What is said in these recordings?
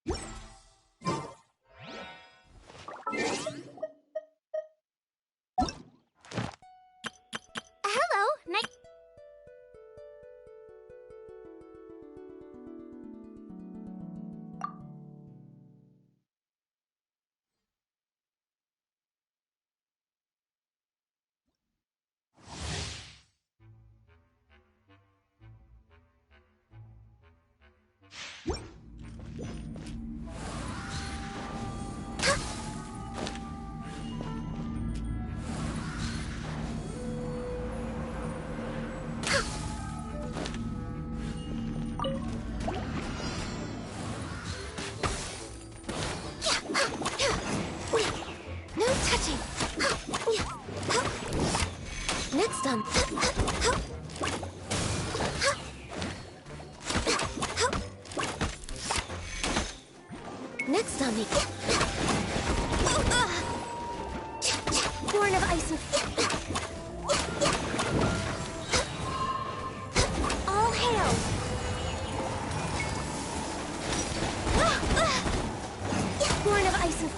Hello, night. No touching. Next on. Next on me. Born of ice and all hail. Born of ice and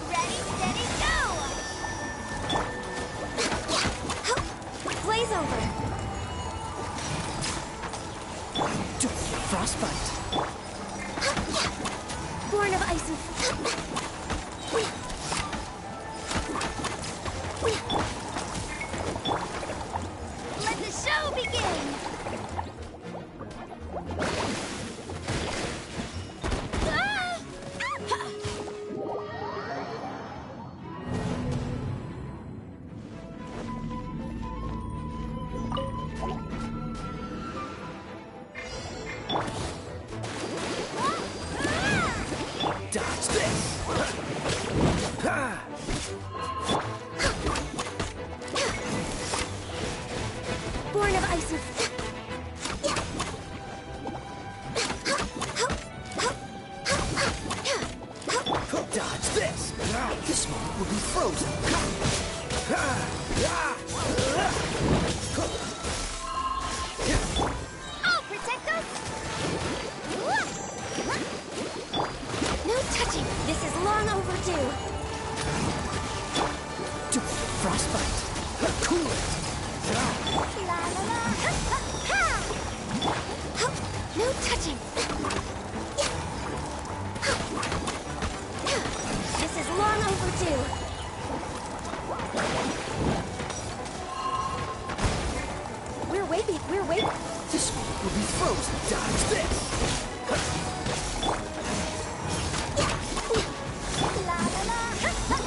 ready, steady, go! Blaze over. Frostbite. Born of ice and let the show begin! Dodge this! Born of ice and Dodge this! This moment will be frozen! I'll protect us! No touching! This is long overdue! Frostbite! Cool it! La la la! Ha, ha, ha. No touching! This is long overdue! We're waiting! This moment will be frozen! Dodge this! La la la! Ha, ha.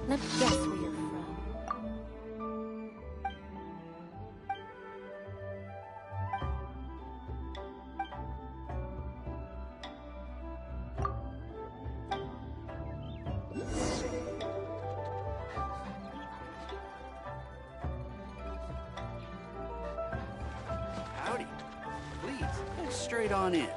Let me guess where you're from. Howdy. Please, go straight on in.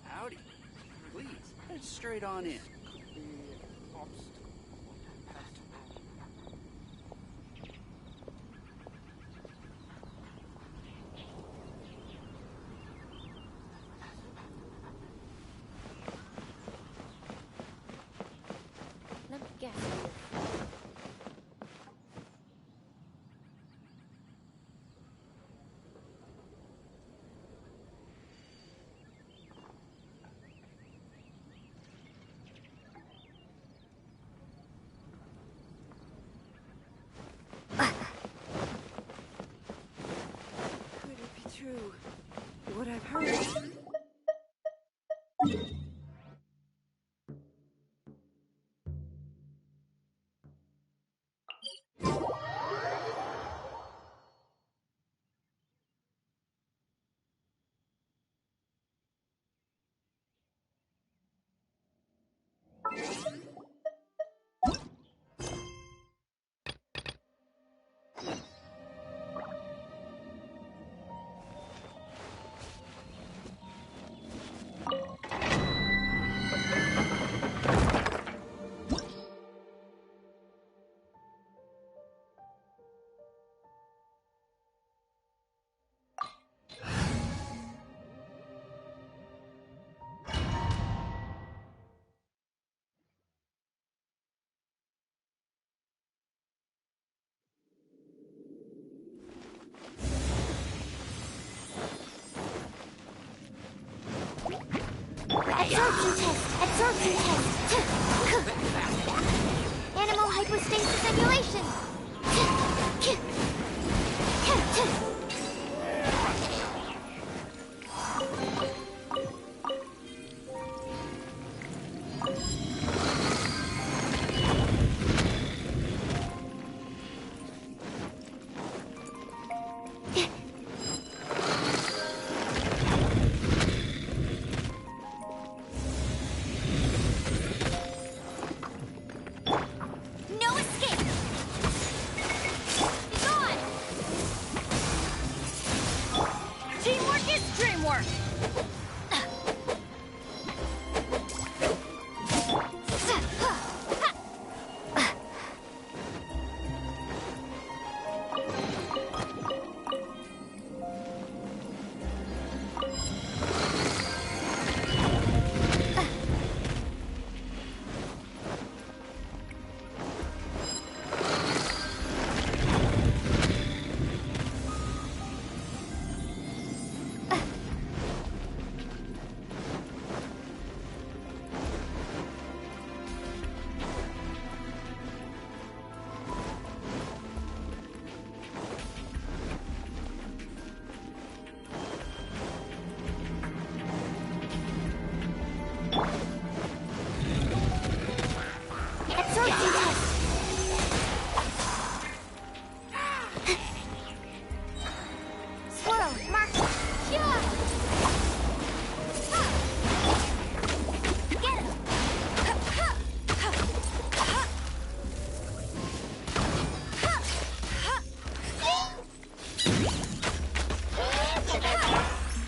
Howdy. Please, go straight on in. Let me guess where you're from. Could it be true? What I've heard? Absorption test! Absorption test! Animal hypostasis emulation! No escape!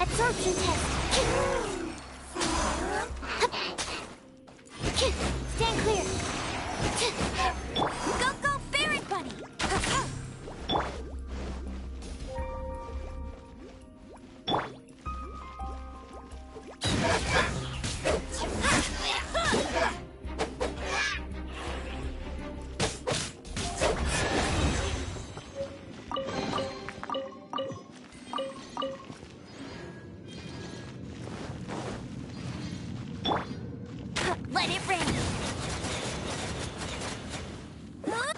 Absorption test. Stand clear. Go, go, Barret Bunny! Let it rain! Not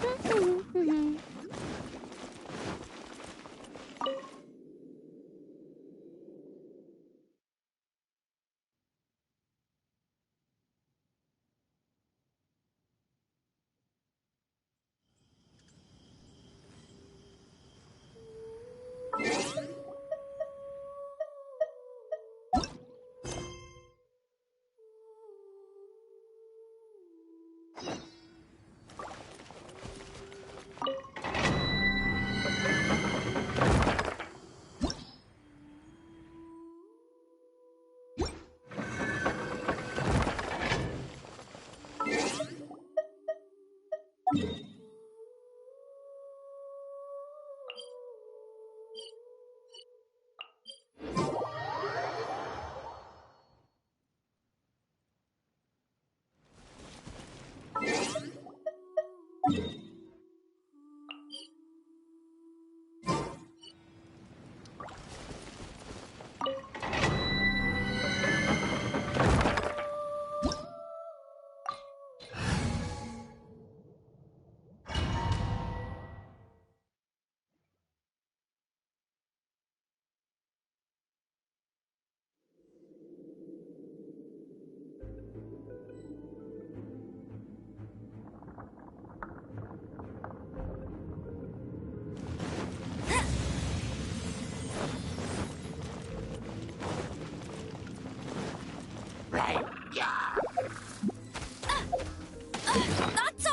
so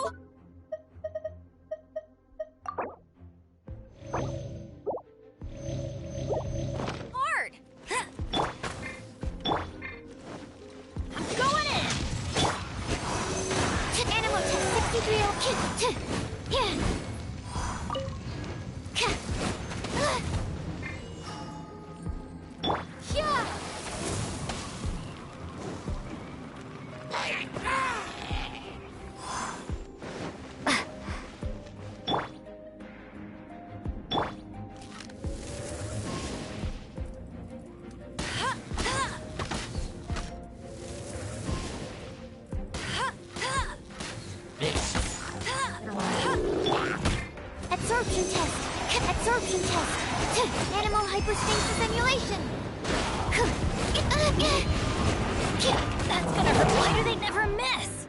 hard. I'm going in. Animal test 63. Yeah. Yeah. Absorption test. Absorption test. Animal hyperstasis emulation. That's gonna hurt. Why do they never miss?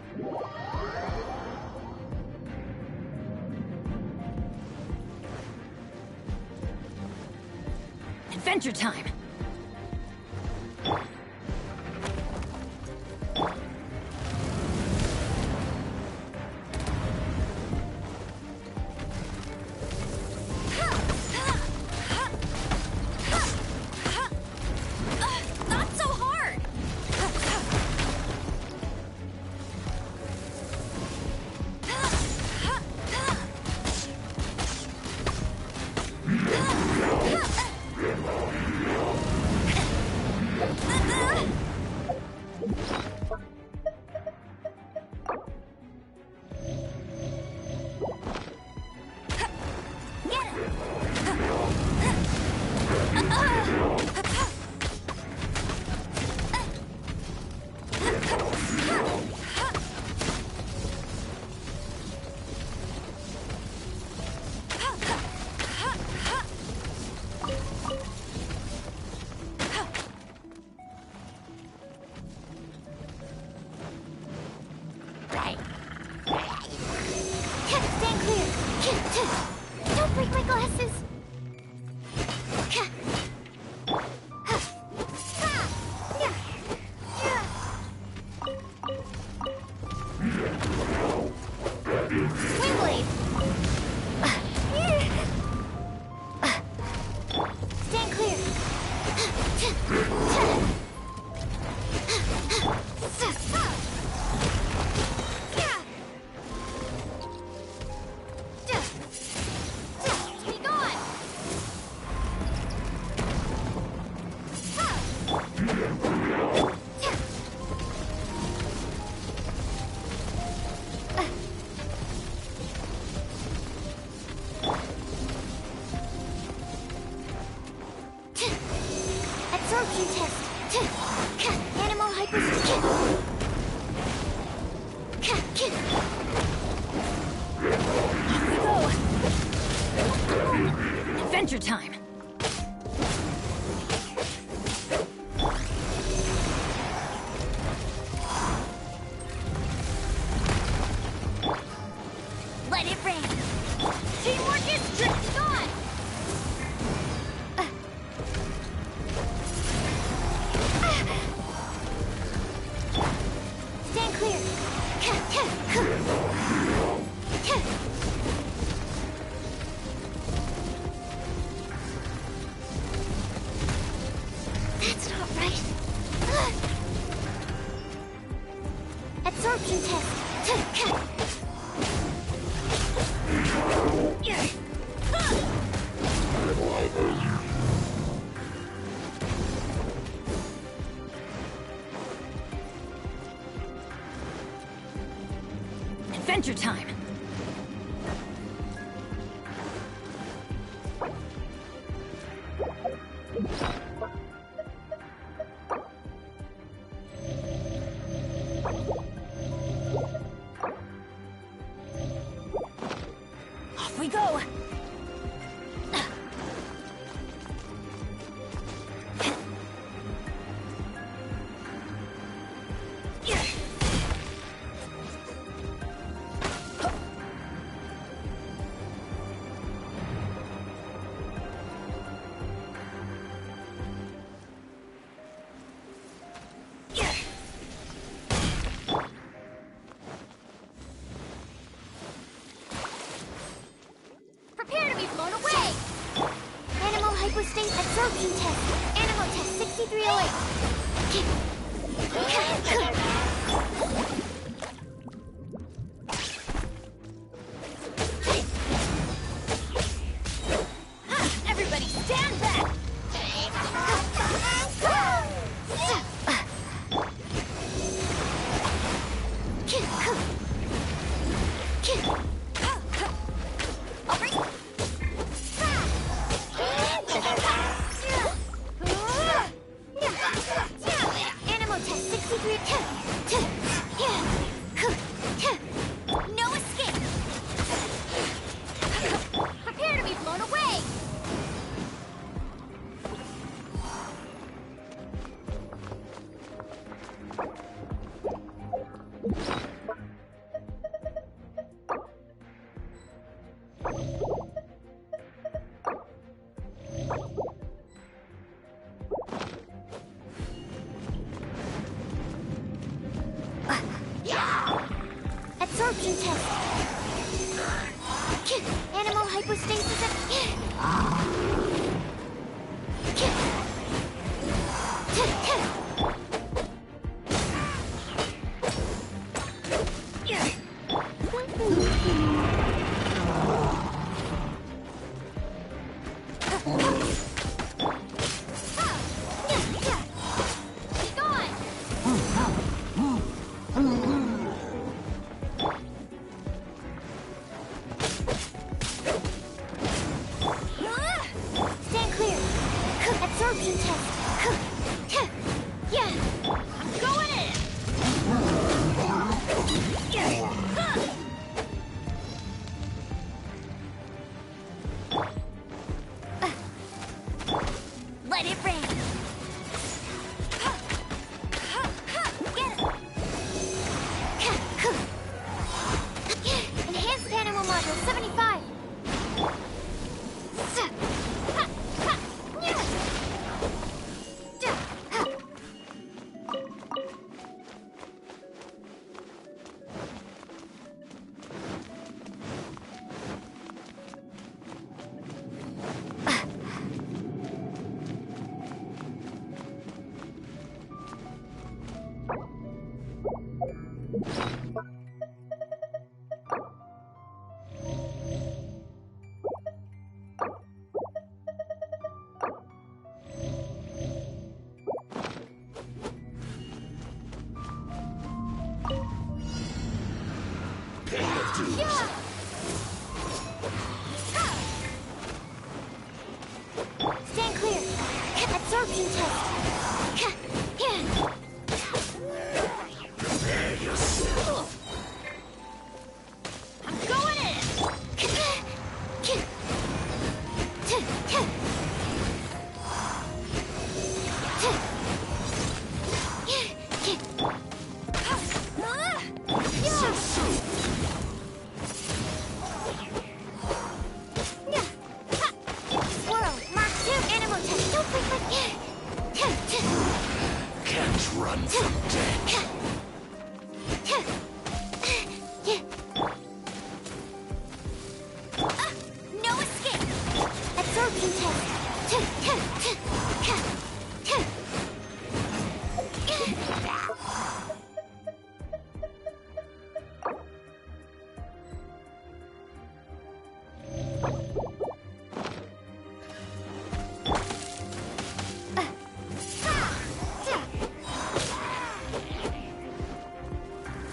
Adventure time. Not so hard. Stand clear. Don't break my glasses. Swing blade. Absorption test. Animal hyperstate. Go. Adventure time. Let it rain. Teamwork is strict on. Stand clear. That's not right. Absorption test. Adventure time. Off we go. Prepare to be blown away! Animal hypostate absorption test. Animal test 6308. Everybody stand back! Animal test 63. No escape. Prepare to be blown away. Absorption test. Animal hypostasis. Stand clear. Absorption test. Yeah. I'm going in. Let it rain. Get it. Enhanced animal module 75. Stand clear. Absorption test. Swirl, Mark 2, animal test. Don't break my... Can't run from death. No escape! Absorption test.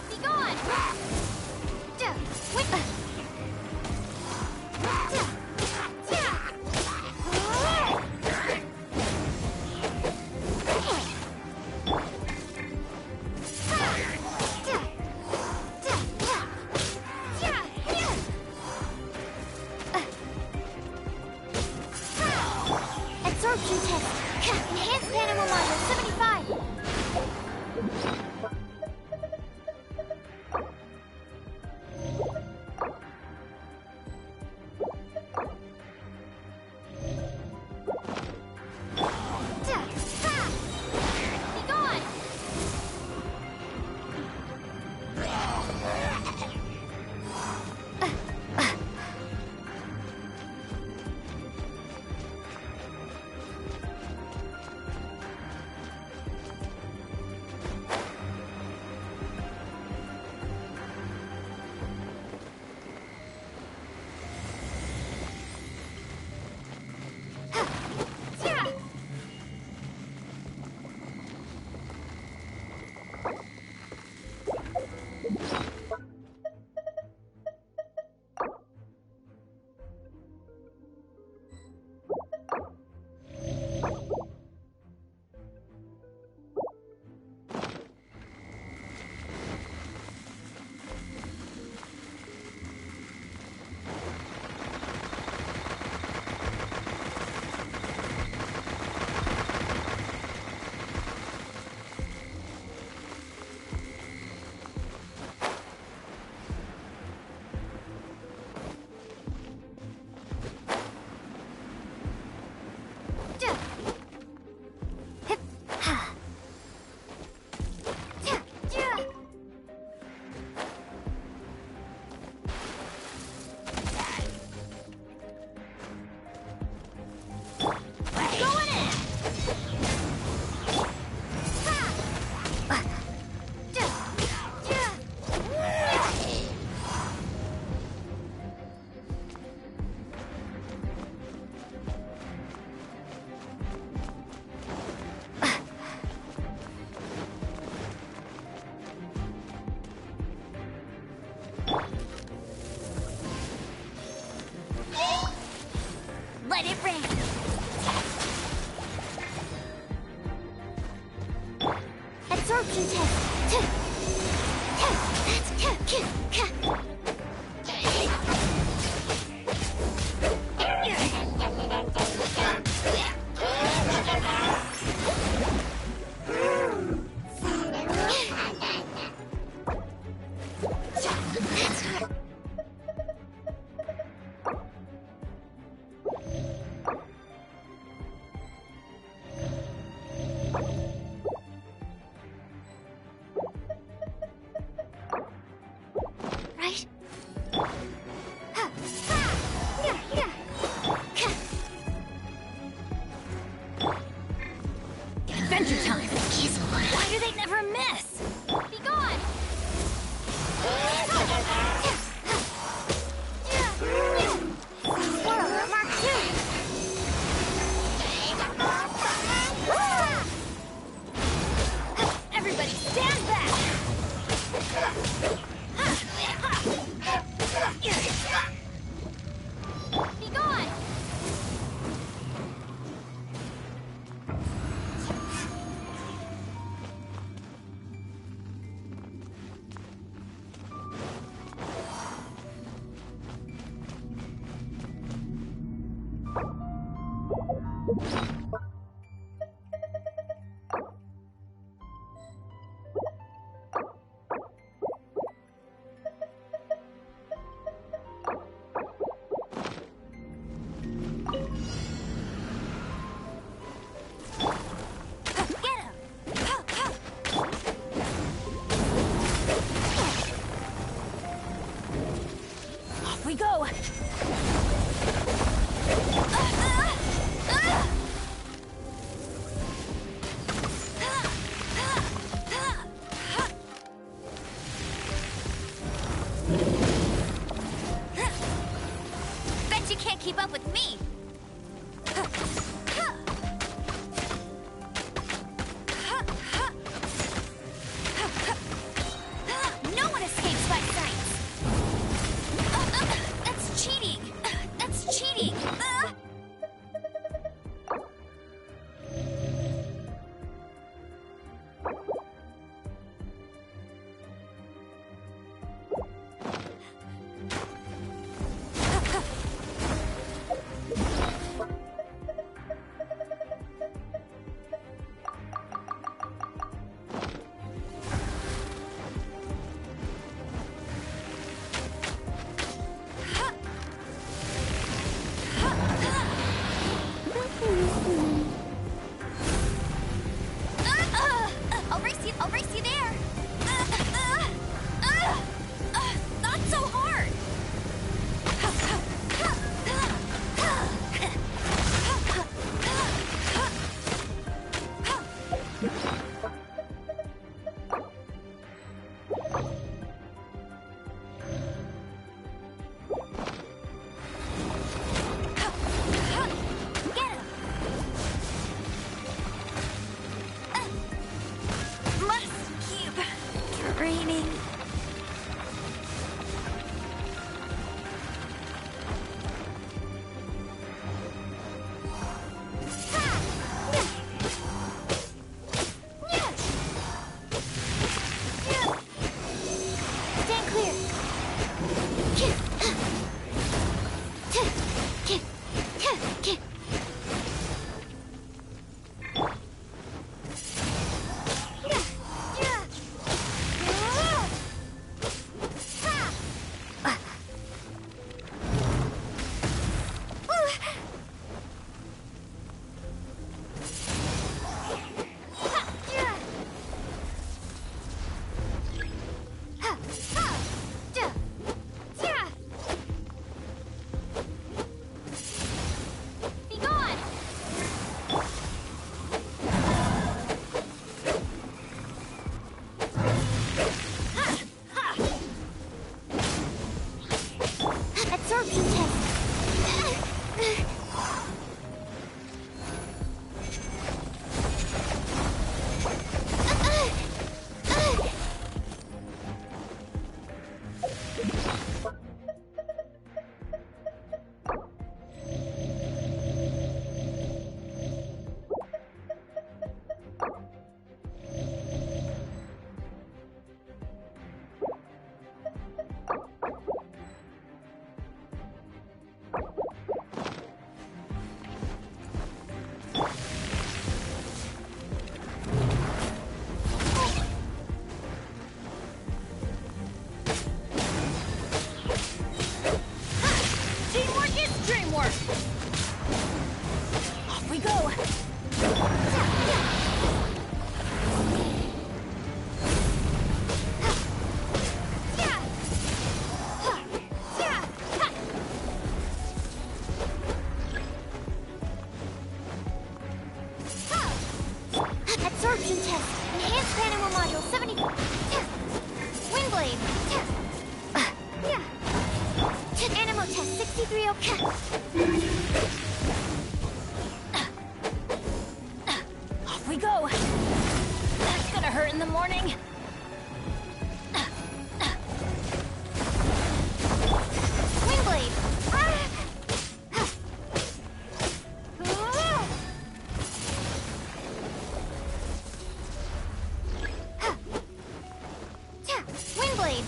Be gone! Absorption test. Enhanced animal module 75. Be gone! Let it rain. Absorption test. We go! Bet you can't keep up with me! No one escapes my sights! That's cheating! That's cheating! I'll race you there! Not so hard! Raining. Stand clear. Absorption test. Off we go! Absorption test. Enhanced animal module 70. Wind blade. Animal test 63. Okay. Off we go. That's gonna hurt in the morning. Wind blade. Wind blade.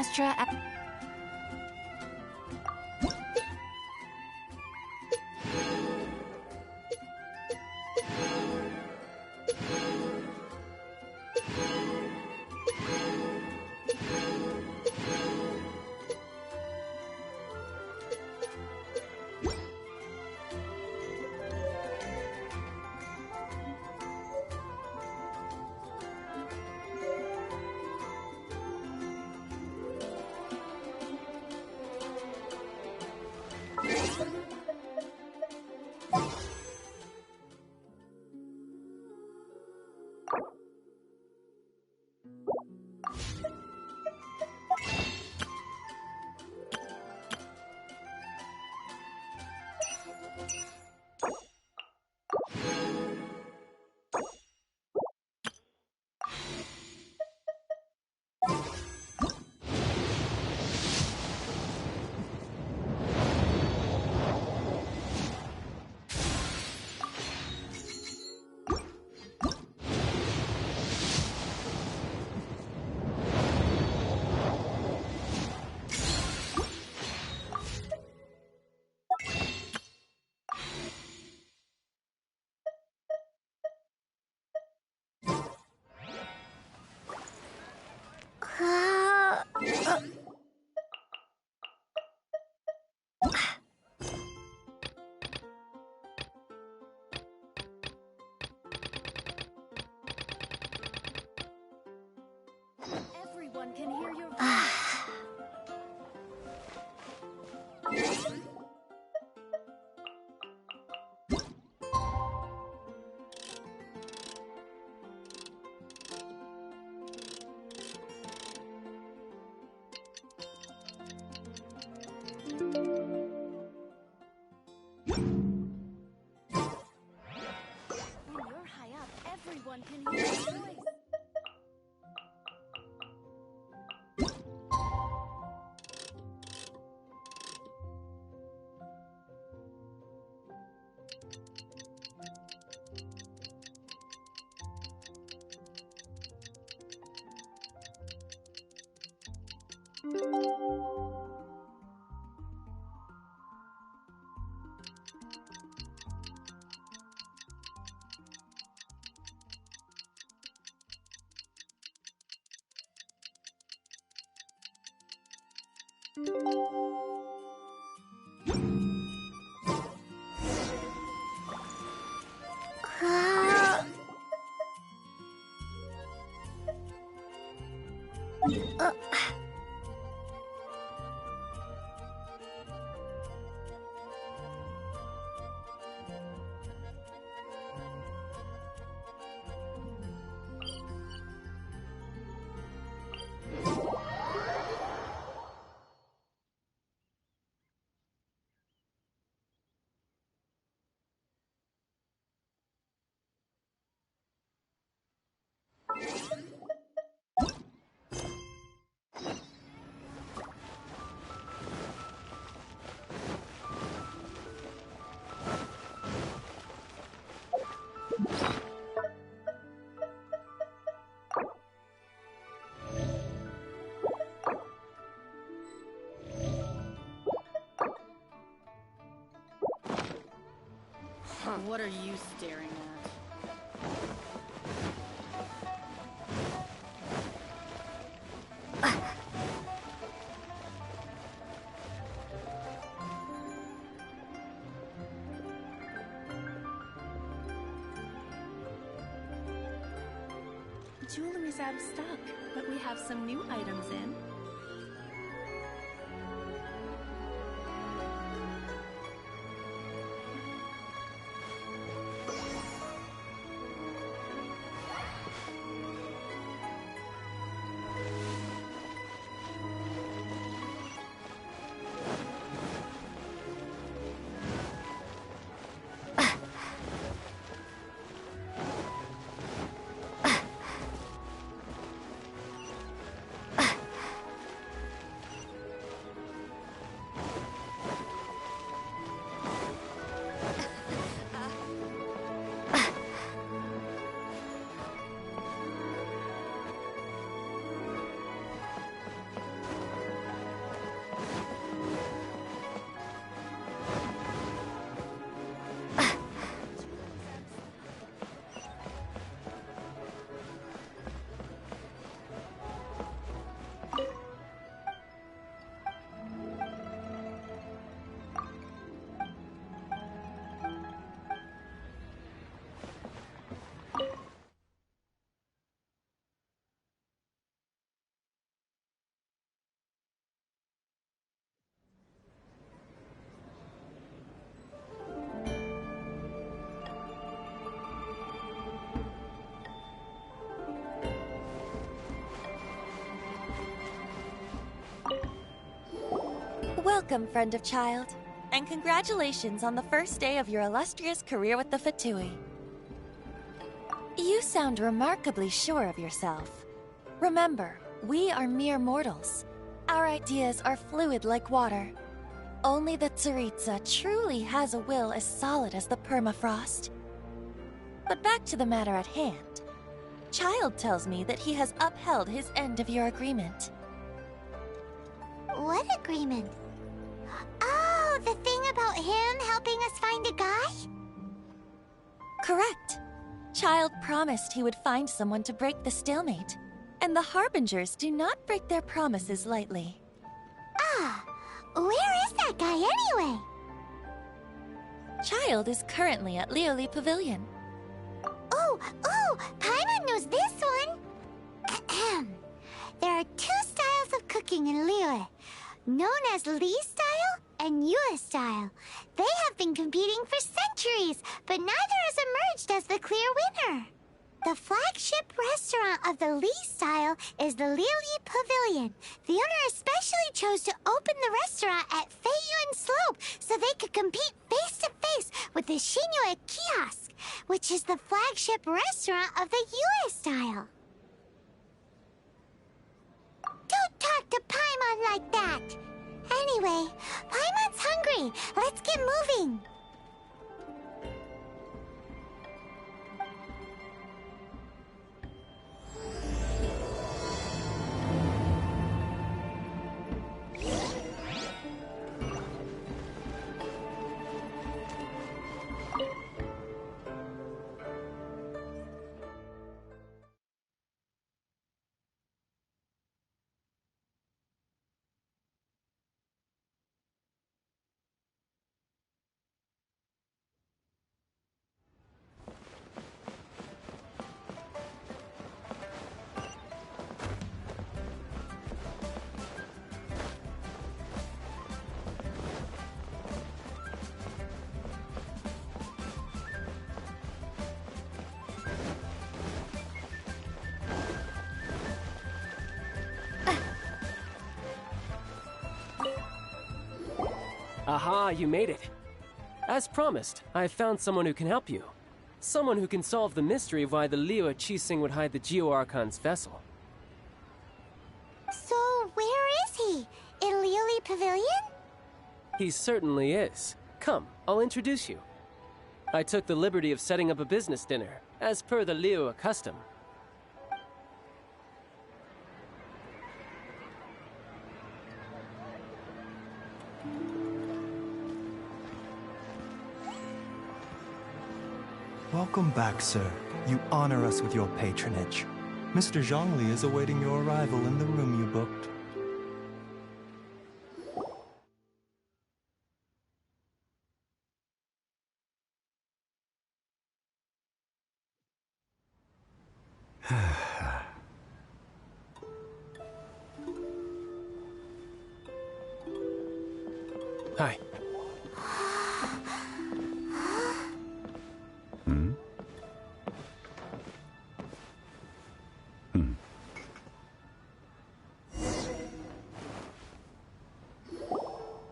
Astra. Everyone can hear your voice. When you're high up, everyone can hear your voice. What are you staring at? Jewelry's out of stock, but we have some new items in. Welcome, friend of child, and congratulations on the first day of your illustrious career with the Fatui. You sound remarkably sure of yourself. Remember, we are mere mortals. Our ideas are fluid like water. Only the Tsaritsa truly has a will as solid as the permafrost. But back to the matter at hand. Child tells me that he has upheld his end of your agreement. What agreement? Oh, the thing about him helping us find a guy? Correct. Child promised he would find someone to break the stalemate. And the Harbingers do not break their promises lightly. Ah, where is that guy anyway? Child is currently at Lioli Pavilion. Oh, Paimon knows this one. Ahem. There are two styles of cooking in Liyue, known as Li style and Yue style. They have been competing for centuries, but neither has emerged as the clear winner. The flagship restaurant of the Li style is the Lioli Pavilion. The owner especially chose to open the restaurant at Feiyuan Slope so they could compete face to face with the Shinyue Kiosk, which is the flagship restaurant of the Yue style. Don't talk to Paimon like that! Anyway, Paimon's hungry. Let's get moving. Aha, you made it. As promised, I found someone who can help you. Someone who can solve the mystery of why the Liyue Qixing would hide the Geo-Archon's vessel. So, where is he? In Lioli Pavilion? He certainly is. Come, I'll introduce you. I took the liberty of setting up a business dinner, as per the Liyue custom. Welcome back, sir. You honor us with your patronage. Mr. Zhongli is awaiting your arrival in the room you booked. Hi.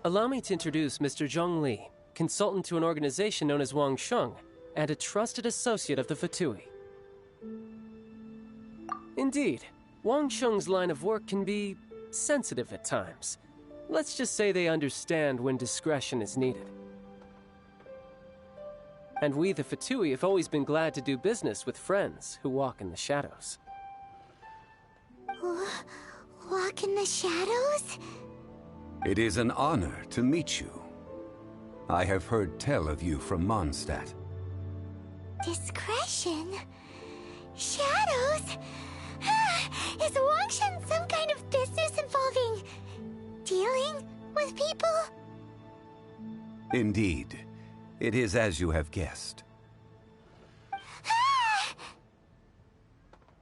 Allow me to introduce Mr. Zhong Li, consultant to an organization known as Wang Sheng, and a trusted associate of the Fatui. Indeed, Wang Sheng's line of work can be sensitive at times. Let's just say they understand when discretion is needed. And we, the Fatui, have always been glad to do business with friends who walk in the shadows. Walk in the shadows? It is an honor to meet you. I have heard tell of you from Mondstadt. Discretion? Shadows? Is Wangshan some kind of business involving dealing with people? Indeed. It is as you have guessed.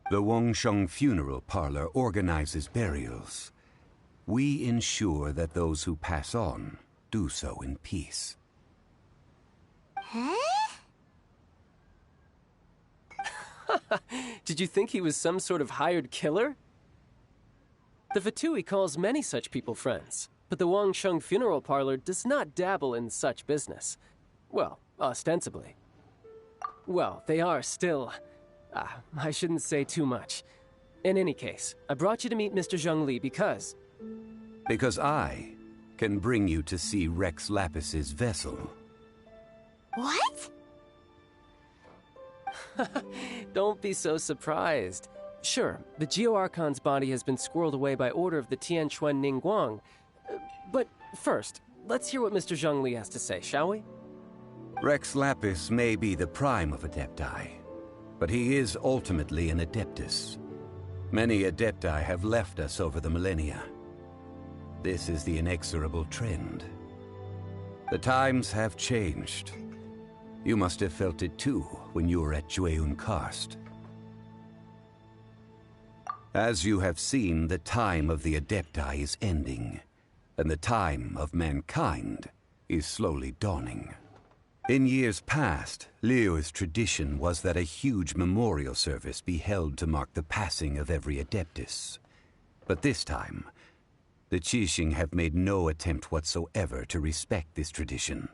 The Wangsheng Funeral Parlor organizes burials. We ensure that those who pass on do so in peace. Huh? Did you think he was some sort of hired killer? The Fatui calls many such people friends, but the Wangsheng Funeral Parlor does not dabble in such business. Well, ostensibly. Well, they are still... I shouldn't say too much. In any case, I brought you to meet Mr. Zhongli because... Because I can bring you to see Rex Lapis's vessel. What? Don't be so surprised. Sure, the Geo Archon's body has been squirreled away by order of the Tianquan Ningguang. But first, let's hear what Mr. Zhongli has to say, shall we? Rex Lapis may be the prime of Adepti, but he is ultimately an Adeptus. Many Adepti have left us over the millennia. This is the inexorable trend. The times have changed. You must have felt it too when you were at Jueyun Karst. As you have seen, the time of the Adepti is ending, and the time of mankind is slowly dawning. In years past, Liyue's tradition was that a huge memorial service be held to mark the passing of every Adeptus. But this time, the Qixing have made no attempt whatsoever to respect this tradition.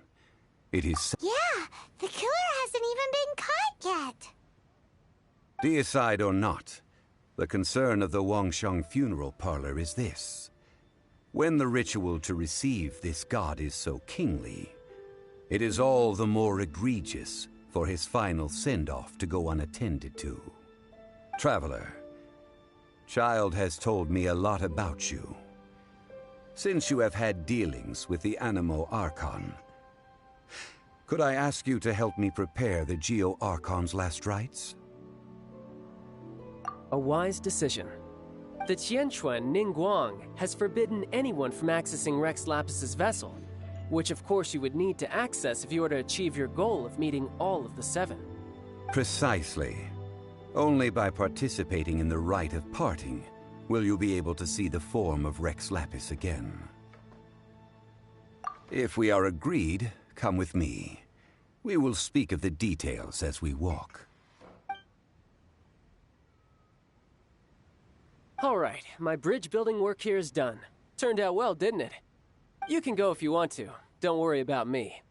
It is... Yeah, the killer hasn't even been caught yet. Deicide or not, the concern of the Wangsheng Funeral Parlor is this. When the ritual to receive this god is so kingly, it is all the more egregious for his final send-off to go unattended to. Traveler, Child has told me a lot about you. Since you have had dealings with the Animo Archon, could I ask you to help me prepare the Geo Archon's last rites? A wise decision. The Tianquan Ningguang has forbidden anyone from accessing Rex Lapis's vessel, which of course you would need to access if you were to achieve your goal of meeting all of the seven. Precisely. Only by participating in the rite of parting will you be able to see the form of Rex Lapis again. If we are agreed, come with me. We will speak of the details as we walk. All right, my bridge building work here is done. Turned out well, didn't it? You can go if you want to. Don't worry about me.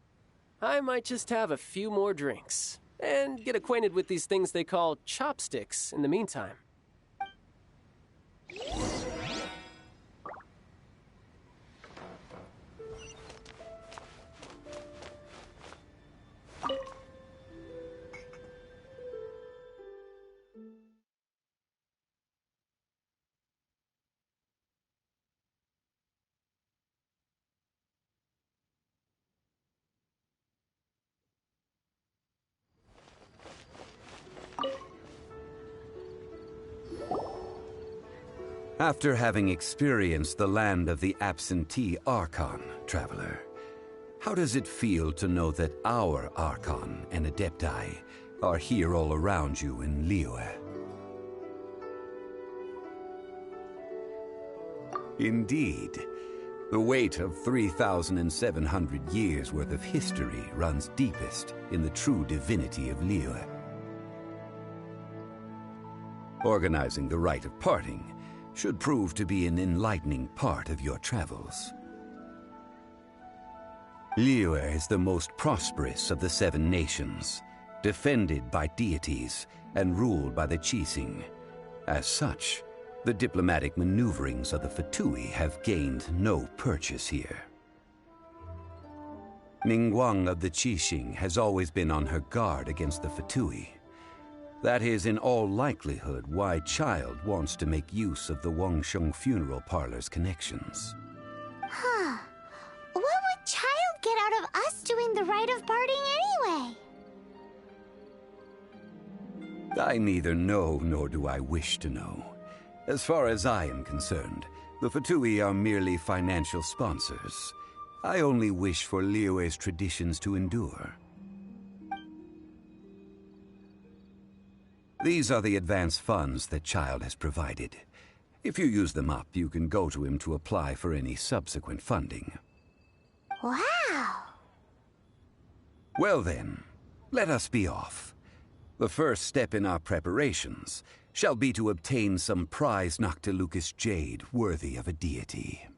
I might just have a few more drinks and get acquainted with these things they call chopsticks in the meantime. After having experienced the land of the absentee Archon, Traveler, how does it feel to know that our Archon and Adepti are here all around you in Liyue? Indeed, the weight of 3,700 years' worth of history runs deepest in the true divinity of Liyue. Organizing the rite of parting should prove to be an enlightening part of your travels. Liyue is the most prosperous of the seven nations, defended by deities and ruled by the Qixing. As such, the diplomatic maneuverings of the Fatui have gained no purchase here. Ningguang of the Qixing has always been on her guard against the Fatui. That is in all likelihood why Child wants to make use of the Wangsheng Funeral Parlor's connections. Huh. What would Child get out of us doing the rite of parting anyway? I neither know nor do I wish to know. As far as I am concerned, the Fatui are merely financial sponsors. I only wish for Liyue's traditions to endure. These are the advance funds that Child has provided. If you use them up, you can go to him to apply for any subsequent funding. Wow! Well then, let us be off. The first step in our preparations shall be to obtain some prized Noctilucous jade worthy of a deity.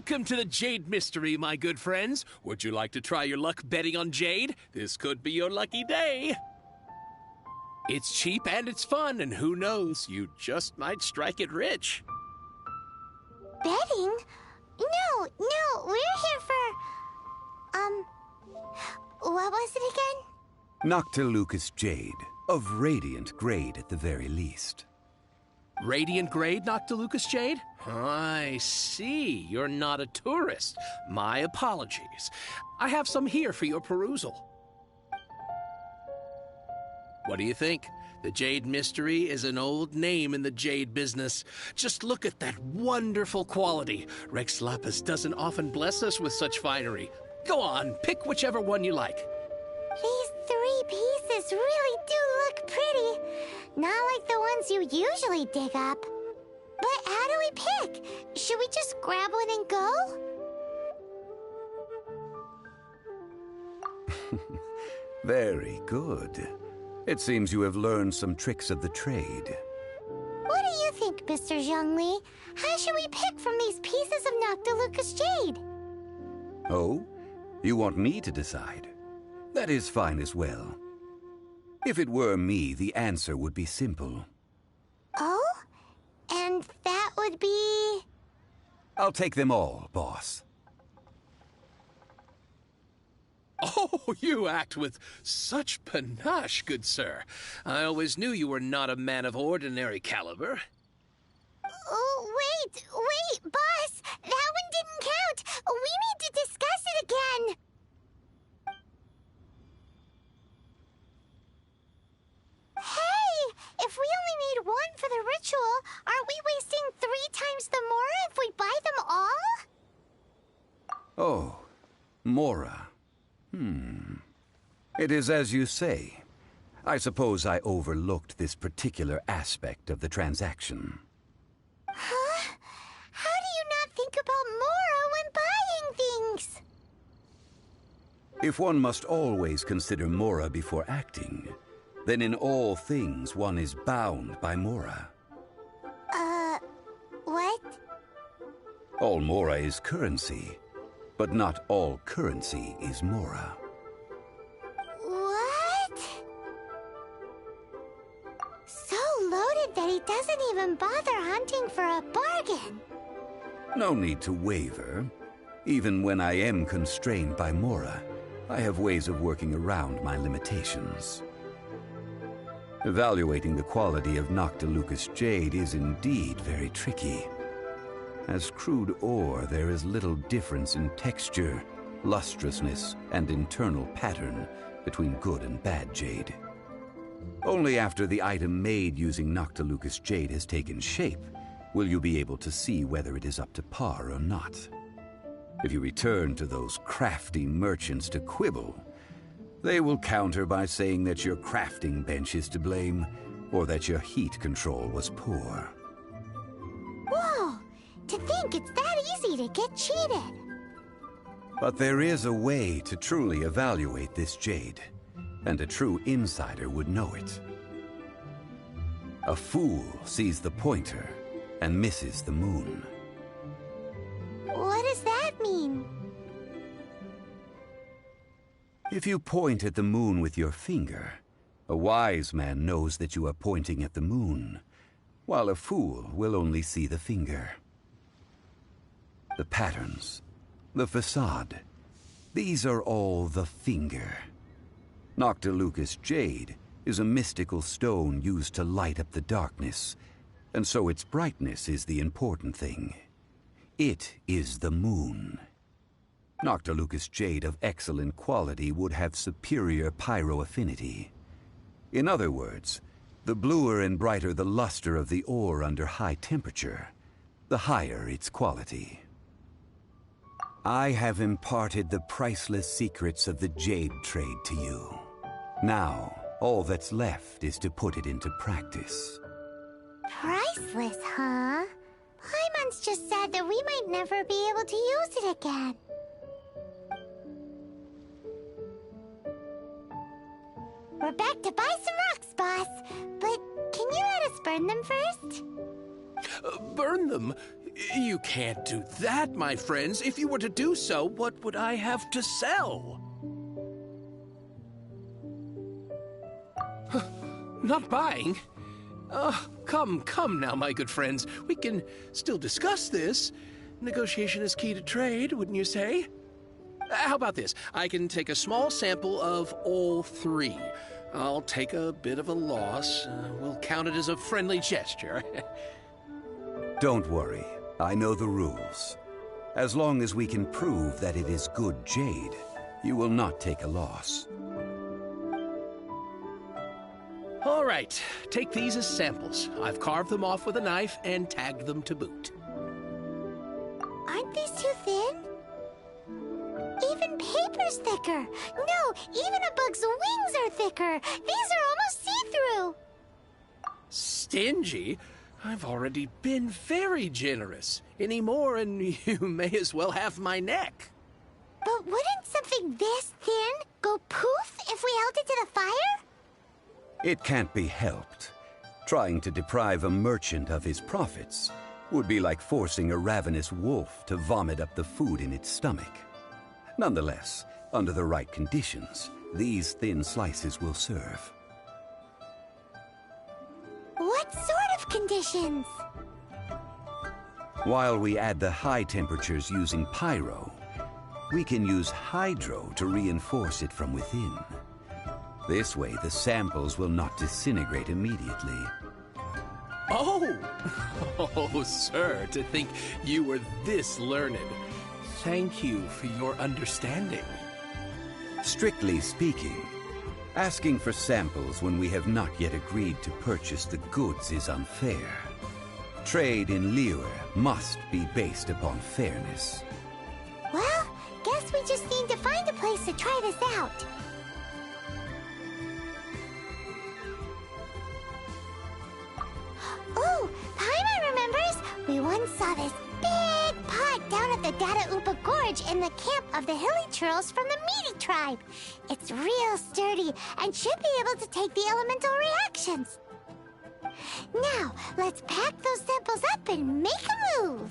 Welcome to the Jade Mystery, my good friends. Would you like to try your luck betting on Jade? This could be your lucky day. It's cheap and it's fun, and who knows, you just might strike it rich. Betting? No, we're here for... what was it again? Noctilucous Jade, of radiant grade at the very least. Radiant grade, Noctilucous Jade? I see. You're not a tourist. My apologies. I have some here for your perusal. What do you think? The Jade Mystery is an old name in the jade business. Just look at that wonderful quality. Rex Lapis doesn't often bless us with such finery. Go on, pick whichever one you like. These 3 pieces really do look pretty. Not like the ones you usually dig up. But how do we pick? Should we just grab one and go? Very good. It seems you have learned some tricks of the trade. What do you think, Mr. Zhongli? How should we pick from these pieces of Noctilucous Jade? Oh? You want me to decide? That is fine as well. If it were me, the answer would be simple. Oh? And that would be... I'll take them all, boss. Oh, you act with such panache, good sir. I always knew you were not a man of ordinary caliber. Oh, wait, boss! That one didn't count! We need to discuss it again! Hey! If we only need one for the ritual, aren't we wasting 3 times the Mora if we buy them all? Oh, Mora. It is as you say. I suppose I overlooked this particular aspect of the transaction. Huh? How do you not think about Mora when buying things? If one must always consider Mora before acting, then in all things one is bound by Mora. What? All Mora is currency, but not all currency is Mora. What? So loaded that he doesn't even bother hunting for a bargain. No need to waver. Even when I am constrained by Mora, I have ways of working around my limitations. Evaluating the quality of Noctilucous Jade is indeed very tricky. As crude ore, there is little difference in texture, lustrousness, and internal pattern between good and bad jade. Only after the item made using Noctilucous Jade has taken shape will you be able to see whether it is up to par or not. If you return to those crafty merchants to quibble, they will counter by saying that your crafting bench is to blame, or that your heat control was poor. Whoa! To think it's that easy to get cheated. But there is a way to truly evaluate this jade, and a true insider would know it. A fool sees the pointer and misses the moon. What does that mean? If you point at the moon with your finger, a wise man knows that you are pointing at the moon, while a fool will only see the finger. The patterns, the facade, these are all the finger. Noctilucous Jade is a mystical stone used to light up the darkness, and so its brightness is the important thing. It is the moon. Noctilucous Jade of excellent quality would have superior pyroaffinity. In other words, the bluer and brighter the luster of the ore under high temperature, the higher its quality. I have imparted the priceless secrets of the jade trade to you. Now, all that's left is to put it into practice. Priceless, huh? Paimon's just said that we might never be able to use it again. We're back to buy some rocks, boss. But can you let us burn them first? Burn them? You can't do that, my friends. If you were to do so, what would I have to sell? Not buying? Come now, my good friends. We can still discuss this. Negotiation is key to trade, wouldn't you say? How about this? I can take a small sample of all three. I'll take a bit of a loss. We'll count it as a friendly gesture. Don't worry. I know the rules. As long as we can prove that it is good jade, you will not take a loss. All right, take these as samples. I've carved them off with a knife and tagged them to boot. Aren't these too thin? Even paper's thicker. No, even a bug's wings are thicker. These are almost see-through. Stingy? I've already been very generous. Any more and you may as well have my neck. But wouldn't something this thin go poof if we held it to the fire? It can't be helped. Trying to deprive a merchant of his profits would be like forcing a ravenous wolf to vomit up the food in its stomach. Nonetheless, under the right conditions, these thin slices will serve. What sort of conditions? While we add the high temperatures using pyro, we can use hydro to reinforce it from within. This way, the samples will not disintegrate immediately. Oh! Oh, sir, to think you were this learned. Thank you for your understanding. Strictly speaking, asking for samples when we have not yet agreed to purchase the goods is unfair. Trade in Liyue must be based upon fairness. Well, guess we just need to find a place to try this out. Oh, Paimon remembers! We once saw this big pot down at the Data Upa Gorge in the camp of the hilly churls from the Meaty tribe. It's real sturdy and should be able to take the elemental reactions. Now, let's pack those samples up and make a move.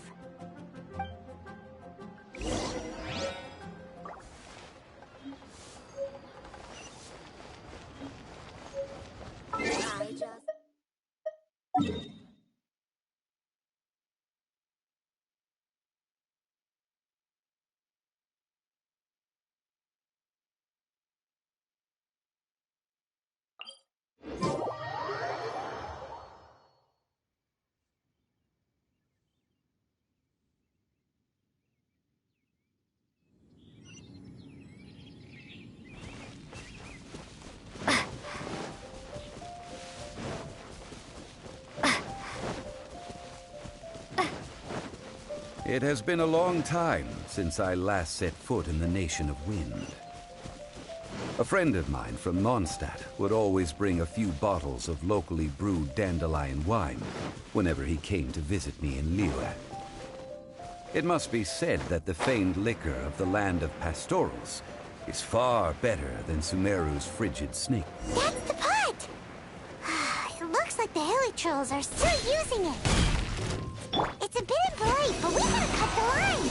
It has been a long time since I last set foot in the Nation of Wind. A friend of mine from Mondstadt would always bring a few bottles of locally brewed dandelion wine whenever he came to visit me in Liyue. It must be said that the famed liquor of the land of pastorals is far better than Sumeru's frigid snake. That's the pot! It looks like the hilly trolls are still using it. It's a bit impolite, but we gotta cut the line.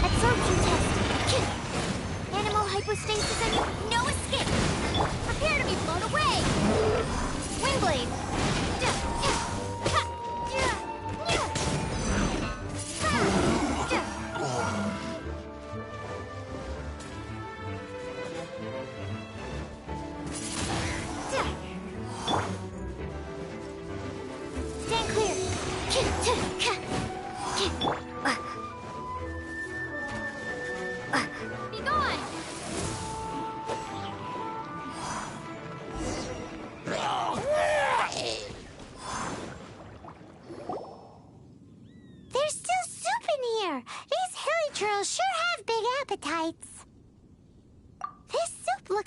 Absorption test. Animal hypostasis and no escape. Prepare to be blown away. Wingblade. Stand clear. Be gone!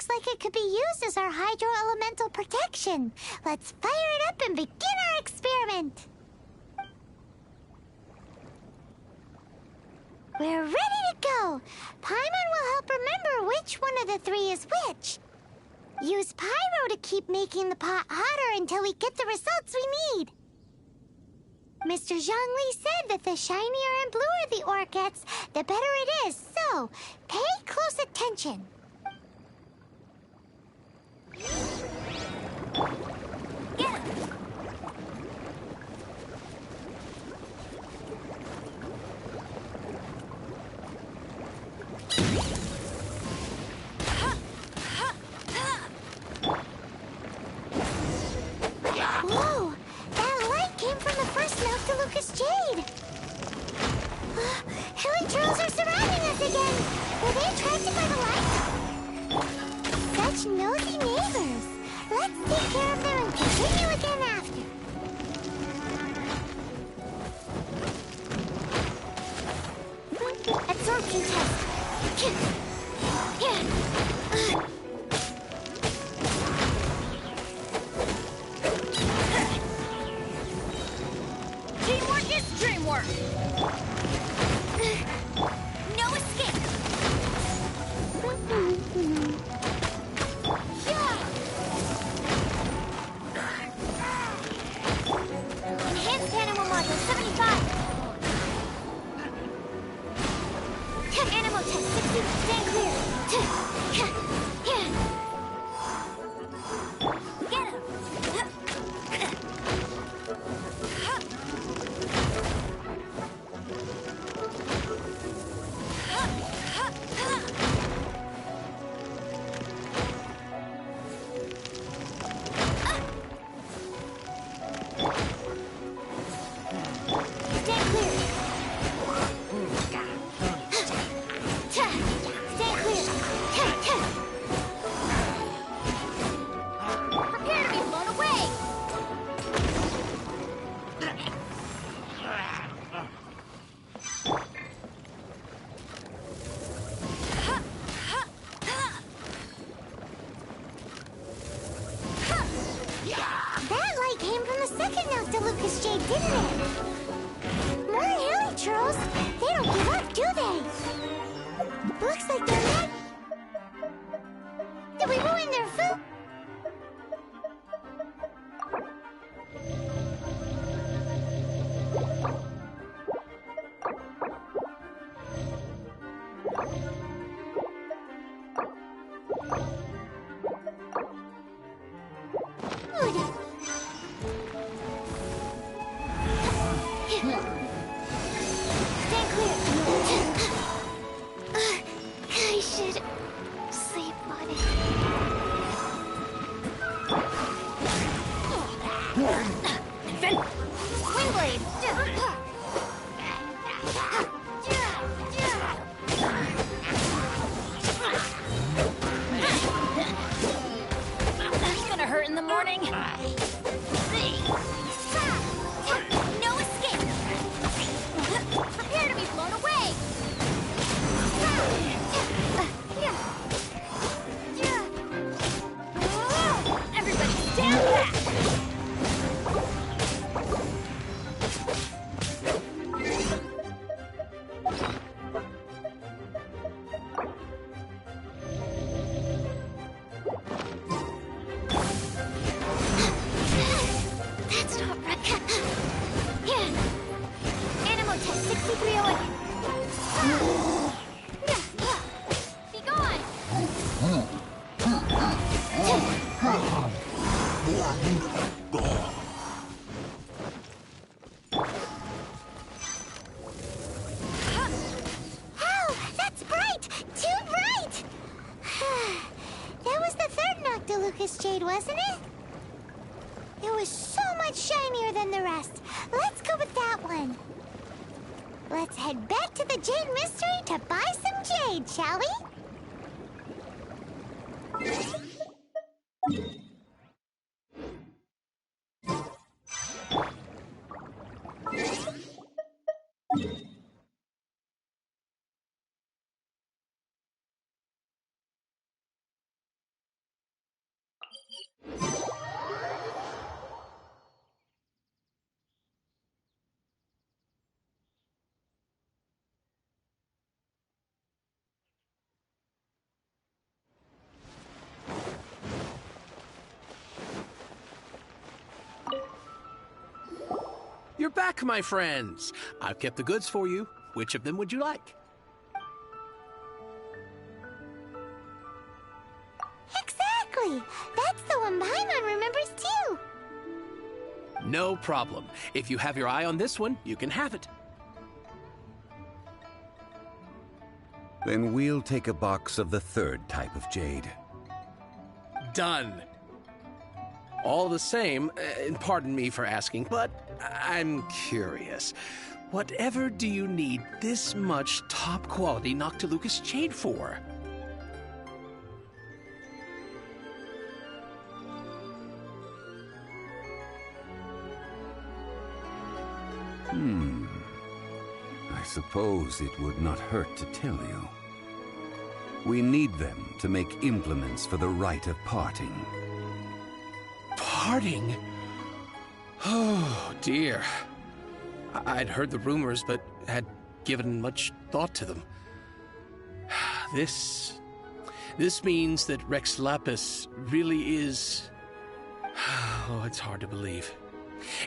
looks like it could be used as our hydro-elemental protection. Let's fire it up and begin our experiment. We're ready to go. Paimon will help remember which one of the three is which. Use pyro to keep making the pot hotter until we get the results we need. Mr. Zhongli said that the shinier and bluer the ore gets, the better it is. So, pay close attention. Get him! Whoa! That light came from the first Noctilucous Jade! Helitrolls are surrounding us again! Were they attracted by the light? Such nosy neighbors! Let's take care of them and continue again after. Absorption test. Teamwork is dreamwork! No escape! Enhanced animal module 75! Animal test 60, stand clear! Get him! Stand clear! Stay clear! Prepare to be blown away! That light came from the second Noctilucous Jade, didn't it? More Helitrolls? They don't give up, do they? Looks like they're mad. Did we ruin their food? Stand clear. I should sleep on it. Windblade. That's gonna hurt in the morning. No escape. Prepare to be blown away. Everybody stand back. That's not right. Animal test 6301. Be gone. Oh, that's bright! Too bright! That was the third Noctilucous Jade, wasn't it? It was so much shinier than the rest. Let's go with that one. Let's head back to the Jade Mystery to buy some jade, shall we? You're back, my friends. I've kept the goods for you. Which of them would you like? Exactly! That's the one Paimon remembers too! No problem. If you have your eye on this one, you can have it. Then we'll take a box of the third type of jade. Done. All the same, and pardon me for asking, but I'm curious. Whatever do you need this much top-quality Noctilucous jade for? I suppose it would not hurt to tell you. We need them to make implements for the rite of parting. Parting? Oh, dear. I'd heard the rumors, but had given much thought to them. This means that Rex Lapis really is... Oh, it's hard to believe.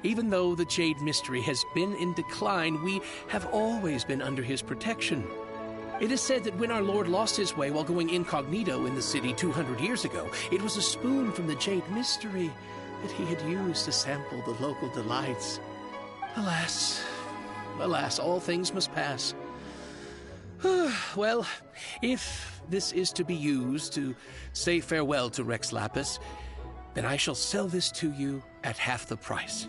Even though the Jade Mystery has been in decline, we have always been under his protection. It is said that when our Lord lost his way while going incognito in the city 200 years ago, it was a spoon from the Jade Mystery that he had used to sample the local delights. Alas, alas, all things must pass. Well, if this is to be used to say farewell to Rex Lapis, then I shall sell this to you at half the price.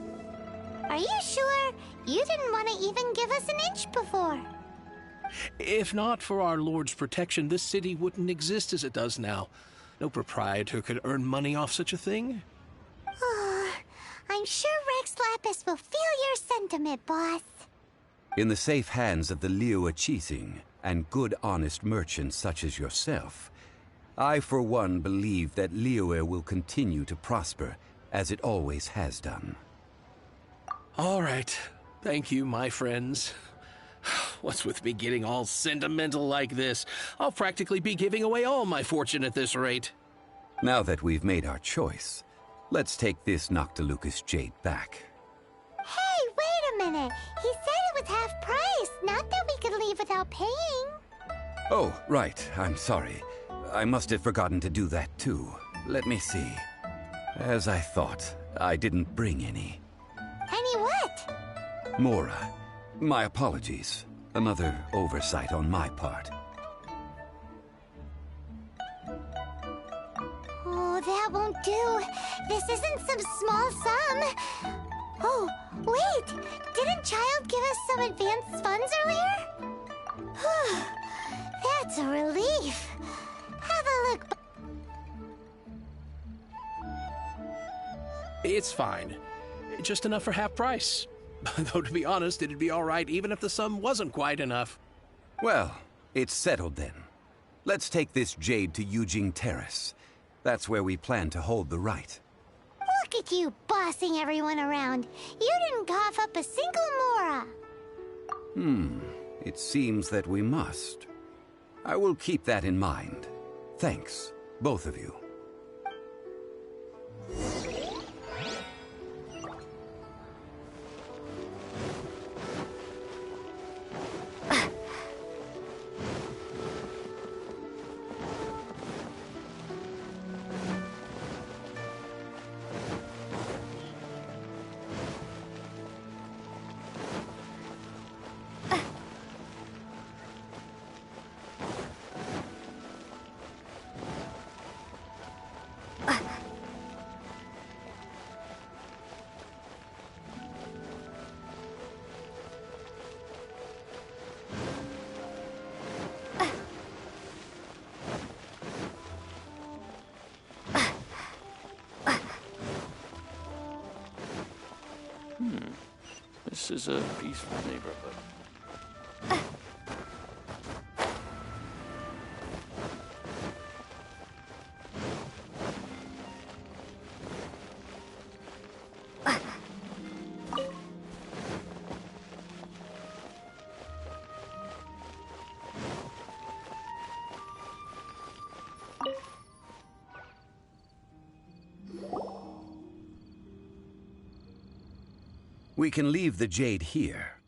Are you sure? You didn't want to even give us an inch before. If not for our Lord's protection, this city wouldn't exist as it does now. No proprietor could earn money off such a thing. I'm sure Rex Lapis will feel your sentiment, boss. In the safe hands of the Liyue Qixing and good honest merchants such as yourself, I for one believe that Liyue will continue to prosper as it always has done. All right. Thank you, my friends. What's with me getting all sentimental like this? I'll practically be giving away all my fortune at this rate. Now that we've made our choice, let's take this Noctilucous jade back. Hey, wait a minute. He said it was half price, not that we could leave without paying. Oh, right. I'm sorry. I must have forgotten to do that too. Let me see. As I thought, I didn't bring any. Any what? Mora. My apologies. Another oversight on my part. Oh, that won't do. This isn't some small sum. Oh, wait! Didn't Child give us some advanced funds earlier? That's a relief. Have a look. It's fine. Just enough for half price. Though, to be honest, it'd be all right even if the sum wasn't quite enough. Well, it's settled then. Let's take this jade to Yujing Terrace. That's where we plan to hold the rite. Look at you bossing everyone around. You didn't cough up a single Mora. It seems that we must. I will keep that in mind. Thanks, both of you. This is a peaceful neighborhood. We can leave the jade here.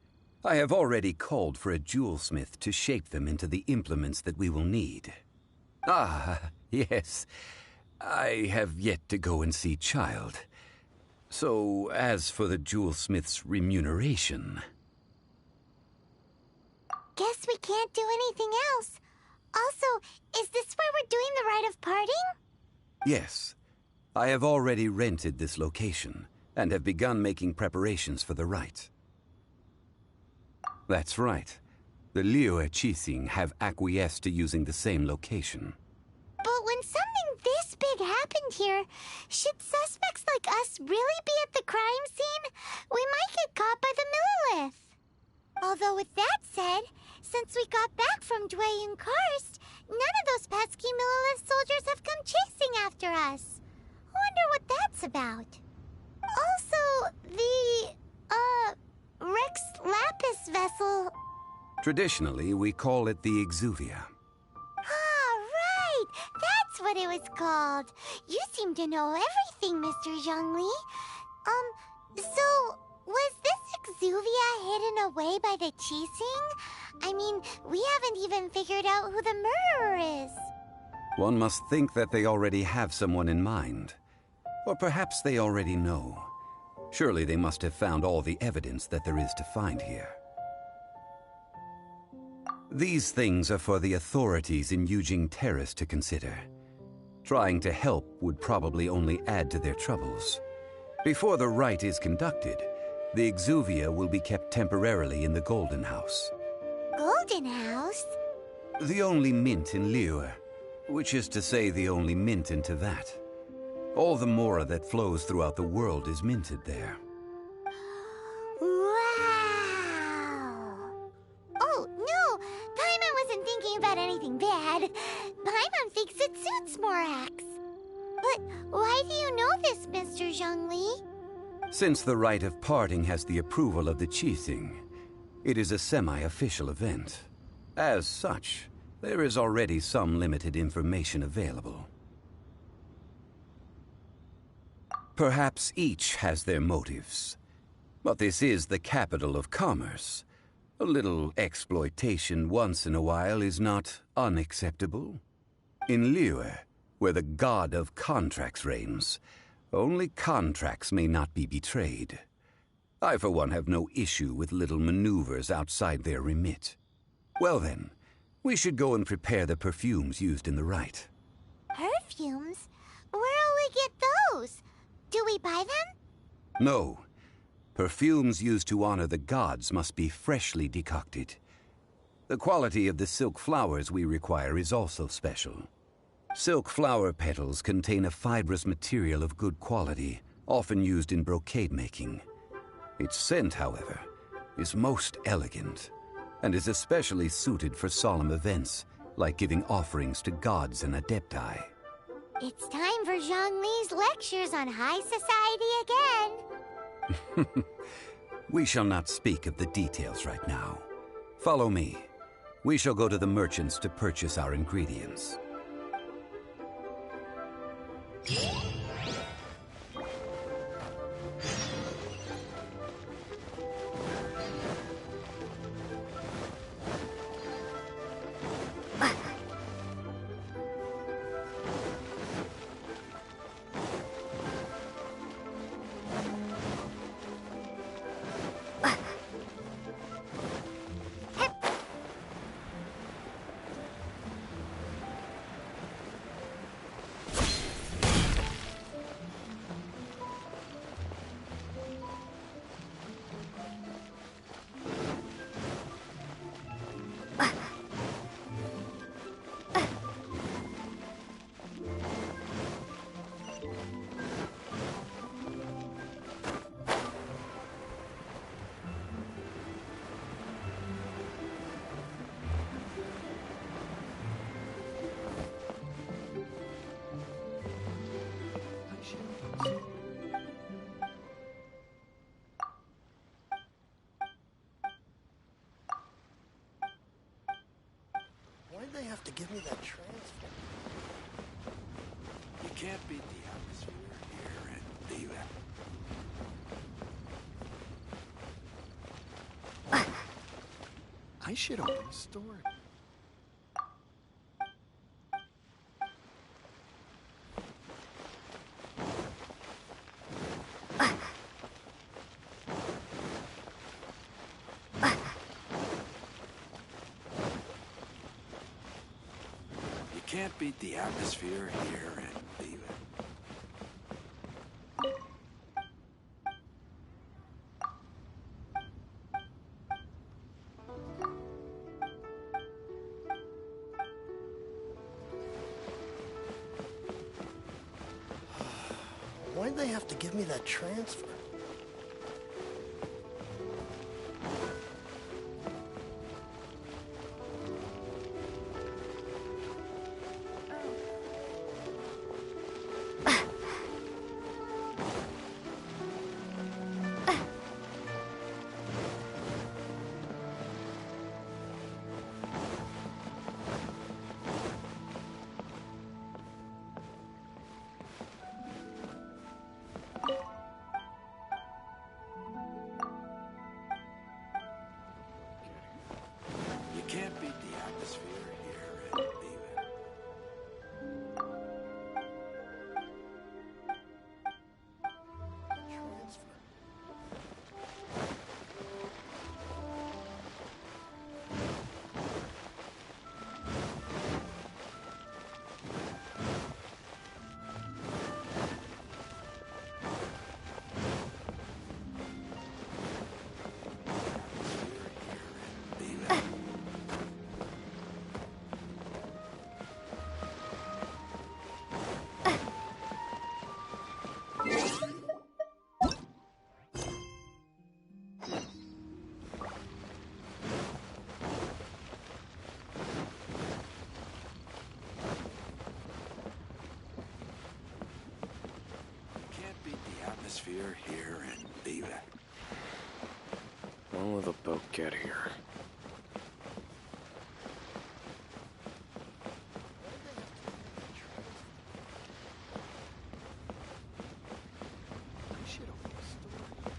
I have already called for a jewelsmith to shape them into the implements that we will need. Ah, yes. I have yet to go and see Child. So, as for the jewelsmith's remuneration... Guess we can't do anything else. Also, is this where we're doing the rite of parting? Yes. I have already rented this location, and have begun making preparations for the rite. That's right. The Liyue Qixing have acquiesced to using the same location. But when something this big happened here, should suspects like us really be at the crime scene? We might get caught by the Millilith. Although with that said, since we got back from Dwayne Karst, none of those pesky Millilith soldiers have come chasing after us. I wonder what that's about. Also, the, Rex Lapis vessel... Traditionally, we call it the Exuvia. Ah, right! That's what it was called. You seem to know everything, Mr. Zhongli. So, was this Exuvia hidden away by the Qixing? I mean, we haven't even figured out who the murderer is. One must think that they already have someone in mind. Or perhaps they already know. Surely they must have found all the evidence that there is to find here. These things are for the authorities in Yujing Terrace to consider. Trying to help would probably only add to their troubles. Before the rite is conducted, the Exuvia will be kept temporarily in the Golden House. Golden House? The only mint in Liyue, which is to say the only mint in Teyvat. All the mora that flows throughout the world is minted there. Wow! Oh, no! Paimon wasn't thinking about anything bad. Paimon thinks it suits Morax. But why do you know this, Mr. Zhongli? Since the rite of parting has the approval of the Qixing, it is a semi-official event. As such, there is already some limited information available. Perhaps each has their motives. But this is the capital of commerce. A little exploitation once in a while is not unacceptable. In Liyue, where the god of contracts reigns, only contracts may not be betrayed. I, for one, have no issue with little maneuvers outside their remit. Well then, we should go and prepare the perfumes used in the rite. Perfumes? Where'll we get those? Do we buy them? No. Perfumes used to honor the gods must be freshly decocted. The quality of the silk flowers we require is also special. Silk flower petals contain a fibrous material of good quality, often used in brocade making. Its scent, however, is most elegant, and is especially suited for solemn events, like giving offerings to gods and adepti. It's time for Zhongli's lectures on high society again. We shall not speak of the details right now. Follow me. We shall go to the merchants to purchase our ingredients. Why'd they have to give me that transfer? You can't beat the atmosphere here at Liyue. I should open a store. You can't beat the atmosphere here and leave it. Why'd they have to give me that transfer? You can't beat the atmosphere here and leave it. Transfer. Leave it. Can't beat the atmosphere here and leave it. When will the boat get here? I should open a store.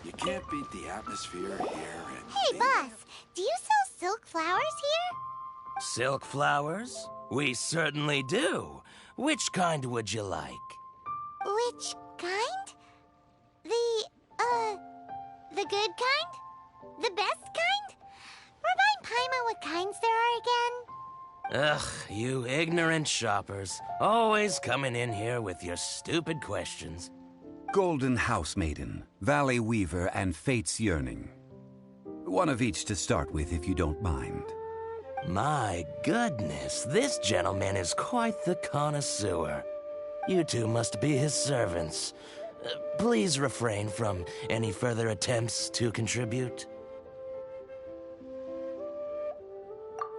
You can't beat the atmosphere here and Hey, leave it. boss, do you sell silk flowers here? Silk flowers? We certainly do. Which kind would you like? Which kind? The good kind? The best kind? Remind Paimon what kinds there are again? Ugh, you ignorant shoppers. Always coming in here with your stupid questions. Golden Housemaiden, Valley Weaver, and Fate's Yearning. One of each to start with, if you don't mind. My goodness, this gentleman is quite the connoisseur. You two must be his servants. Please refrain from any further attempts to contribute.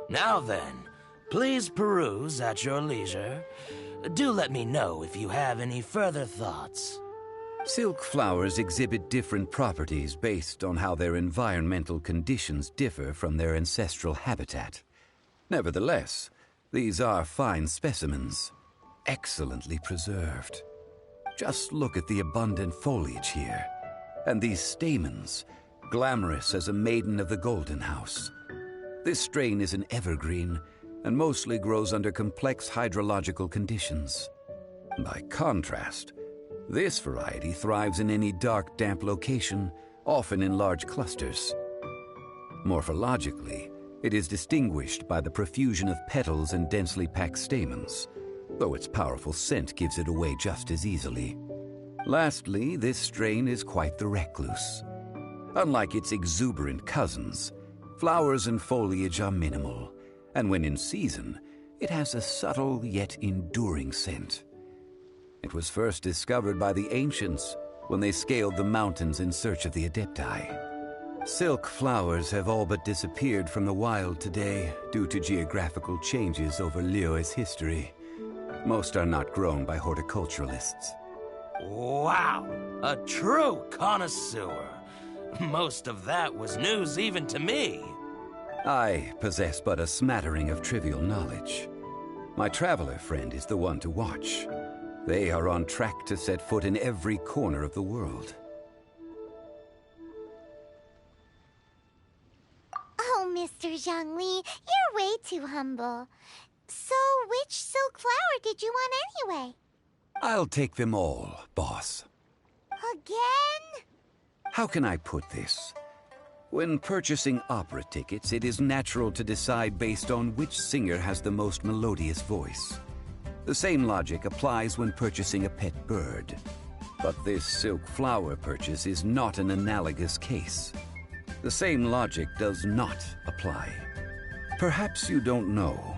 Now then, please peruse at your leisure. Do let me know if you have any further thoughts. Silk flowers exhibit different properties based on how their environmental conditions differ from their ancestral habitat. Nevertheless, these are fine specimens, excellently preserved. Just look at the abundant foliage here, and these stamens, glamorous as a maiden of the Golden House. This strain is an evergreen and mostly grows under complex hydrological conditions. By contrast, this variety thrives in any dark, damp location, often in large clusters. Morphologically, it is distinguished by the profusion of petals and densely packed stamens, though its powerful scent gives it away just as easily. Lastly, this strain is quite the recluse. Unlike its exuberant cousins, flowers and foliage are minimal, and when in season, It has a subtle yet enduring scent. It was first discovered by the ancients when they scaled the mountains in search of the Adepti. Silk flowers have all but disappeared from the wild today due to geographical changes over Liyue's history. Most are not grown by horticulturalists. Wow! A true connoisseur. Most of that was news even to me. I possess but a smattering of trivial knowledge. My traveler friend is the one to watch. They are on track to set foot in every corner of the world. Oh, Mr. Zhongli, you're way too humble. So, which silk flower did you want anyway? I'll take them all, boss. Again? How can I put this? When purchasing opera tickets, it is natural to decide based on which singer has the most melodious voice. The same logic applies when purchasing a pet bird. But this silk flower purchase is not an analogous case. The same logic does not apply. Perhaps you don't know.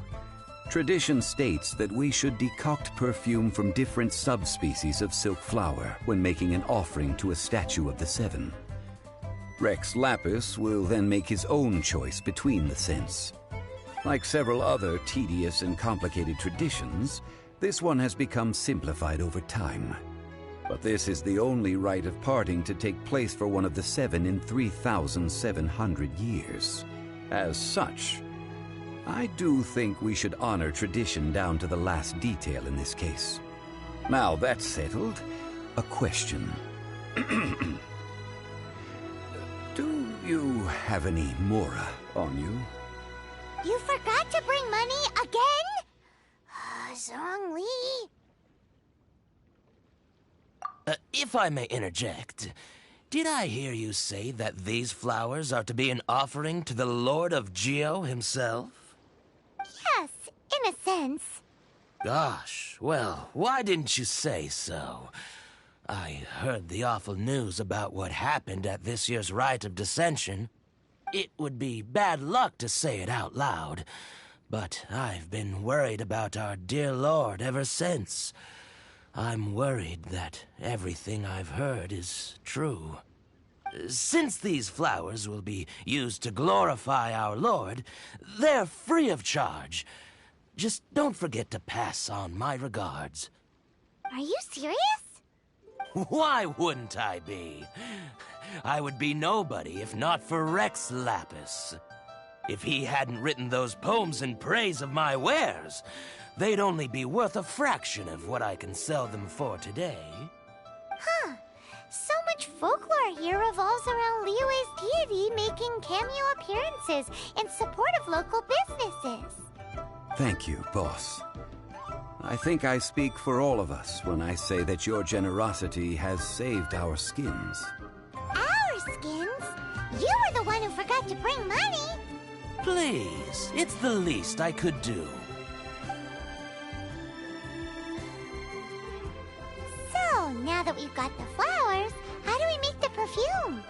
Tradition states that we should decoct perfume from different subspecies of silk flower when making an offering to a statue of the Seven. Rex Lapis will then make his own choice between the scents. Like several other tedious and complicated traditions, this one has become simplified over time. But this is the only rite of parting to take place for one of the Seven in 3,700 years. As such, I do think we should honor tradition down to the last detail in this case. Now that's settled, a question. Do you have any Mora on you? You forgot to bring money again? Zhongli. If I may interject, did I hear you say that these flowers are to be an offering to the Lord of Geo himself? Yes, in a sense. Gosh, well, why didn't you say so? I heard the awful news about what happened at this year's Rite of Dissension. It would be bad luck to say it out loud, but I've been worried about our dear Lord ever since. I'm worried that everything I've heard is true. Since these flowers will be used to glorify our Lord, they're free of charge. Just don't forget to pass on my regards. Are you serious? Why wouldn't I be? I would be nobody if not for Rex Lapis. If he hadn't written those poems in praise of my wares, they'd only be worth a fraction of what I can sell them for today. Huh. So much folklore here revolves around Liyue's deity making cameo appearances in support of local businesses. Thank you, boss. I think I speak for all of us when I say that your generosity has saved our skins. Our skins? You were the one who forgot to bring money. Please, it's the least I could do. So, now that we've got the flowers, how do we make the perfume?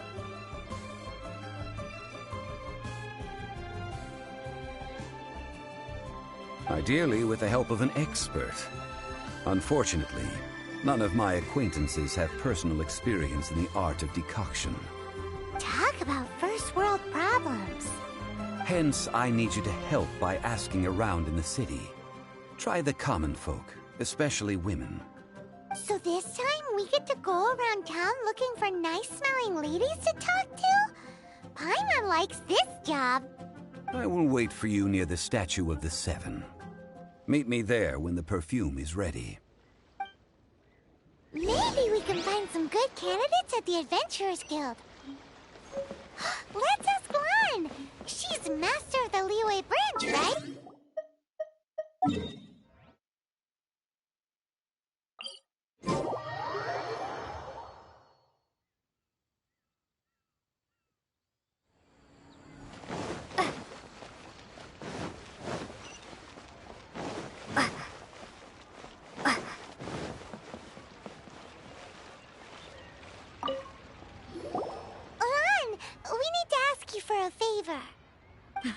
Ideally with the help of an expert. Unfortunately, none of my acquaintances have personal experience in the art of decoction. Talk about first world problems. Hence, I need you to help by asking around in the city. Try the common folk, especially women. So this time we get to go around town looking for nice-smelling ladies to talk to? Paimon likes this job. I will wait for you near the statue of the Seven. Meet me there when the perfume is ready. Maybe we can find some good candidates at the Adventurers Guild. Let's ask Lan. She's master of the Liyue branch, right?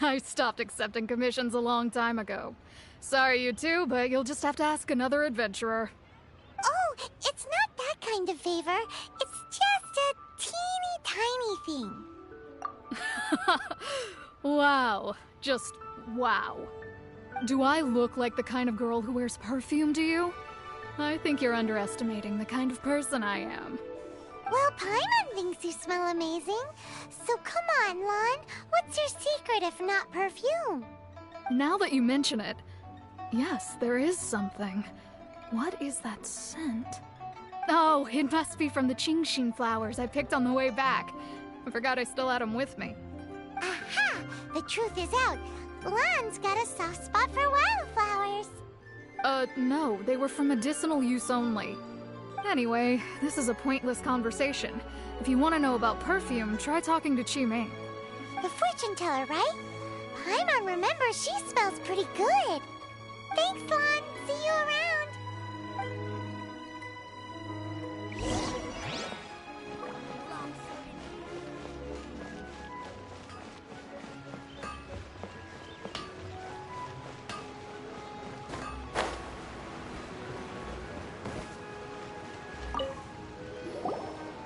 I stopped accepting commissions a long time ago. Sorry, you two, but you'll just have to ask another adventurer. Oh, it's not that kind of favor. It's just a teeny tiny thing. Wow. Just wow. Do I look like the kind of girl who wears perfume to you? I think you're underestimating the kind of person I am. Well, Paimon thinks you smell amazing. So come on, Lon. What's your secret if not perfume? Now that you mention it, yes, there is something. What is that scent? Oh, it must be from the Genshin flowers I picked on the way back. I forgot I still had them with me. Aha! The truth is out. Lon's got a soft spot for wildflowers. No, they were for medicinal use only. Anyway, this is a pointless conversation. If you want to know about perfume, try talking to Chi-Ming. The fortune teller, right? Paimon remembers she smells pretty good. Thanks, Lon. See you around.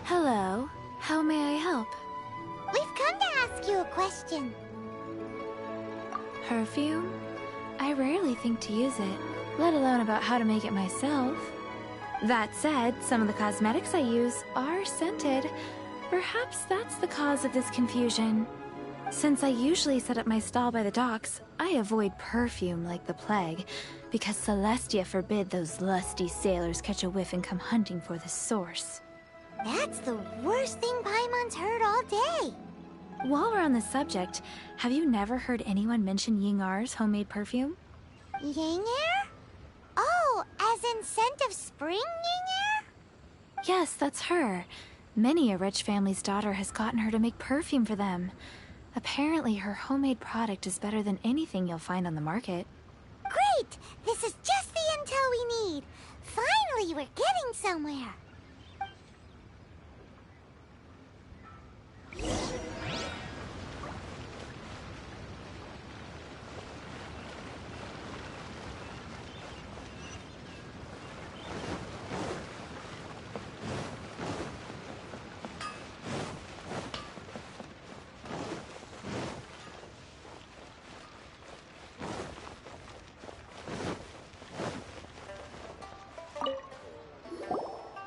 Hello. How may I help? We've come to ask you a question. Perfume? I rarely think to use it, let alone about how to make it myself. That said, some of the cosmetics I use are scented. Perhaps that's the cause of this confusion. Since I usually set up my stall by the docks, I avoid perfume like the plague, because Celestia forbid those lusty sailors catch a whiff and come hunting for the source. That's the worst thing Paimon's heard all day. While we're on the subject, have you never heard anyone mention Ying-Ar's homemade perfume? Ying-Er? Oh, as in scent of spring, Ying-Er? Yes, that's her. Many a rich family's daughter has gotten her to make perfume for them. Apparently, her homemade product is better than anything you'll find on the market. Great! This is just the intel we need. Finally, we're getting somewhere.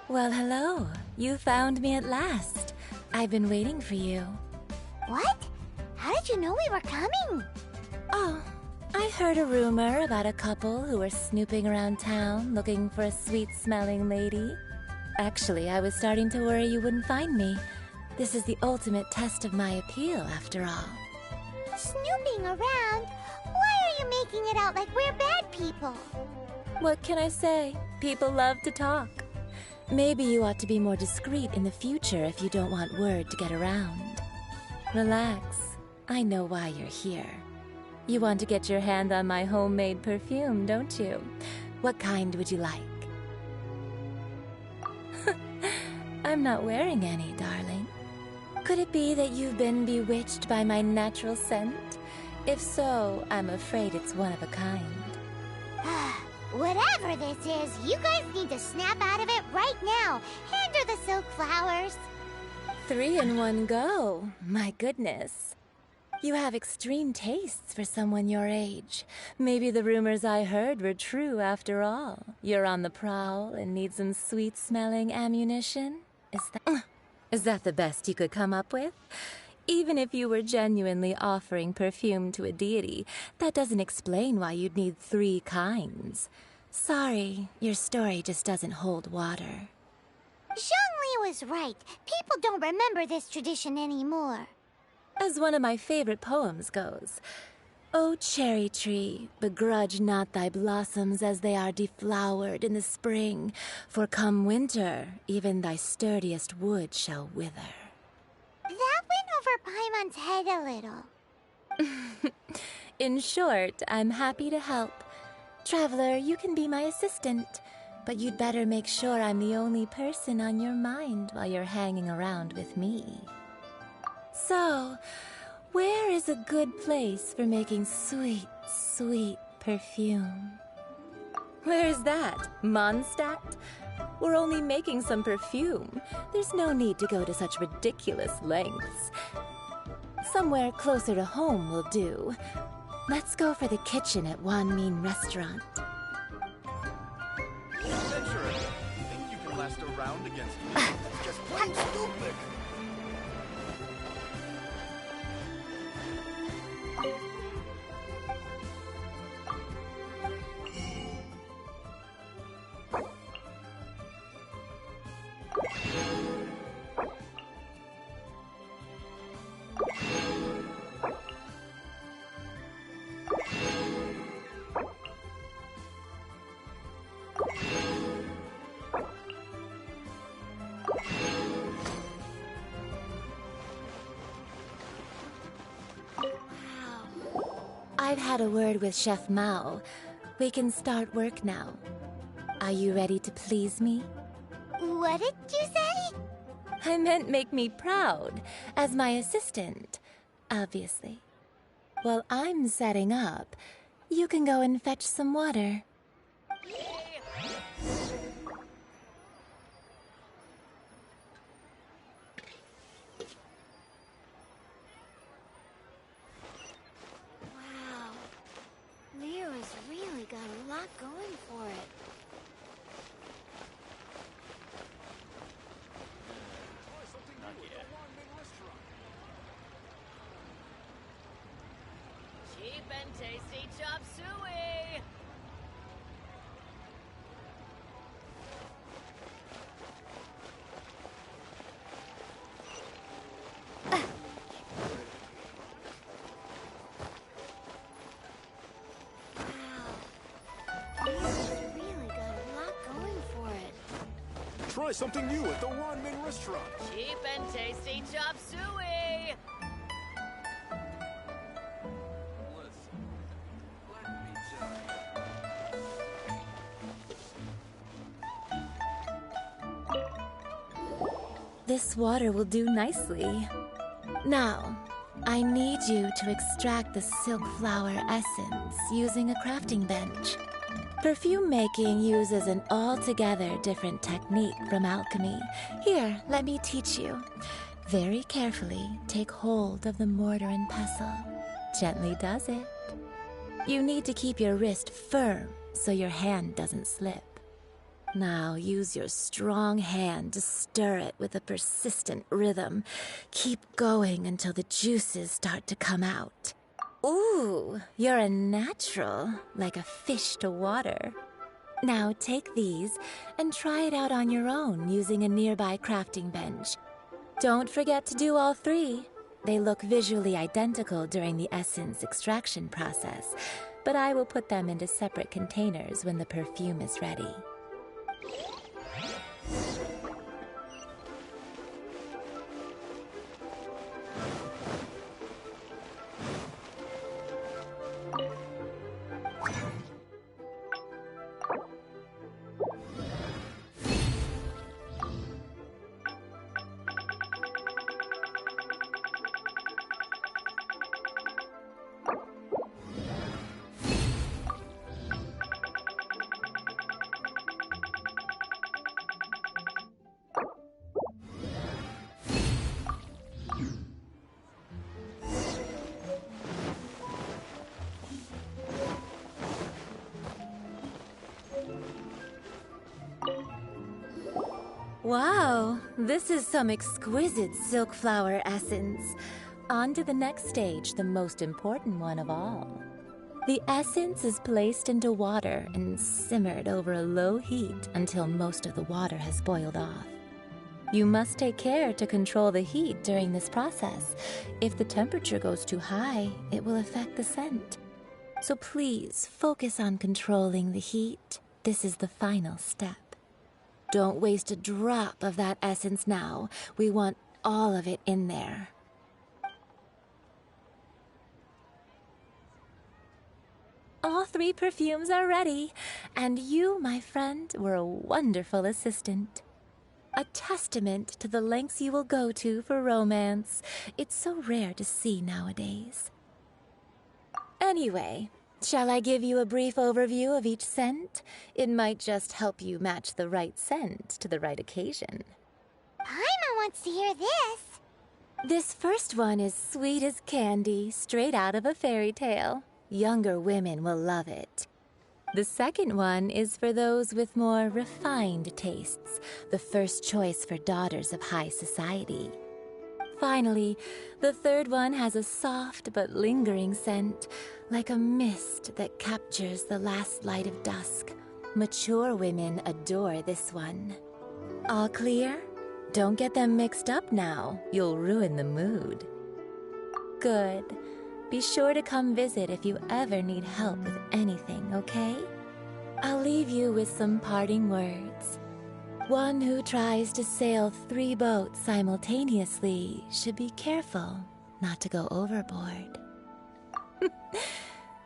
Well, hello. You found me at last. I've been waiting for you. What? How did you know we were coming? Oh, I heard a rumor about a couple who were snooping around town looking for a sweet-smelling lady. Actually, I was starting to worry you wouldn't find me. This is the ultimate test of my appeal, after all. Snooping around? Why are you making it out like we're bad people? What can I say? People love to talk. Maybe you ought to be more discreet in the future if you don't want word to get around. Relax. I know why you're here. You want to get your hand on my homemade perfume, don't you? What kind would you like? I'm not wearing any, darling. Could it be that you've been bewitched by my natural scent? If so, I'm afraid it's one of a kind. Whatever this is, you guys need to snap out of it right now. Hand her the silk flowers. 3 in one go. My goodness. You have extreme tastes for someone your age. Maybe the rumors I heard were true after all. You're on the prowl and need some sweet-smelling ammunition? Is that the best you could come up with? Even if you were genuinely offering perfume to a deity, that doesn't explain why you'd need 3 kinds. Sorry, your story just doesn't hold water. Zhongli was right. People don't remember this tradition anymore. As one of my favorite poems goes, "O cherry tree, begrudge not thy blossoms as they are deflowered in the spring, for come winter, even thy sturdiest wood shall wither." That went over Paimon's head a little. In short, I'm happy to help. Traveler, you can be my assistant, but you'd better make sure I'm the only person on your mind while you're hanging around with me. So, where is a good place for making sweet, sweet perfume. Where's that? Mondstadt? We're only making some perfume. There's no need to go to such ridiculous lengths. Somewhere closer to home will do. Let's go for the kitchen at Wan Min Restaurant. Adventurer, you think you can last a round against me? It's just plain stupid. I've had a word with Chef Mao. We can start work now. Are you ready to please me? What did you say? I meant make me proud, as my assistant, obviously. While I'm setting up, you can go and fetch some water. Wow. Lyra's really got a lot going for it. Cheap and tasty chop suey! Lyra's really got a lot going for it. Try something new at the Wan Min Restaurant. Cheap and tasty chop suey! This water will do nicely. Now, I need you to extract the silk flower essence using a crafting bench. Perfume making uses an altogether different technique from alchemy. Here, let me teach you. Very carefully, take hold of the mortar and pestle. Gently does it. You need to keep your wrist firm so your hand doesn't slip. Now use your strong hand to stir it with a persistent rhythm. Keep going until the juices start to come out. Ooh, you're a natural, like a fish to water. Now take these and try it out on your own using a nearby crafting bench. Don't forget to do all three. They look visually identical during the essence extraction process, but I will put them into separate containers when the perfume is ready. Wow, this is some exquisite silk flower essence. On to the next stage, the most important one of all. The essence is placed into water and simmered over a low heat until most of the water has boiled off. You must take care to control the heat during this process. If the temperature goes too high, it will affect the scent. So please focus on controlling the heat. This is the final step. Don't waste a drop of that essence now. We want all of it in there. All three perfumes are ready, and you, my friend, were a wonderful assistant. A testament to the lengths you will go to for romance. It's so rare to see nowadays. Anyway, Shall I give you a brief overview of each scent? It might just help you match the right scent to the right occasion. Paimon wants to hear this. This first one is sweet as candy, straight out of a fairy tale. Younger women will love it. The second one is for those with more refined tastes, the first choice for daughters of high society. Finally, the third one has a soft but lingering scent, like a mist that captures the last light of dusk. Mature women adore this one. All clear? Don't get them mixed up now. You'll ruin the mood. Good. Be sure to come visit if you ever need help with anything, okay? I'll leave you with some parting words. One who tries to sail 3 boats simultaneously should be careful not to go overboard.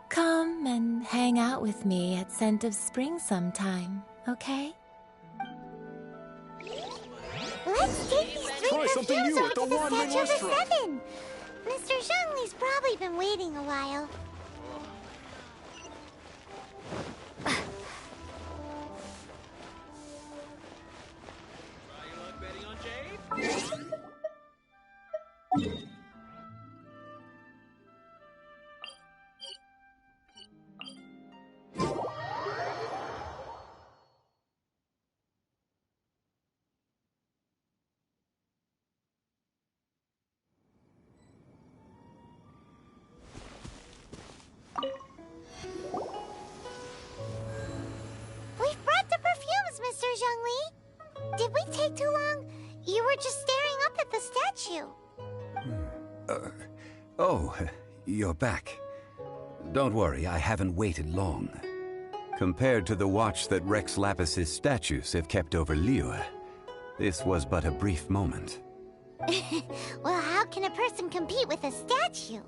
Come and hang out with me at Scent of Spring sometime, okay? Let's take these 3 Try something perfumes new over at the to the Wanmin Statue of the restaurant. Seven. Mr. Zhongli's probably been waiting a while. We've brought the perfumes, Mr. Zhongli. Did we take too long? You were just staring up at the statue. Oh, you're back. Don't worry, I haven't waited long. Compared to the watch that Rex Lapis's statues have kept over Liyue, this was but a brief moment. Well, how can a person compete with a statue?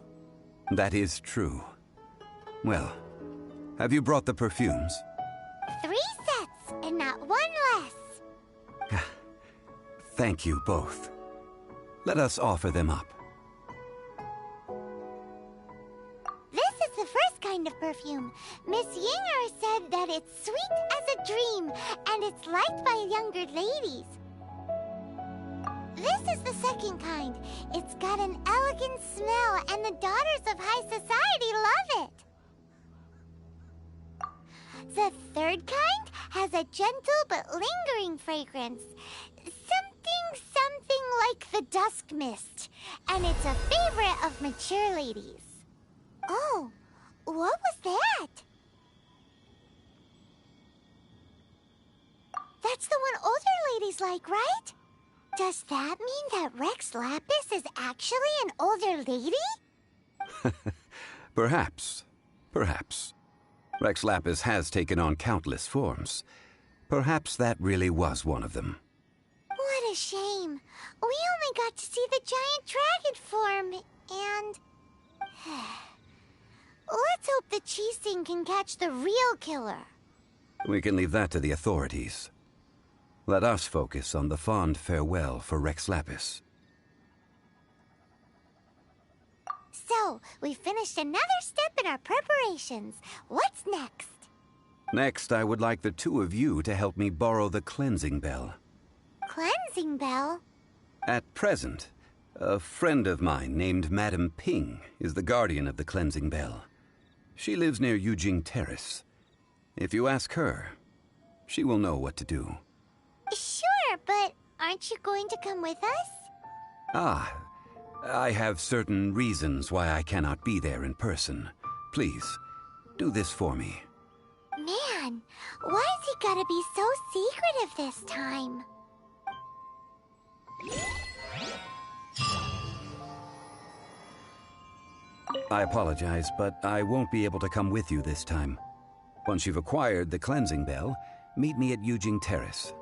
That is true. Well, have you brought the perfumes? 3 sets, and not 1 less. Thank you both. Let us offer them up. This is the first kind of perfume. Miss Yinger said that it's sweet as a dream, and it's liked by younger ladies. This is the second kind. It's got an elegant smell, and the daughters of high society love it. The third kind has a gentle but lingering fragrance. Something like the dusk mist. And it's a favorite of mature ladies. Oh, what was that? That's the one older ladies like, right? Does that mean that Rex Lapis is actually an older lady? Perhaps. Perhaps. Rex Lapis has taken on countless forms. Perhaps that really was one of them. What a shame. We only got to see the giant dragon form, and... Let's hope the Qixing can catch the real killer. We can leave that to the authorities. Let us focus on the fond farewell for Rex Lapis. So, we finished another step in our preparations. What's next? Next, I would like the 2 of you to help me borrow the cleansing bell. Cleansing bell? At present, a friend of mine named Madame Ping is the guardian of the cleansing bell. She lives near Yujing Terrace. If you ask her, she will know what to do. Sure, but aren't you going to come with us? Ah, I have certain reasons why I cannot be there in person. Please, do this for me. Man, why's he gotta be so secretive this time? I apologize, but I won't be able to come with you this time. Once you've acquired the cleansing bell, meet me at Yujing Terrace.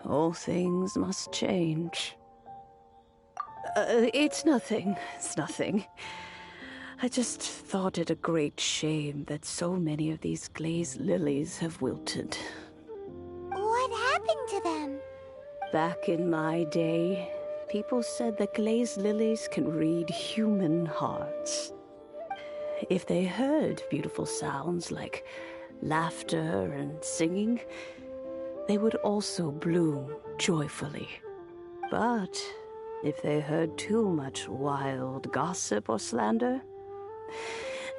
All things must change. It's nothing. It's nothing. I just thought it a great shame that so many of these glazed lilies have wilted. What happened to them? Back in my day, people said that glazed lilies can read human hearts. If they heard beautiful sounds like laughter and singing, they would also bloom joyfully. But if they heard too much wild gossip or slander,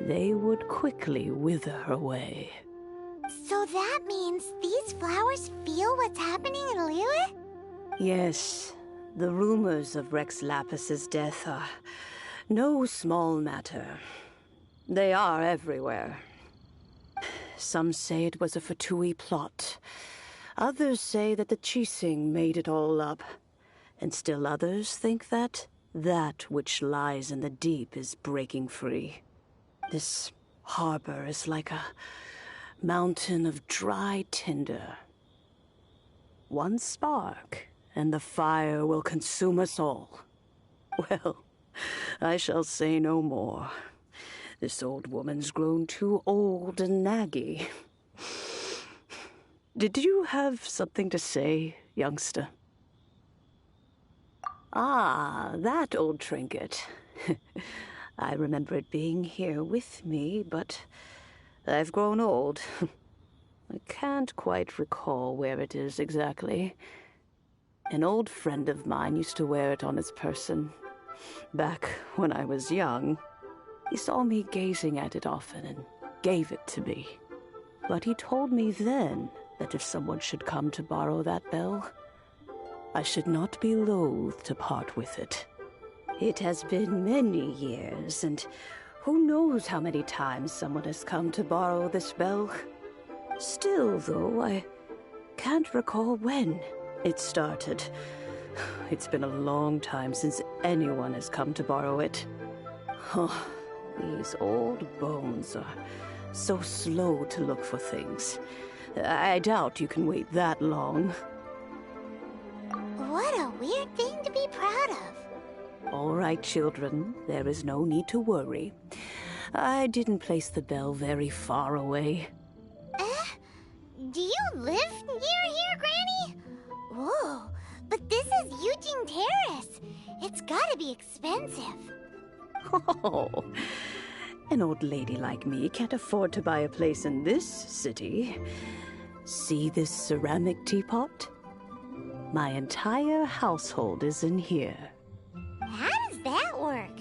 they would quickly wither away. So that means these flowers feel what's happening in Liyue? Yes, the rumors of Rex Lapis's death are no small matter. They are everywhere. Some say it was a Fatui plot. Others say that the Chising made it all up. And still others think that which lies in the deep is breaking free. This harbor is like a mountain of dry tinder. One spark, and the fire will consume us all. Well, I shall say no more. This old woman's grown too old and naggy. Did you have something to say, youngster? Ah, that old trinket. I remember it being here with me, but I've grown old. I can't quite recall where it is exactly. An old friend of mine used to wear it on his person. Back when I was young, he saw me gazing at it often and gave it to me. But he told me then that if someone should come to borrow that bell, I should not be loath to part with it. It has been many years, and who knows how many times someone has come to borrow this bell. Still, though, I can't recall when it started. It's been a long time since anyone has come to borrow it. Oh, these old bones are so slow to look for things. I doubt you can wait that long. What a weird thing to be proud of. All right, children, there is no need to worry. I didn't place the bell very far away. Do you live near here, Granny? Whoa, but this is Eugene Terrace. It's gotta be expensive. Oh, an old lady like me can't afford to buy a place in this city. See this ceramic teapot? My entire household is in here. How does that work?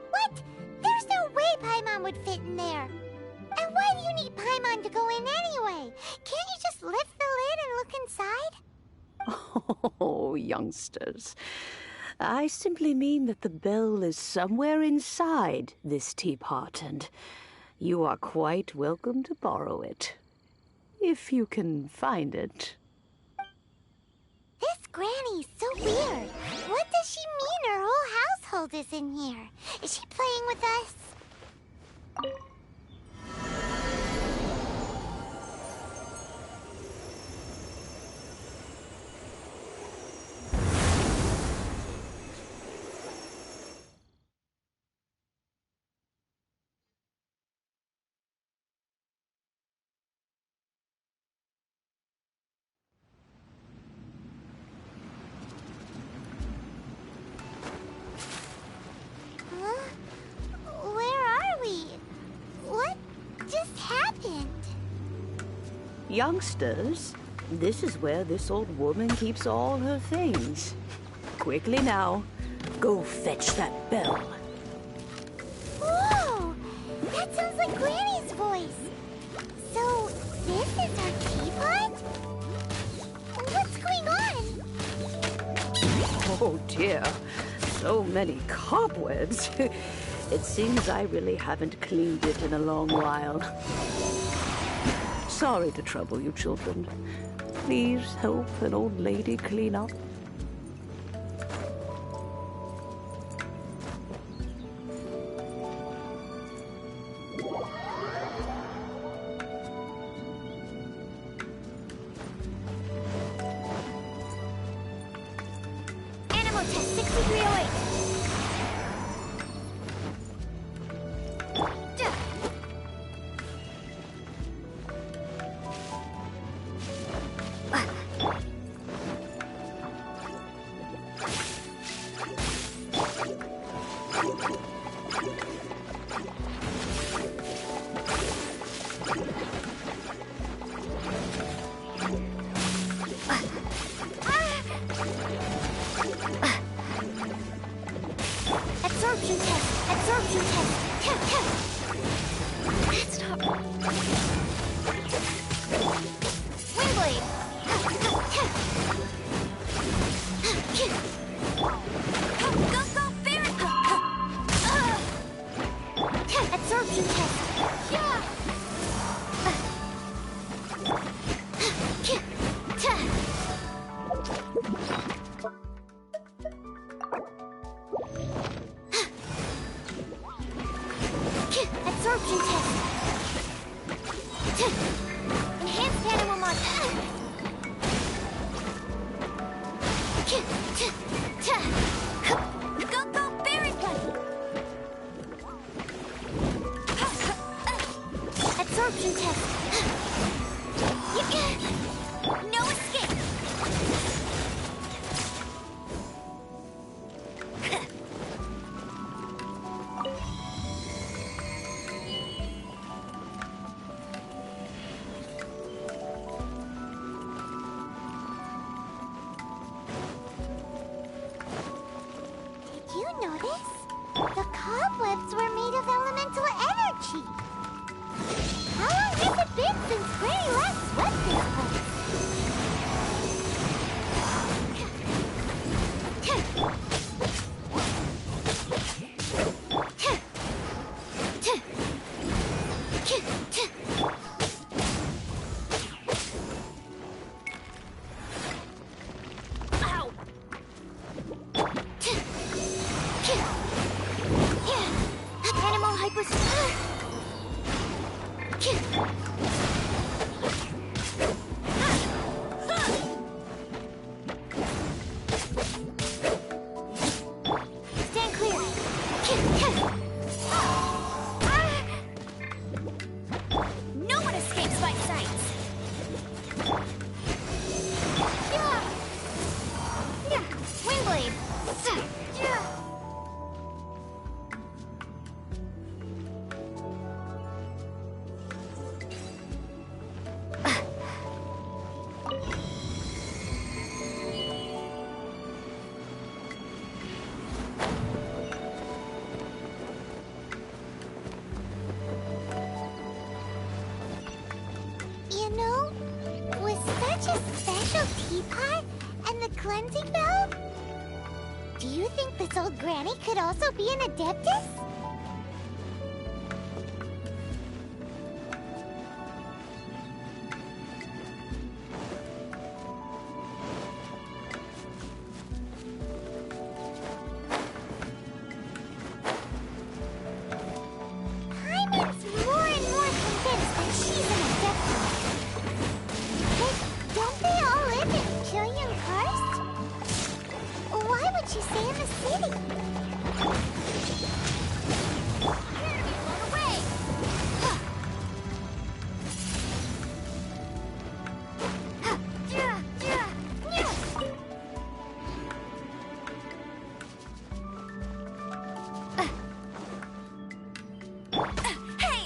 What? There's no way Paimon would fit in there. And why do you need Paimon to go in anyway? Can't you just lift the lid and look inside? Oh, youngsters. I simply mean that the bell is somewhere inside this teapot, and you are quite welcome to borrow it. If you can find it. This Granny's so weird. What does she mean her whole household is in here? Is she playing with us? Youngsters, this is where this old woman keeps all her things. Quickly now, go fetch that bell. Whoa! That sounds like Granny's voice. So, this is her teapot? What's going on? Oh dear, so many cobwebs. It seems I really haven't cleaned it in a long while. Sorry to trouble you, children. Please help an old lady clean up. Ammo test 6308. Absorption test. Absorption test. Stop. Windblade. Go, go, Baron. Absorption test. Yeah. Absorption test. Enhanced animal mod. Go, go, Baron gun. Absorption test. No escape. Did you notice? The cobwebs were made of elemental energy. How long has it been since Granny last swept this place? Ow! Animal hypos. Stand clear. No one escapes my sight. Windblade. You know, with such a special teapot and the cleansing valve, do you think this old granny could also be an adeptus? Hyman's more and more convinced that she's an adeptus. But don't they all live in Killian Karst? Why would she stay in the city? You're gonna be blown away! Hey!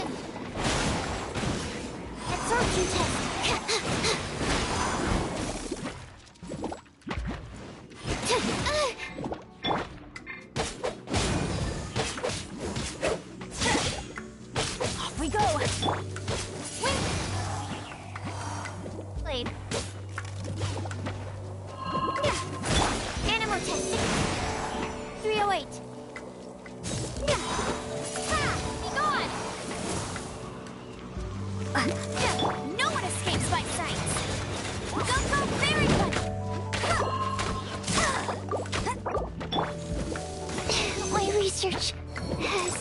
Genshin! Absorption test! Off we go! Blade. Animal testing. 308. Be gone! No one escapes my sight! Go, very good! My research has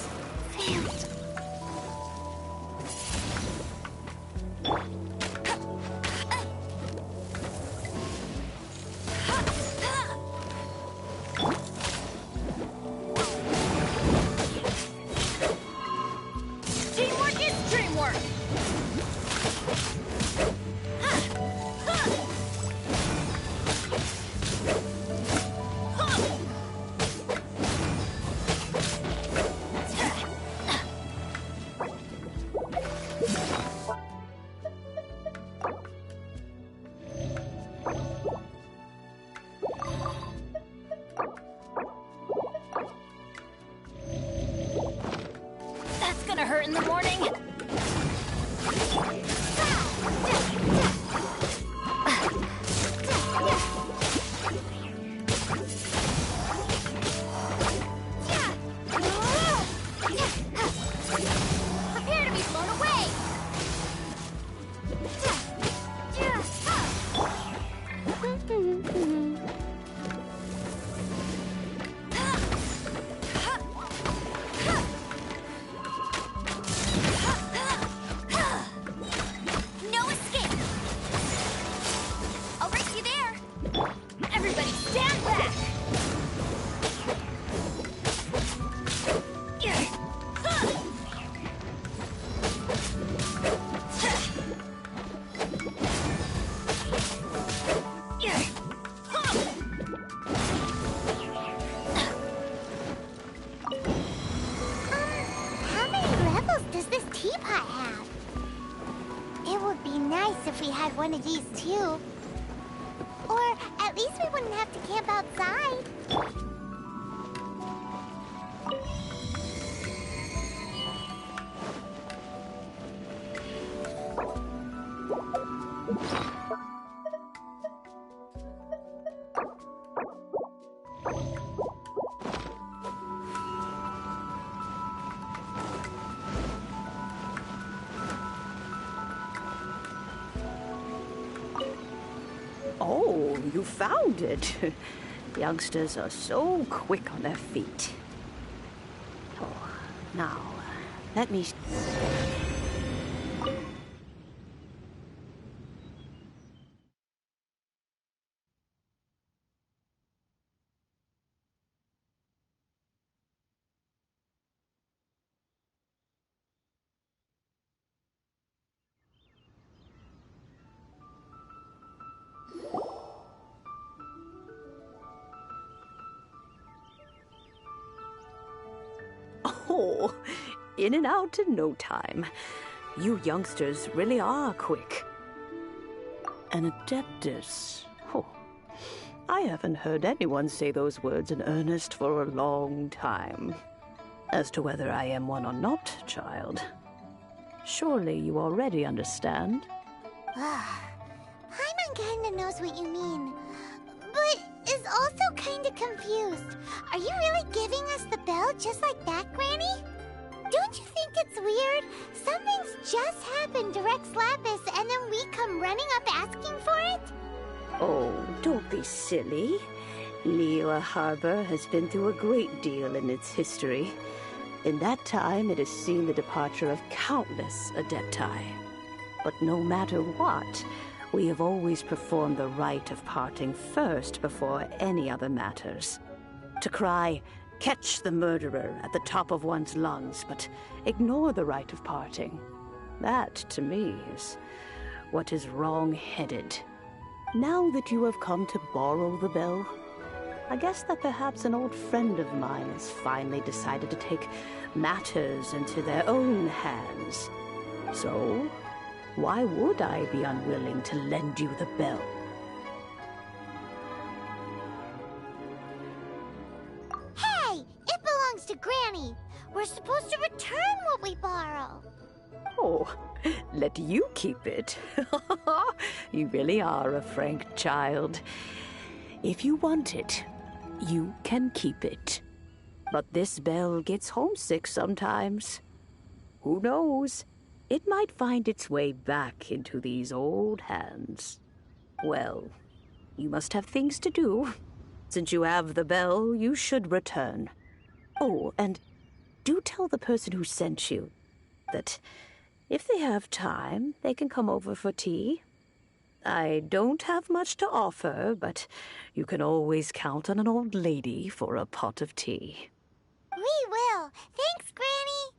failed. Teamwork is dreamwork! That's gonna hurt in the morning! Prepare to be blown away! No escape! I'll race you there! Everybody stand back! How many levels does this teapot have? It would be nice if we had one of these too. Or at least we wouldn't have to camp outside. Oh, you found it. Youngsters are so quick on their feet. Oh, now, let me... Oh, in and out in no time. You youngsters really are quick. An adeptus. Oh, I haven't heard anyone say those words in earnest for a long time. As to whether I am one or not, child, surely you already understand. Paimon kinda knows what you mean, but is also kinda confused. Are you really giving us the bell just like that, Granny? Don't you think it's weird? Something's just happened to Rex Lapis and then we come running up asking for it? Oh, don't be silly. Liyue Harbor has been through a great deal in its history. In that time, it has seen the departure of countless Adepti. But no matter what, we have always performed the rite of parting first before any other matters. To cry, "Catch the murderer," at the top of one's lungs, but ignore the rite of parting. That, to me, is what is wrong-headed. Now that you have come to borrow the bell, I guess that perhaps an old friend of mine has finally decided to take matters into their own hands. So, why would I be unwilling to lend you the bell? Hey! It belongs to Granny! We're supposed to return what we borrow! Oh, let you keep it. You really are a frank child. If you want it, you can keep it. But this bell gets homesick sometimes. Who knows? It might find its way back into these old hands. Well, you must have things to do. Since you have the bell, you should return. Oh, and do tell the person who sent you that if they have time, they can come over for tea. I don't have much to offer, but you can always count on an old lady for a pot of tea. We will. Thanks, Granny.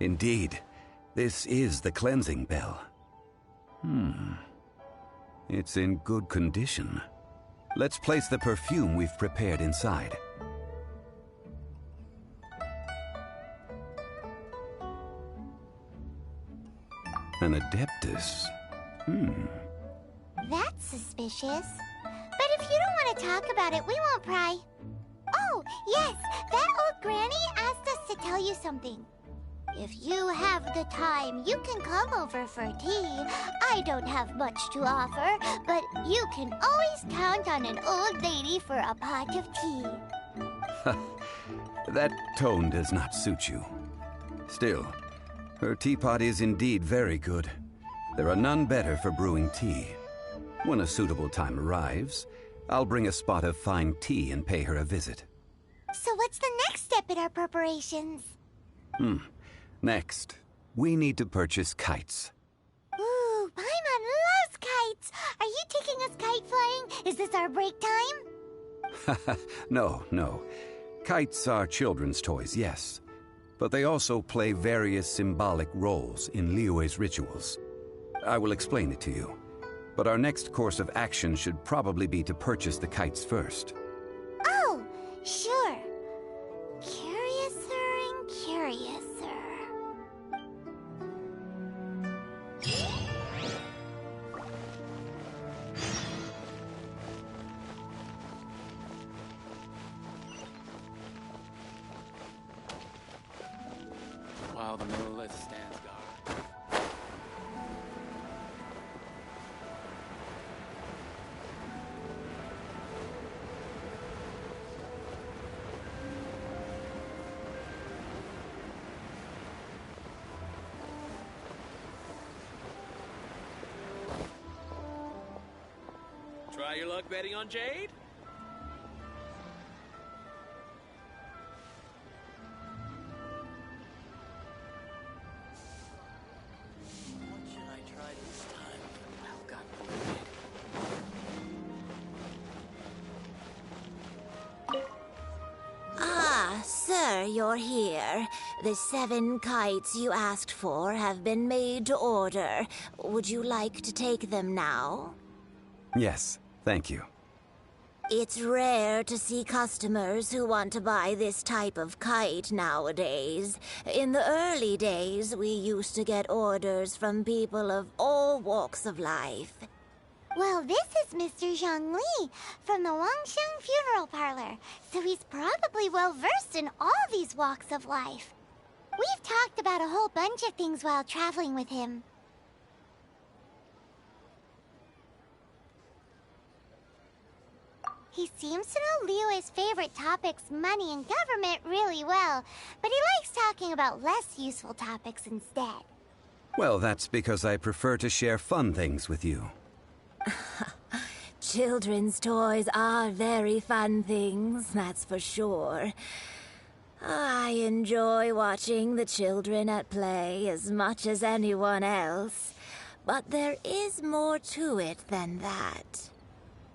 Indeed, this is the cleansing bell. It's in good condition. Let's place the perfume we've prepared inside. An Adeptus. That's suspicious. But if you don't want to talk about it, we won't pry. Oh, yes, that old granny asked us to tell you something. If you have the time, you can come over for tea. I don't have much to offer, but you can always count on an old lady for a pot of tea. That tone does not suit you. Still, her teapot is indeed very good. There are none better for brewing tea. When a suitable time arrives, I'll bring a spot of fine tea and pay her a visit. So what's the next step in our preparations? Next, we need to purchase kites. Ooh, Paimon loves kites! Are you taking us kite flying? Is this our break time? No. Kites are children's toys, yes. But they also play various symbolic roles in Liyue's rituals. I will explain it to you. But our next course of action should probably be to purchase the kites first. Oh, sure. Curiouser and curiouser. While the monolith stands guard. Try your luck betting on Jade? What should I try this time? I've got Ah, sir, you're here. The 7 kites you asked for have been made to order. Would you like to take them now? Yes, thank you. It's rare to see customers who want to buy this type of kite nowadays. In the early days, we used to get orders from people of all walks of life. Well, this is Mr. Zhongli from the Wangsheng Funeral Parlor, so he's probably well-versed in all these walks of life. We've talked about a whole bunch of things while traveling with him. He seems to know Liyue's favorite topics, money and government, really well, but he likes talking about less useful topics instead. Well, that's because I prefer to share fun things with you. Children's toys are very fun things, that's for sure. I enjoy watching the children at play as much as anyone else, but there is more to it than that.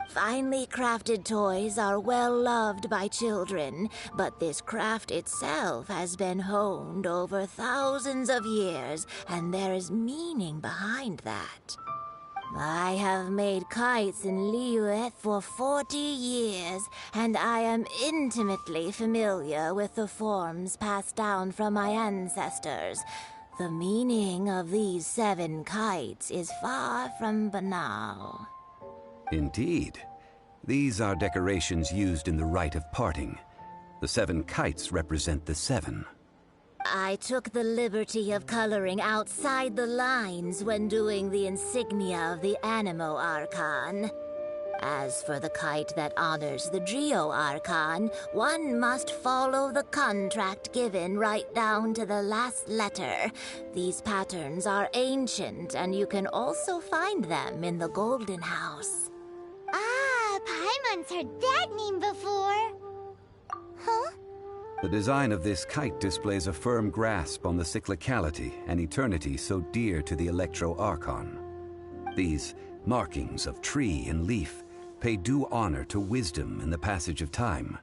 Finely crafted toys are well loved by children, but this craft itself has been honed over thousands of years, and there is meaning behind that. I have made kites in Liyue for 40 years, and I am intimately familiar with the forms passed down from my ancestors. The meaning of these 7 kites is far from banal. Indeed. These are decorations used in the rite of parting. The 7 kites represent the 7. I took the liberty of coloring outside the lines when doing the insignia of the Animo Archon. As for the kite that honors the Geo Archon, one must follow the contract given right down to the last letter. These patterns are ancient, and you can also find them in the Golden House. Ah, Paimon's heard that name before. Huh? The design of this kite displays a firm grasp on the cyclicality and eternity so dear to the Electro Archon. These markings of tree and leaf pay due honor to wisdom and the passage of time.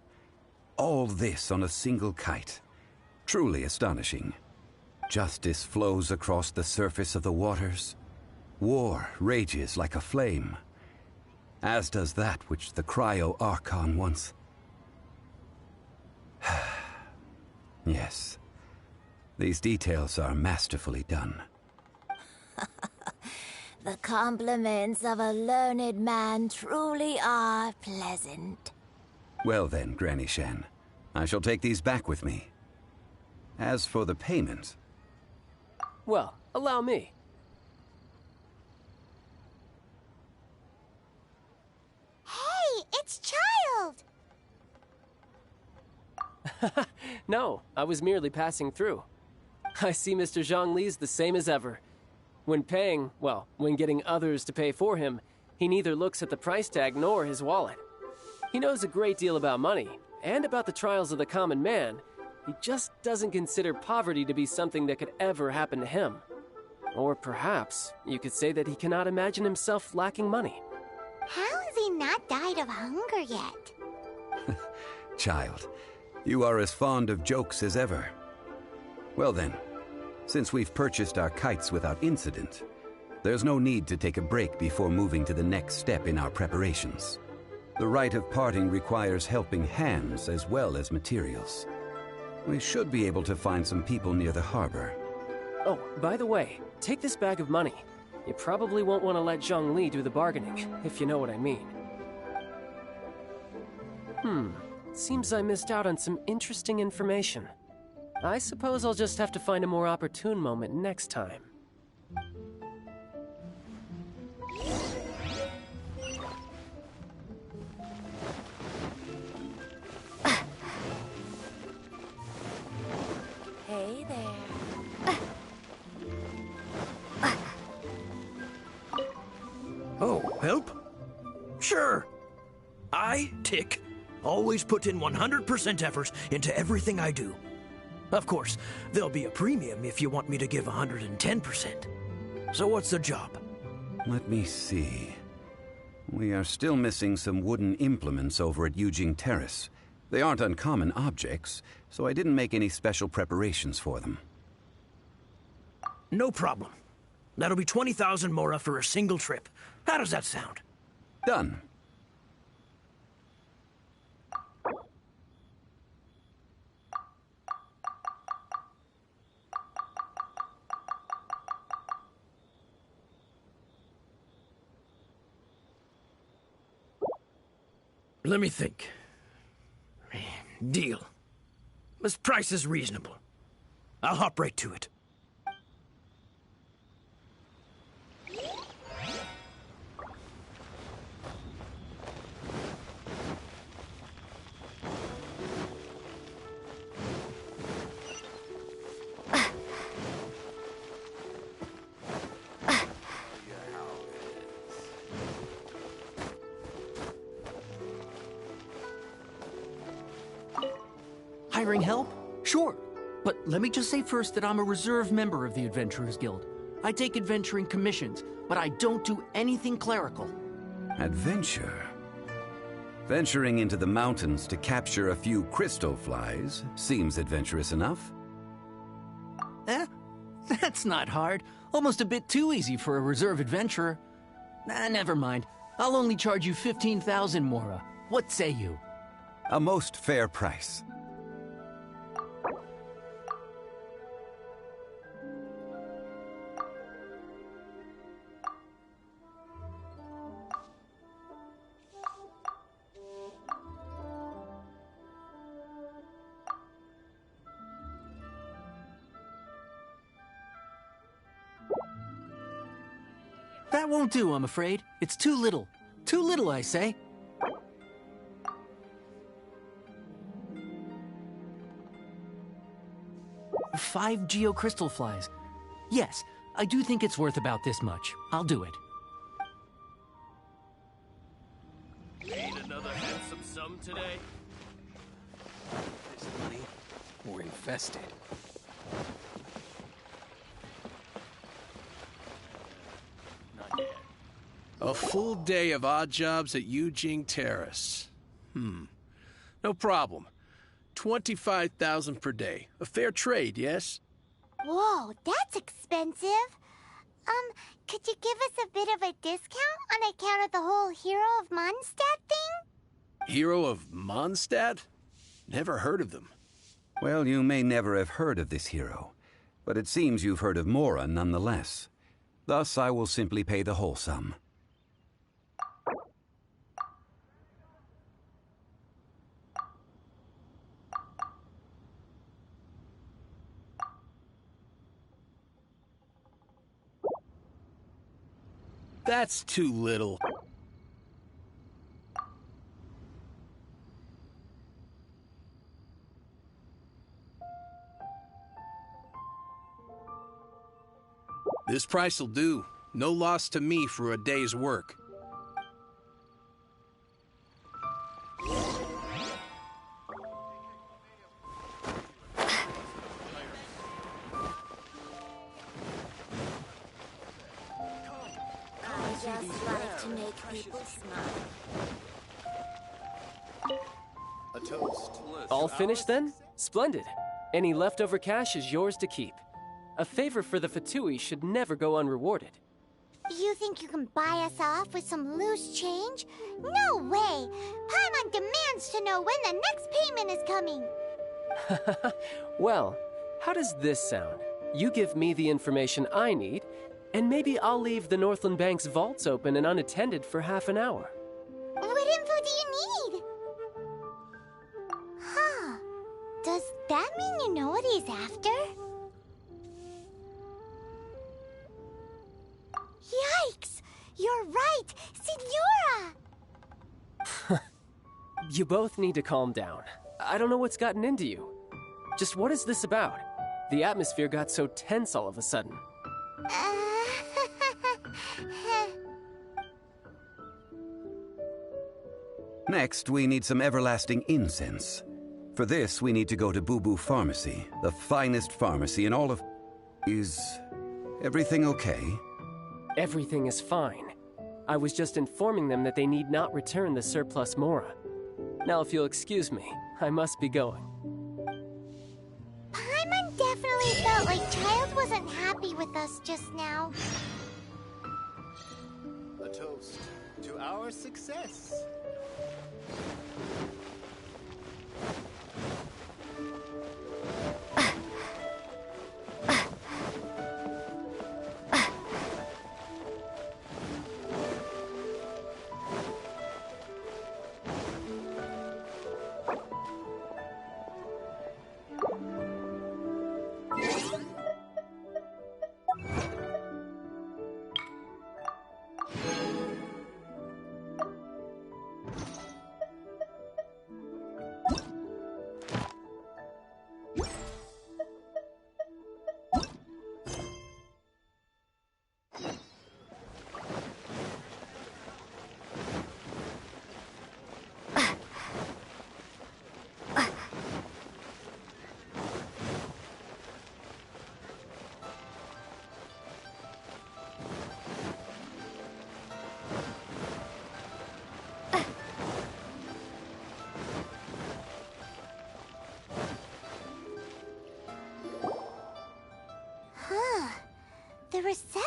All this on a single kite. Truly astonishing. Justice flows across the surface of the waters. War rages like a flame. As does that which the Cryo Archon once... Yes. These details are masterfully done. The compliments of a learned man truly are pleasant. Well then, Granny Shan, I shall take these back with me. As for the payment... Well, allow me. Hey, it's Child! No, I was merely passing through. I see Mr. Zhongli's the same as ever. When paying, well, when getting others to pay for him, he neither looks at the price tag nor his wallet. He knows a great deal about money, and about the trials of the common man. He just doesn't consider poverty to be something that could ever happen to him. Or perhaps you could say that he cannot imagine himself lacking money. How has he not died of hunger yet? Child, you are as fond of jokes as ever. Well then, since we've purchased our kites without incident, there's no need to take a break before moving to the next step in our preparations. The rite of parting requires helping hands as well as materials. We should be able to find some people near the harbor. Oh, by the way, take this bag of money. You probably won't want to let Zhongli do the bargaining, if you know what I mean. Seems I missed out on some interesting information. I suppose I'll just have to find a more opportune moment next time. Hey there. Oh, help? Sure. I, Tick, always put in 100% effort into everything I do. Of course, there'll be a premium if you want me to give 110%. So what's the job? Let me see. We are still missing some wooden implements over at Yujing Terrace. They aren't uncommon objects, so I didn't make any special preparations for them. No problem. That'll be 20,000 mora for a single trip. How does that sound? Done. Let me think. Deal. This price is reasonable. I'll hop right to it. hiring help? Sure. But let me just say first that I'm a reserve member of the Adventurers Guild. I take adventuring commissions, but I don't do anything clerical. Adventure? Venturing into the mountains to capture a few crystal flies seems adventurous enough. That's not hard. Almost a bit too easy for a reserve adventurer. Never mind. I'll only charge you 15,000 Mora. What say you? A most fair price. That won't do, I'm afraid. It's too little. Too little, I say. Five geocrystal flies. Yes, I do think it's worth about this much. I'll do it. Need another handsome sum today? This money, we're infested. A full day of odd jobs at Yujing Terrace. No problem. 25,000 per day. A fair trade, yes? Whoa, that's expensive. Could you give us a bit of a discount on account of the whole Hero of Mondstadt thing? Hero of Mondstadt? Never heard of them. Well, you may never have heard of this hero, but it seems you've heard of Mora nonetheless. Thus, I will simply pay the whole sum. That's too little. This price will do. No loss to me for a day's work. I just like to make people smile. A toast. All finished then? Splendid. Any leftover cash is yours to keep. A favor for the Fatui should never go unrewarded. You think you can buy us off with some loose change? No way! Paimon demands to know when the next payment is coming! Well, how does this sound? You give me the information I need, and maybe I'll leave the Northland Bank's vaults open and unattended for half an hour. What info do you need? Huh. Does that mean you know what he's after? Yikes! You're right! Signora! You both need to calm down. I don't know what's gotten into you. Just what is this about? The atmosphere got so tense all of a sudden. Next, we need some everlasting incense. For this, we need to go to Boo Boo Pharmacy, the finest pharmacy in all of... Is everything okay? Everything is fine. I was just informing them that they need not return the surplus Mora. Now, if you'll excuse me, I must be going. Paimon definitely felt like Child wasn't happy with us just now. A toast to our success.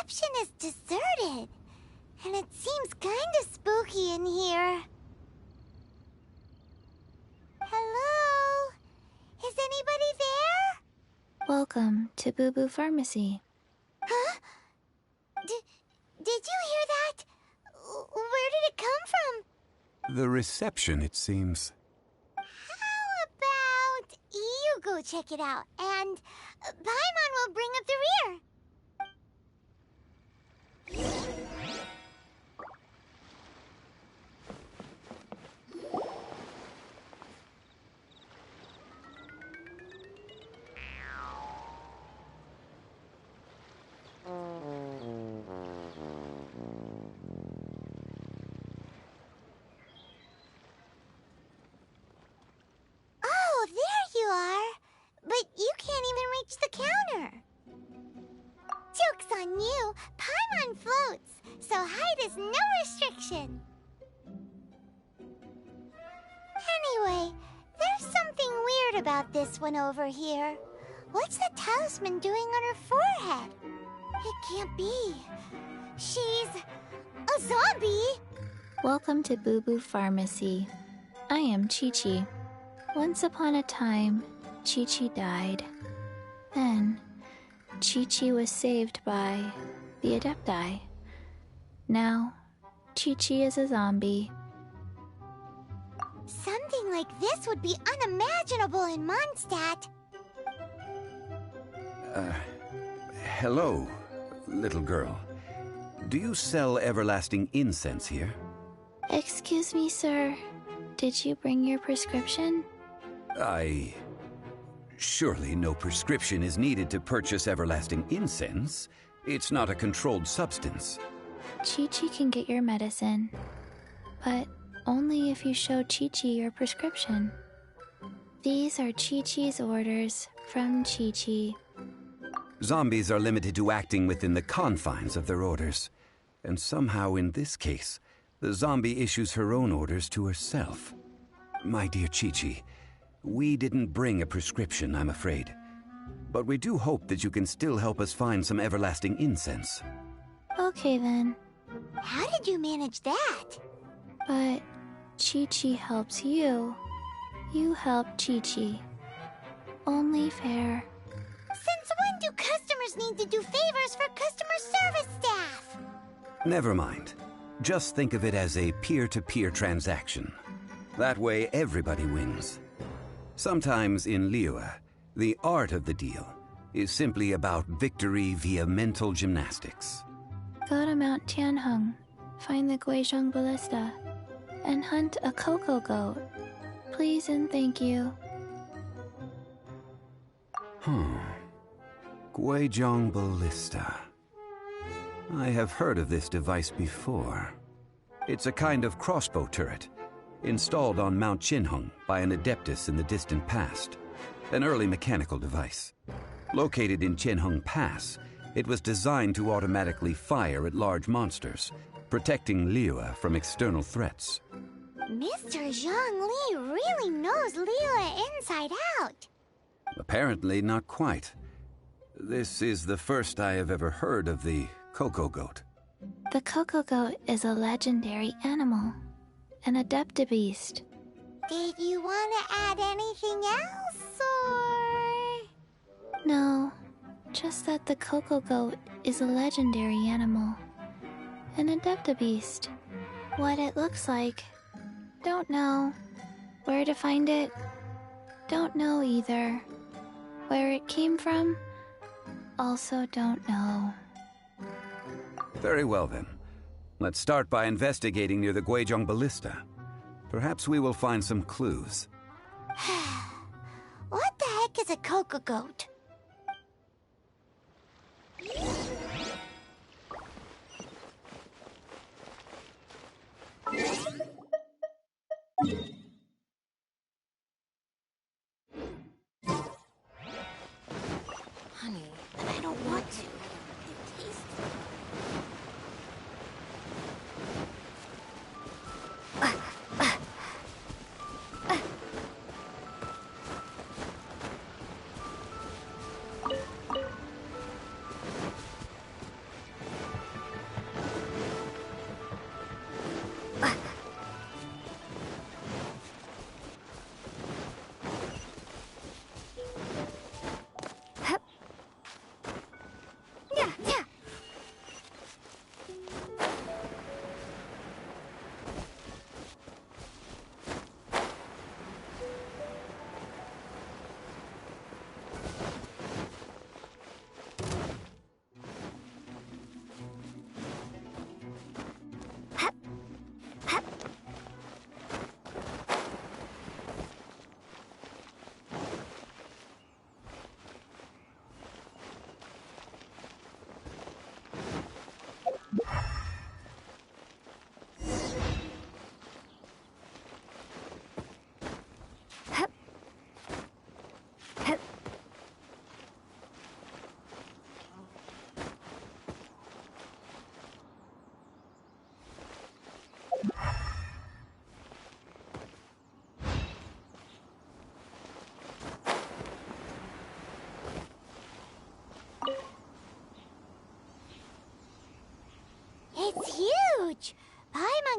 reception is deserted. And it seems kinda spooky in here. Hello? Is anybody there? Welcome to Boo Boo Pharmacy. Huh? Did you hear that? Where did it come from? The reception, it seems. How about you go check it out, and Paimon will bring up the rear. Oh, there you are. But you can't even reach the counter. Joke's on you. Paimon floats, so height is no restriction. Anyway, there's something weird about this one over here. What's the talisman doing on her forehead? It can't be. She's a zombie. Welcome to Boo Boo Pharmacy. I am Chi-Chi. Once upon a time, Chi-Chi died. Then, Chi-Chi was saved by the Adepti. Now, Chi-Chi is a zombie. Something like this would be unimaginable in Mondstadt. Hello, little girl. Do you sell everlasting incense here? Excuse me, sir. Did you bring your prescription? Surely no prescription is needed to purchase everlasting incense. It's not a controlled substance. Chi-Chi can get your medicine, but only if you show Chi-Chi your prescription. These are Chi-Chi's orders from Chi-Chi. Zombies are limited to acting within the confines of their orders. And somehow in this case, the zombie issues her own orders to herself. My dear Chi-Chi, we didn't bring a prescription, I'm afraid. But we do hope that you can still help us find some everlasting incense. Okay then. How did you manage that? But Chi-Chi helps you. You help Chi-Chi. Only fair. Since when do customers need to do favors for customer service staff? Never mind. Just think of it as a peer-to-peer transaction. That way everybody wins. Sometimes in Liyue, the art of the deal is simply about victory via mental gymnastics. Go to Mount Tianheng, find the Guizhong Ballista, and hunt a cocoa goat. Please and thank you. Guizhong Ballista. I have heard of this device before. It's a kind of crossbow turret, installed on Mount Qinheng by an adeptus in the distant past. An early mechanical device. Located in Qinheng Pass, it was designed to automatically fire at large monsters, protecting Liyue from external threats. Mr. Zhongli really knows Liyue inside out. Apparently not quite. This is the first I have ever heard of the cocoa goat. The cocoa goat is a legendary animal, an adeptabeast. Did you want to add anything else, or...? No, just that the cocoa goat is a legendary animal, an adeptabeast. What it looks like, don't know. Where to find it, don't know either. Where it came from, also don't know. Very well then. Let's start by investigating near the Guizhong Ballista. Perhaps we will find some clues. What the heck is a cocoa goat? Honey, but I don't want to. It tastes...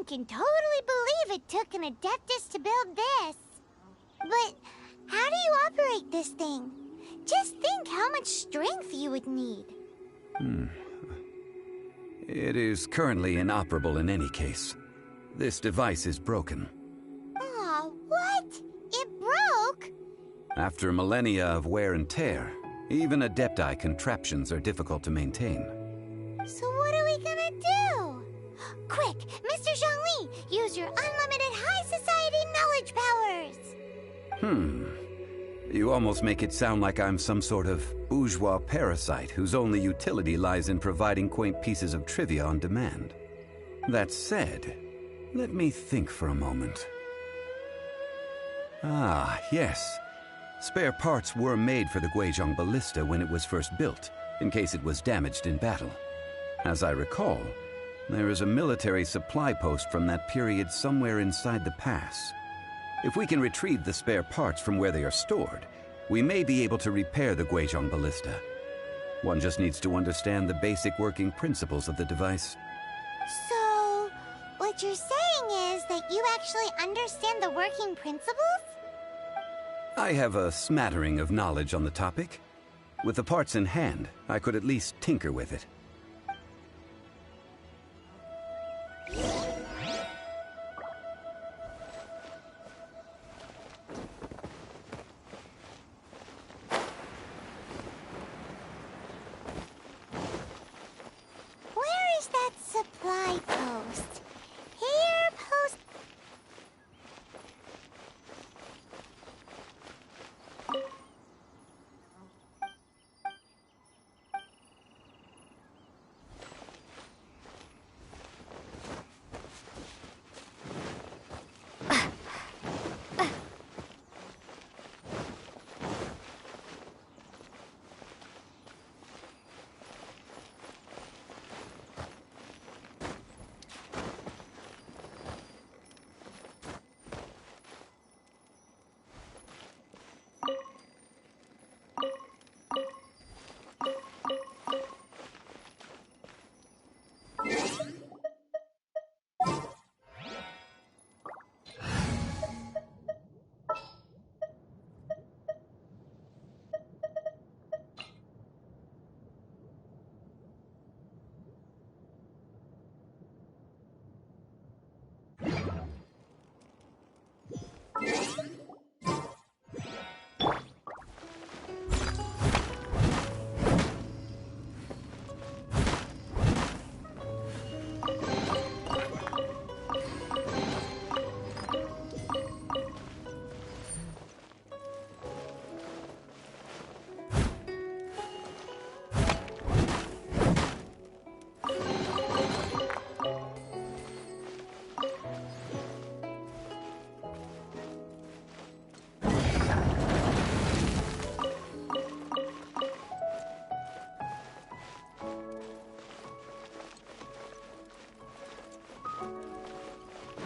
Everyone can totally believe it took an Adeptus to build this. But how do you operate this thing? Just think how much strength you would need. It is currently inoperable in any case. This device is broken. Aw, what? It broke? After millennia of wear and tear, even Adepti contraptions are difficult to maintain. So what are we gonna do? Quick, Mr. Zhongli, use your unlimited high society knowledge powers! You almost make it sound like I'm some sort of bourgeois parasite whose only utility lies in providing quaint pieces of trivia on demand. That said, let me think for a moment. Ah, yes. Spare parts were made for the Guizhong Ballista when it was first built, in case it was damaged in battle. As I recall, there is a military supply post from that period somewhere inside the pass. If we can retrieve the spare parts from where they are stored, we may be able to repair the Guizhong Ballista. One just needs to understand the basic working principles of the device. So, what you're saying is that you actually understand the working principles? I have a smattering of knowledge on the topic. With the parts in hand, I could at least tinker with it. Where is that supply post? Here, post...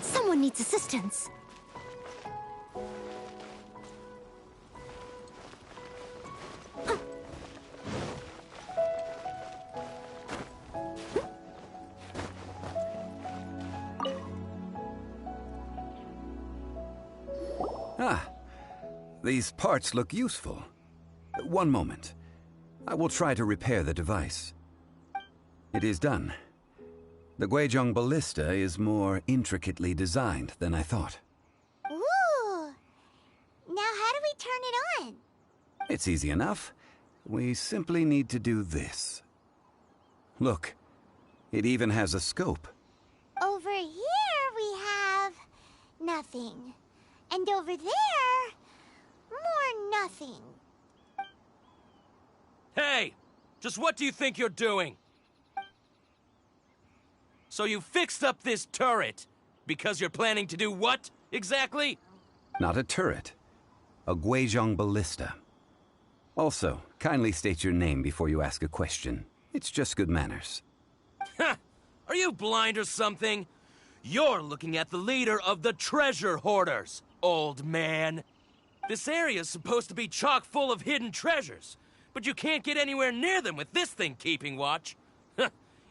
Someone needs assistance. Ah, these parts look useful. One moment. I will try to repair the device. It is done. The Guizhong Ballista is more intricately designed than I thought. Ooh! Now how do we turn it on? It's easy enough. We simply need to do this. Look, it even has a scope. Over here we have... nothing. And over there... more nothing. Hey! Just what do you think you're doing? So you fixed up this turret because you're planning to do what, exactly? Not a turret. A Guizhong Ballista. Also, kindly state your name before you ask a question. It's just good manners. Ha! Are you blind or something? You're looking at the leader of the treasure hoarders, old man. This area's supposed to be chock full of hidden treasures, but you can't get anywhere near them with this thing keeping watch.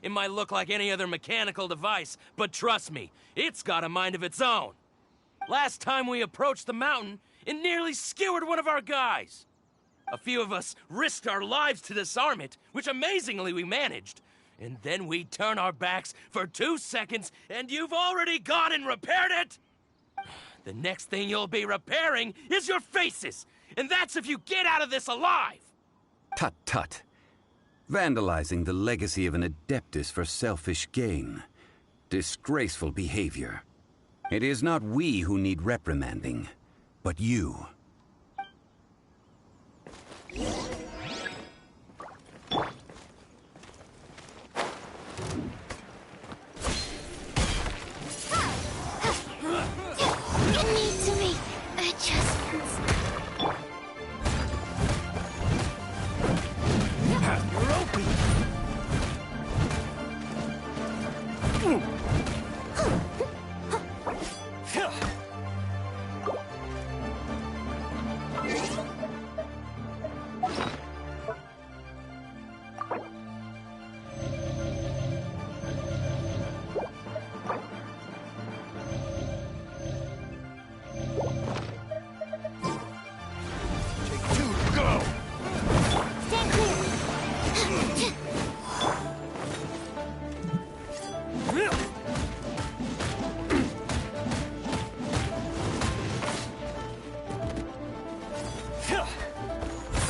It might look like any other mechanical device, but trust me, it's got a mind of its own. Last time we approached the mountain, it nearly skewered one of our guys. A few of us risked our lives to disarm it, which amazingly we managed. And then we turn our backs for 2 seconds, and you've already gone and repaired it? The next thing you'll be repairing is your faces, and that's if you get out of this alive! Tut tut. Vandalizing the legacy of an Adeptus for selfish gain. Disgraceful behavior. It is not we who need reprimanding, but you. You need to make adjustments. You're open!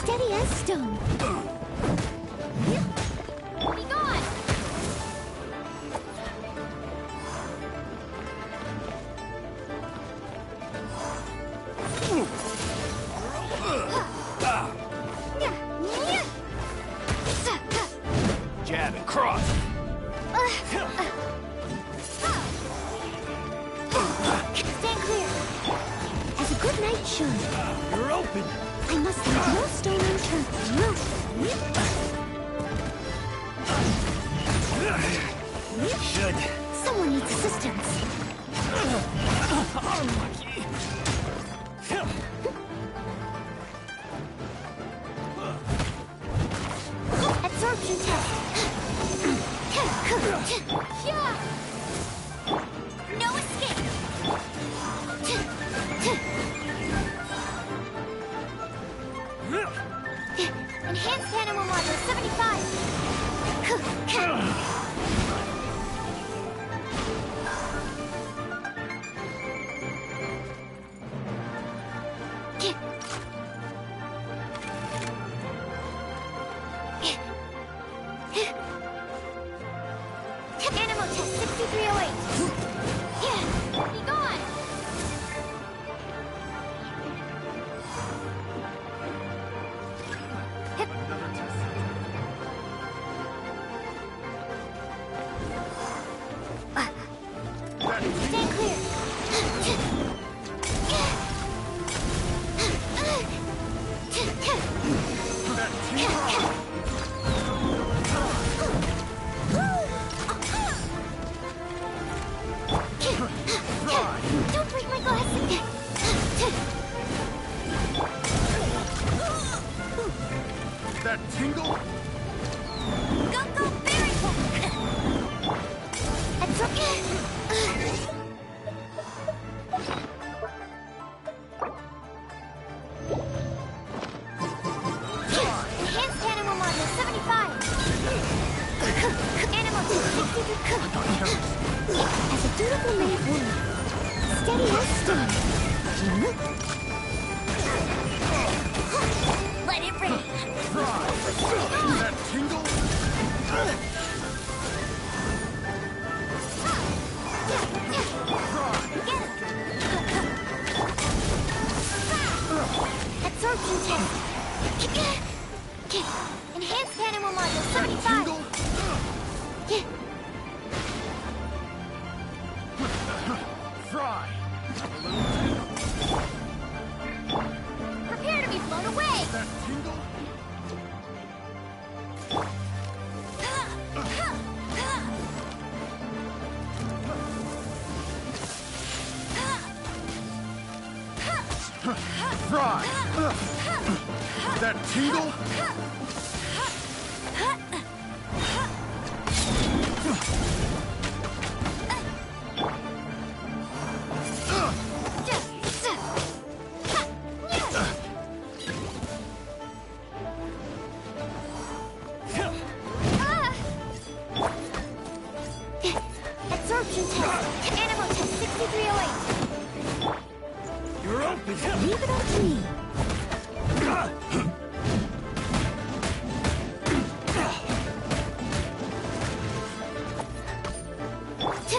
Steady as stone. Be gone! Jab and cross! Stand clear. As a good knight should. You're open! I must leave no stone unturned. Should. Someone needs assistance. Unlucky. Absorption test. No escape. Enhanced animal module 75. Animal test 6308. Be gone. Stand clear. Don't break my glass. That tingle? Go, berry poke. That's okay. Enhanced animal module 75. Animal test 63. As a dutiful maid woman, steady as stone. Let it rain. That tingle? Absorption test. Enhanced animal module 75. Fry! Prepare to be blown away. That tingle? Fry! That tingle? Leave it up to me.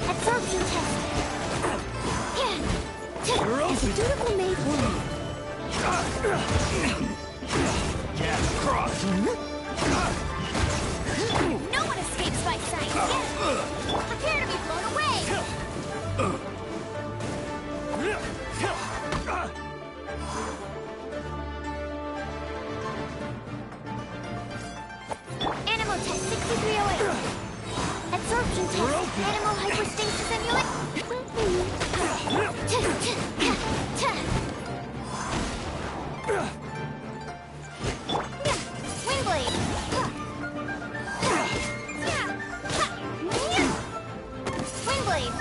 Absorption test. As a dutiful maid woman. Gas cross. No one escapes my sight. Prepare to be blown away. Animal test 6308. Absorption test. Animal hyperstasis Windblade. Windblade.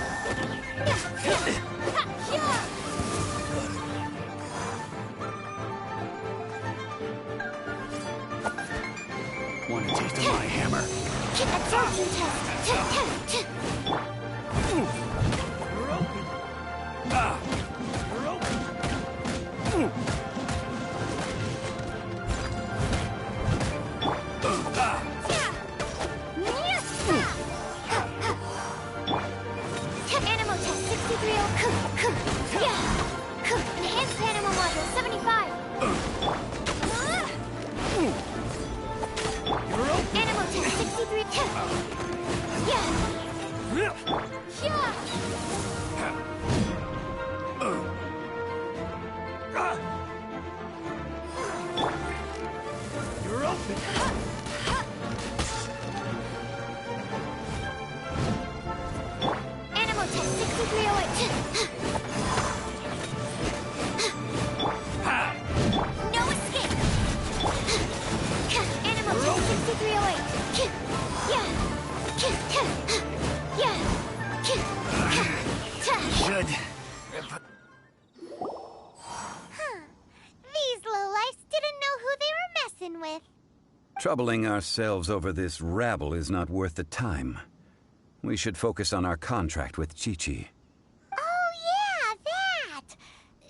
Want a taste of my hammer? Absorption test. Animal test 63. Enhanced animal module 75. Animal test 63. You're open. Animal test 6308. No escape. Animal test 6308. Should. These lowlifes didn't know who they were messing with. Troubling ourselves over this rabble is not worth the time. We should focus on our contract with Chi-Chi. Oh, yeah, that!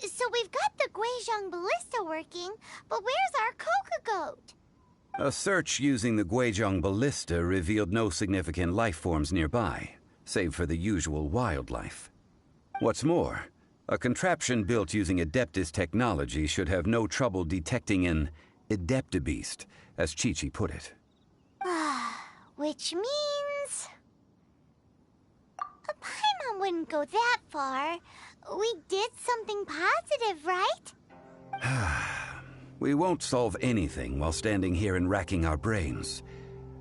So we've got the Guizhong ballista working, but where's our Coca Goat? A search using the Guizhong ballista revealed no significant life forms nearby, save for the usual wildlife. What's more, a contraption built using Adeptus technology should have no trouble detecting an Adeptabeast, as Chi-Chi put it. Which means... Paimon wouldn't go that far. We did something positive, right? We won't solve anything while standing here and racking our brains.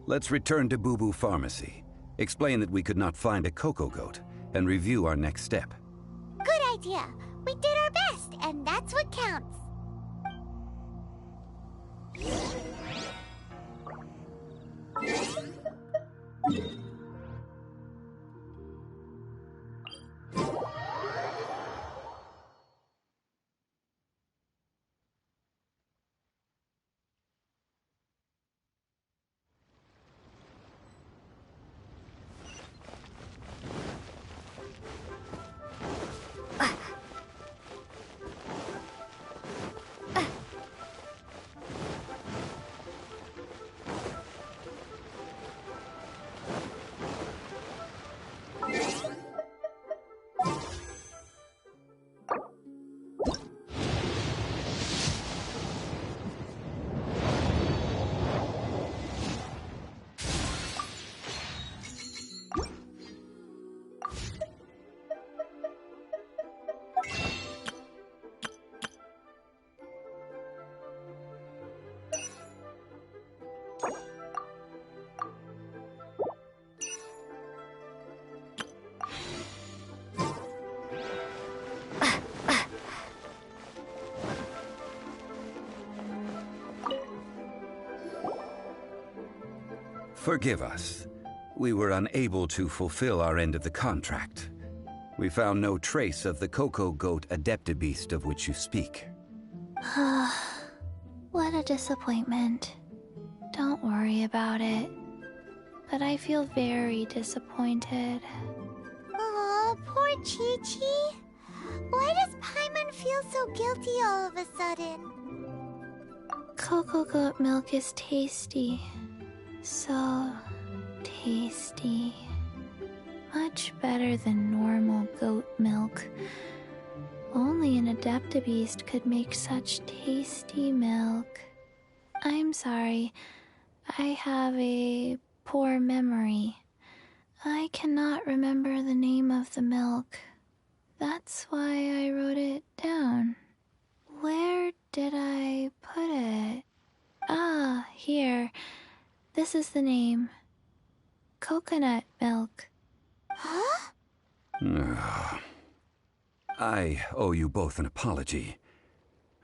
Let's return to Boo Boo Pharmacy, explain that we could not find a Coco Goat, and review our next step. Good idea. We did our best, and that's what counts. Forgive us. We were unable to fulfill our end of the contract. We found no trace of the Coco Goat Adeptabeast of which you speak. What a disappointment. Don't worry about it. But I feel very disappointed. Aw, poor Chi-Chi. Why does Paimon everyone feel so guilty all of a sudden? Cocoa goat milk is tasty. So tasty. Much better than normal goat milk. Only an Adeptabeast could make such tasty milk. I'm sorry. I have a poor memory. I cannot remember the name of the milk. That's why I wrote it down. Where did I put it? Ah, here. This is the name. Coconut milk. Huh? I owe you both an apology.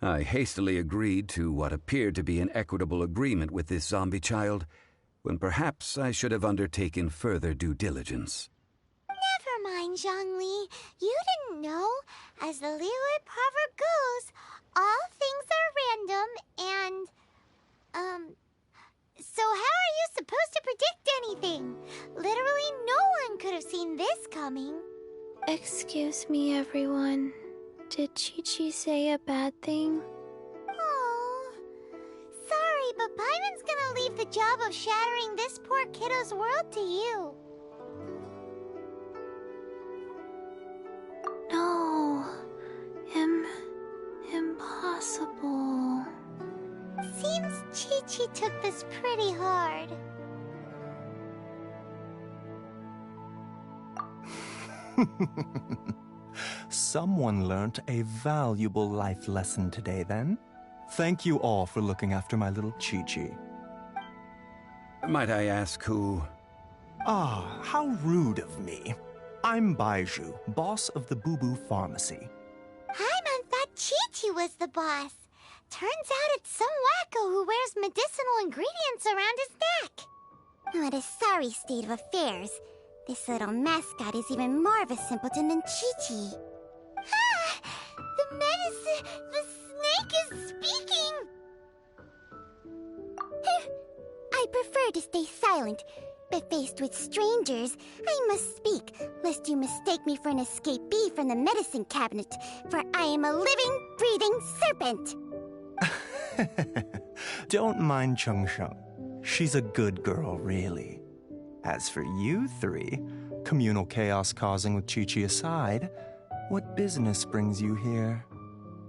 I hastily agreed to what appeared to be an equitable agreement with this zombie child, when perhaps I should have undertaken further due diligence. Never mind, Zhongli. You didn't know. As the Liyue proverb goes, all things are random and, so how are you supposed to predict anything? Literally no one could have seen this coming. Excuse me, everyone. Did Chi-Chi say a bad thing? Oh, sorry, but Paimon's gonna leave the job of shattering this poor kiddo's world to you. No. Impossible. Seems Chi-Chi took this pretty hard. Someone learnt a valuable life lesson today, then. Thank you all for looking after my little Chi-Chi. Might I ask who? Ah, how rude of me. I'm Baiju, boss of the Boo Boo Pharmacy. Paimon thought Chi-Chi was the boss. Turns out it's some wacko who wears medicinal ingredients around his neck. What a sorry state of affairs. This little mascot is even more of a simpleton than Chi-Chi. Ah! The snake is speaking! I prefer to stay silent, but faced with strangers, I must speak, lest you mistake me for an escapee from the medicine cabinet, for I am a living, breathing serpent! Don't mind Chung Sheng. She's a good girl, really. As for you three, communal chaos causing with Chi-Chi aside, what business brings you here?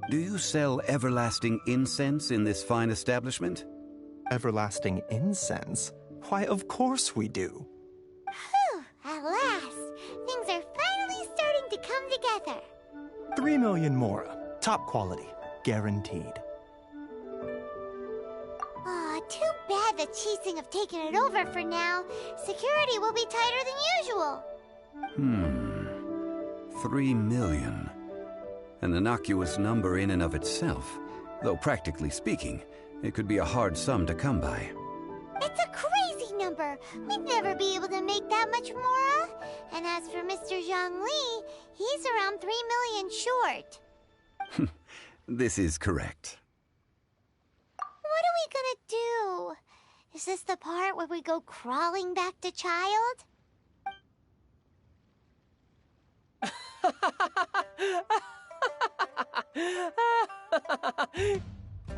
Do you sell everlasting incense in this fine establishment? Everlasting incense? Why, of course we do. Whew, at last. Things are finally starting to come together. 3 million mora. Top quality. Guaranteed. Aw, too bad the Chising have taken it over for now. Security will be tighter than usual. 3 million. An innocuous number in and of itself, though practically speaking, it could be a hard sum to come by. It's a crazy number. We'd never be able to make that much mora. And as for Mr. Zhongli, he's around 3 million short. This is correct. What are we gonna do? Is this the part where we go crawling back to child?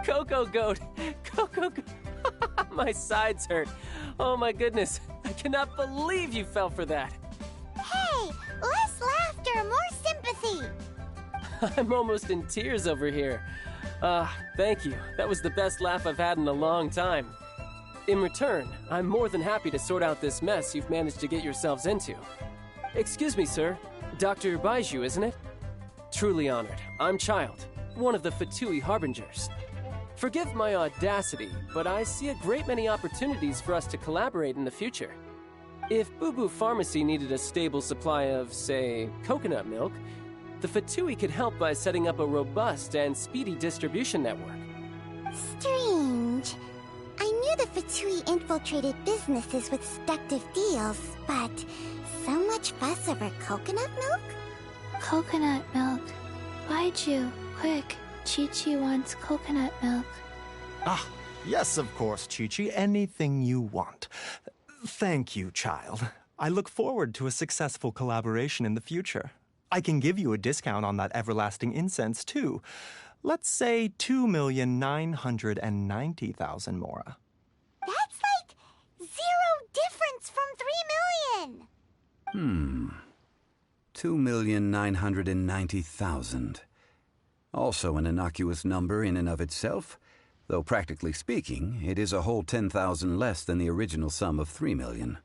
Cocoa goat! Cocoa goat! My sides hurt. Oh my goodness. I cannot believe you fell for that. Hey, less laughter, more sympathy. I'm almost in tears over here. Thank you. That was the best laugh I've had in a long time. In return, I'm more than happy to sort out this mess you've managed to get yourselves into. Excuse me, sir. Dr. Baiju, isn't it? Truly honored. I'm Child, one of the Fatui Harbingers. Forgive my audacity, but I see a great many opportunities for us to collaborate in the future. If Boo Boo Pharmacy needed a stable supply of, say, coconut milk, the Fatui could help by setting up a robust and speedy distribution network. Strange. I knew the Fatui infiltrated businesses with seductive deals, but so much fuss over coconut milk? Coconut milk. Baiju, quick. Chi-Chi wants coconut milk. Ah, yes, of course, Chi-Chi. Anything you want. Thank you, child. I look forward to a successful collaboration in the future. I can give you a discount on that everlasting incense, too. Let's say 2,990,000 Mora. That's like 0 difference from 3 million. 2,990,000. Also an innocuous number in and of itself, though practically speaking, it is a whole 10,000 less than the original sum of 3 million.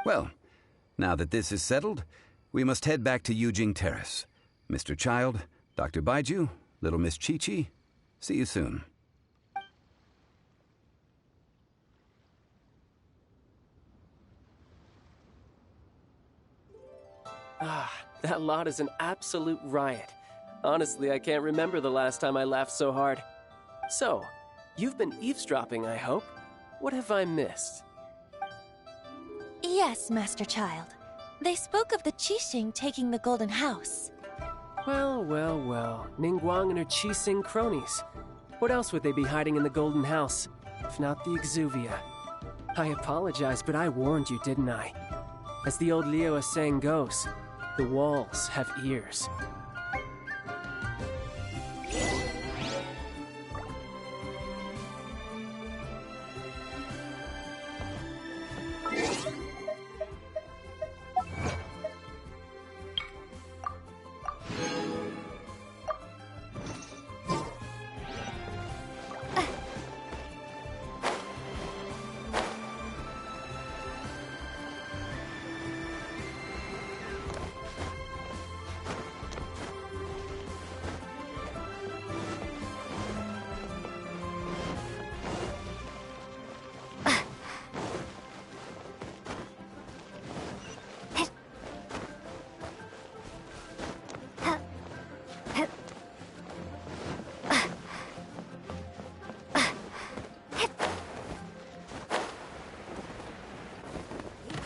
Well, now that this is settled, we must head back to Yujing Terrace. Mr. Child, Dr. Baiju, Little Miss Chi-Chi, see you soon. Ah, that lot is an absolute riot. Honestly, I can't remember the last time I laughed so hard. So, you've been eavesdropping, I hope? What have I missed? Yes, Master Child. They spoke of the Qixing taking the Golden House. Well, well, well. Ningguang and her Qixing cronies. What else would they be hiding in the Golden House, if not the Exuvia? I apologize, but I warned you, didn't I? As the old Liyue saying goes, the walls have ears.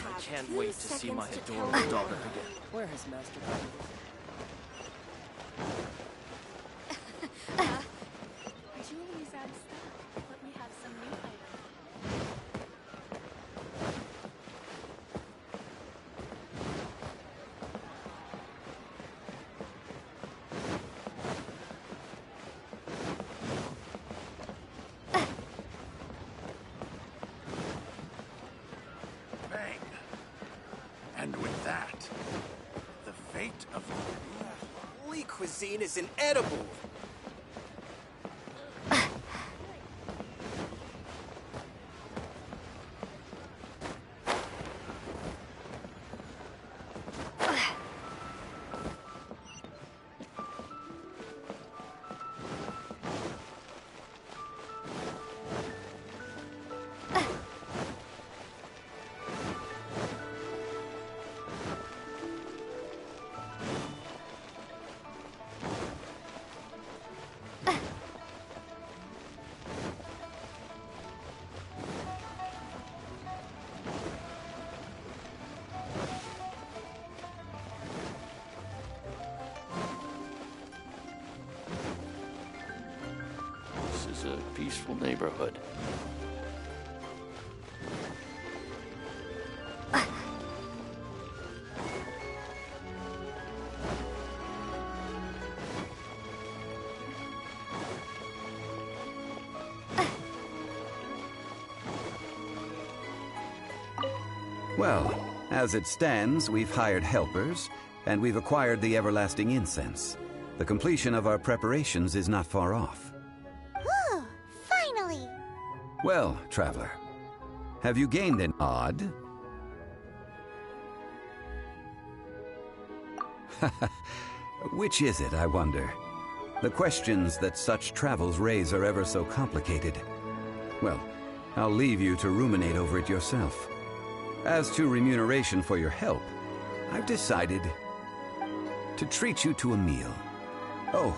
I can't wait to see my adorable daughter again. Where is Master Jewelry's out of stock, but we have some new items. Bang! And with that, the fate of the... Holy cuisine is inedible! This is a peaceful neighborhood. Well, as it stands, we've hired helpers, and we've acquired the everlasting incense. The completion of our preparations is not far off. Whew, finally! Well, traveler, have you gained an odd? Which is it, I wonder? The questions that such travels raise are ever so complicated. Well, I'll leave you to ruminate over it yourself. As to remuneration for your help, I've decided to treat you to a meal. Oh,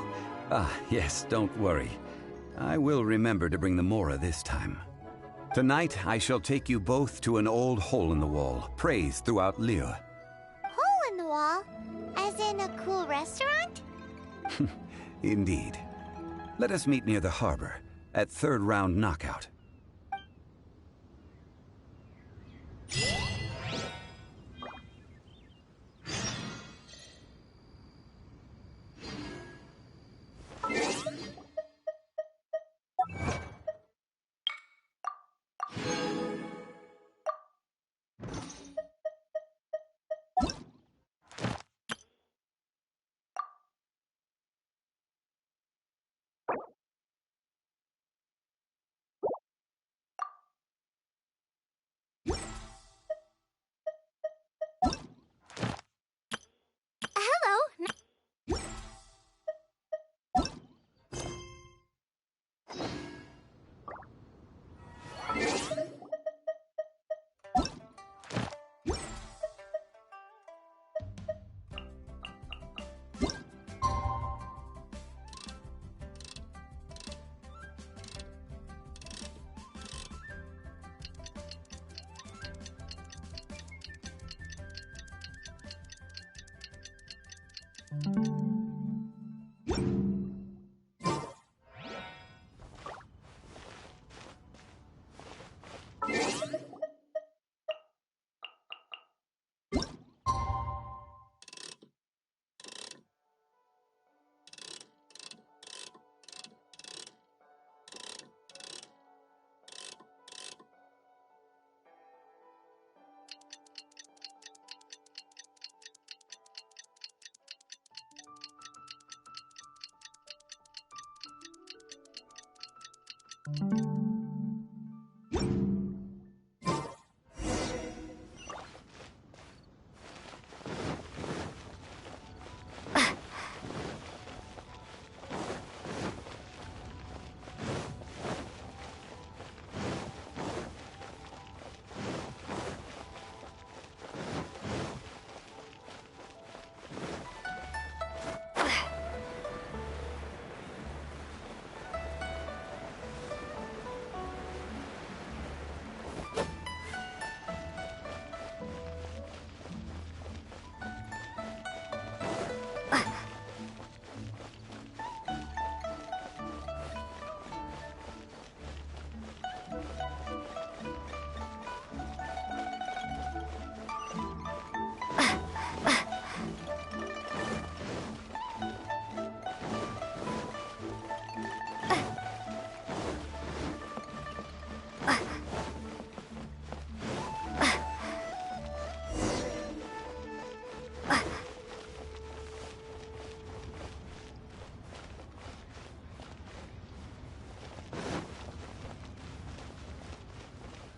yes, don't worry. I will remember to bring the Mora this time. Tonight, I shall take you both to an old hole-in-the-wall, praised throughout Liyue. Hole in the wall? As in a cool restaurant? Indeed. Let us meet near the harbor, at third round knockout.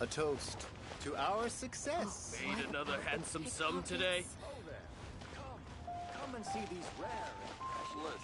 A toast to our success. Made another handsome sum today? Come and see these rare and precious.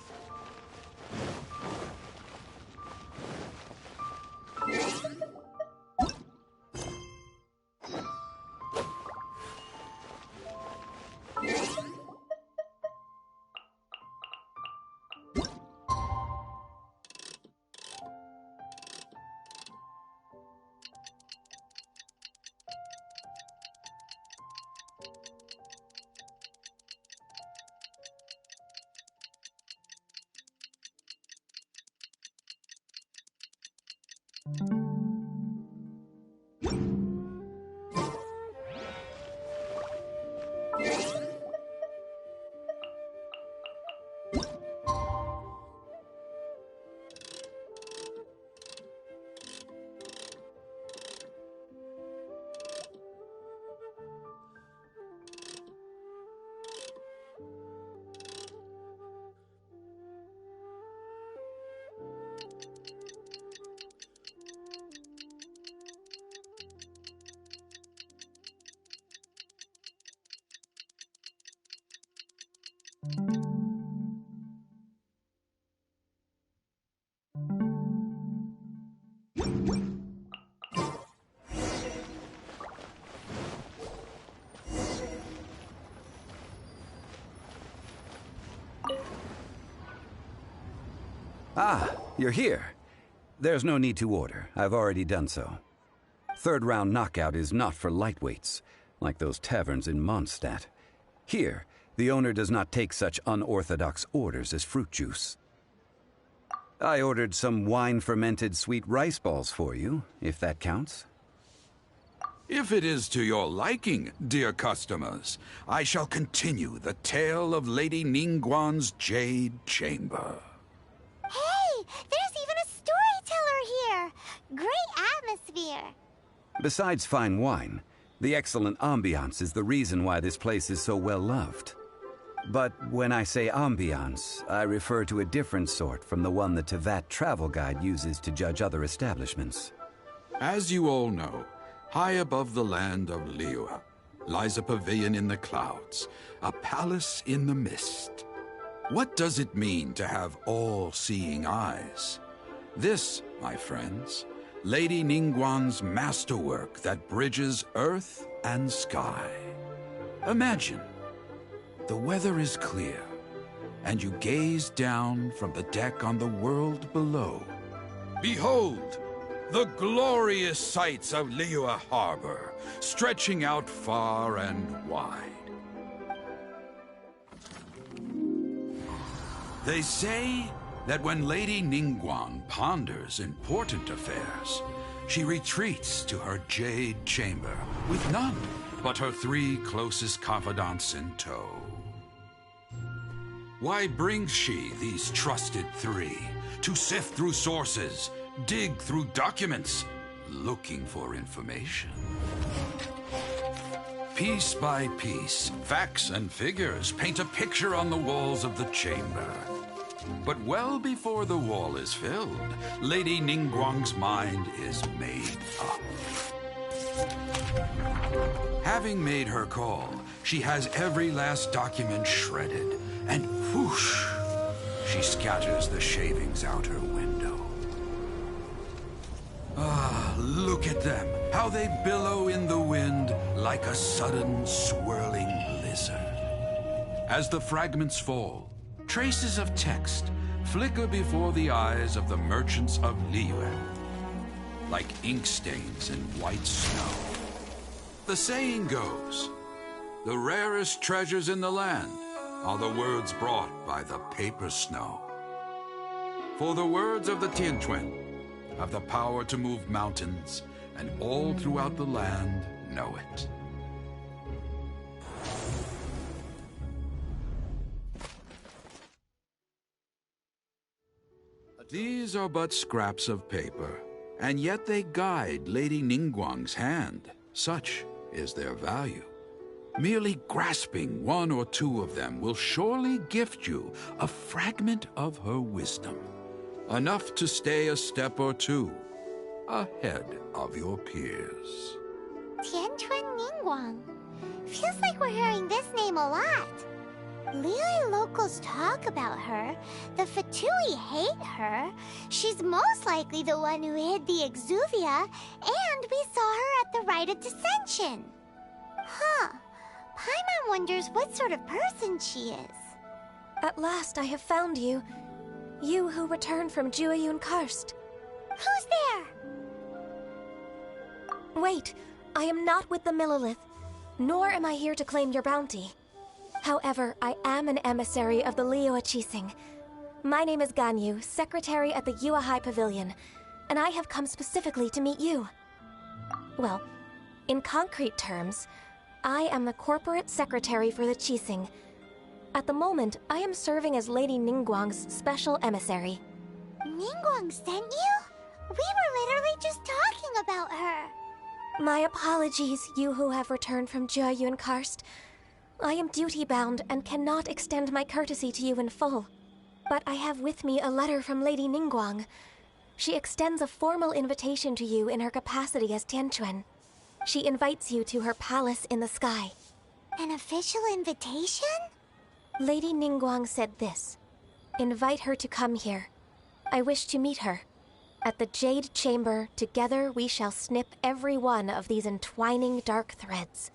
Ah, you're here. There's no need to order. I've already done so. Third round knockout is not for lightweights, like those taverns in Mondstadt. Here, the owner does not take such unorthodox orders as fruit juice. I ordered some wine-fermented sweet rice balls for you, if that counts. If it is to your liking, dear customers, I shall continue the tale of Lady Ningguang's Jade Chamber. Hey, there's even a storyteller here. Great atmosphere. Besides fine wine, the excellent ambiance is the reason why this place is so well loved. But when I say ambiance, I refer to a different sort from the one the Tevat travel guide uses to judge other establishments. As you all know, high above the land of Liyue lies a pavilion in the clouds, a palace in the mist. What does it mean to have all-seeing eyes? This, my friends, Lady Ningguang's masterwork that bridges earth and sky. Imagine, the weather is clear, and you gaze down from the deck on the world below. Behold, the glorious sights of Liyue Harbor, stretching out far and wide. They say that when Lady Ningguang ponders important affairs, she retreats to her jade chamber with none but her 3 closest confidants in tow. Why brings she these trusted 3 to sift through sources, dig through documents, looking for information? Piece by piece, facts and figures paint a picture on the walls of the chamber. But well before the wall is filled, Lady Ningguang's mind is made up. Having made her call, she has every last document shredded, and whoosh, she scatters the shavings out her window. Ah, look at them, how they billow in the wind like a sudden swirling blizzard. As the fragments fall, traces of text flicker before the eyes of the merchants of Liyue, like ink stains in white snow. The saying goes, the rarest treasures in the land are the words brought by the paper snow. For the words of the Tianquan have the power to move mountains, and all throughout the land know it. These are but scraps of paper, and yet they guide Lady Ningguang's hand. Such is their value. Merely grasping one or two of them will surely gift you a fragment of her wisdom, enough to stay a step or two ahead of your peers. Tianquan Ningguang. Feels like we're hearing this name a lot. Liyue locals talk about her. The Fatui hate her. She's most likely the one who hid the Exuvia, and we saw her at the Rite of Dissension. Huh. Paimon wonders what sort of person she is. At last I have found you. You who returned from Jueyun Karst. Who's there? Wait, I am not with the Millelith, nor am I here to claim your bounty. However, I am an emissary of the Liyue Qixing. My name is Ganyu, secretary at the Yuehai Pavilion, and I have come specifically to meet you. Well, in concrete terms, I am the corporate secretary for the Qixing. At the moment, I am serving as Lady Ningguang's special emissary. Ningguang sent you? We were literally just talking about her. My apologies, you who have returned from Jueyun Karst. I am duty-bound and cannot extend my courtesy to you in full. But I have with me a letter from Lady Ningguang. She extends a formal invitation to you in her capacity as Tianquan. She invites you to her palace in the sky. An official invitation? Lady Ningguang said this. Invite her to come here. I wish to meet her. At the Jade Chamber, together we shall snip every one of these entwining dark threads.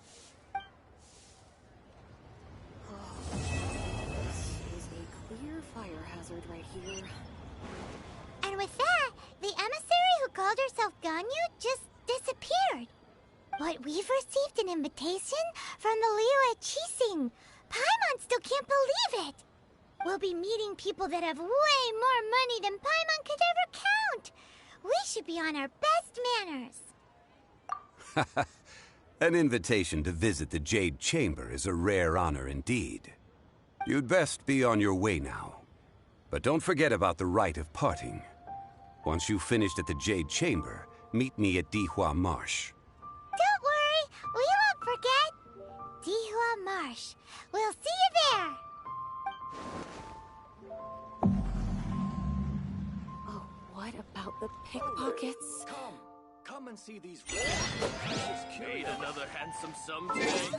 And with that, the emissary who called herself Ganyu just disappeared. But we've received an invitation from the Liyue Qixing. Paimon still can't believe it. We'll be meeting people that have way more money than Paimon could ever count. We should be on our best manners. An invitation to visit the Jade Chamber is a rare honor indeed. You'd best be on your way now. But don't forget about the rite of parting. Once you've finished at the Jade Chamber, meet me at Dihua Marsh. Don't worry, we won't forget. Dihua Marsh. We'll see you there. Oh, what about the pickpockets? Come and see these precious Made another handsome sum today.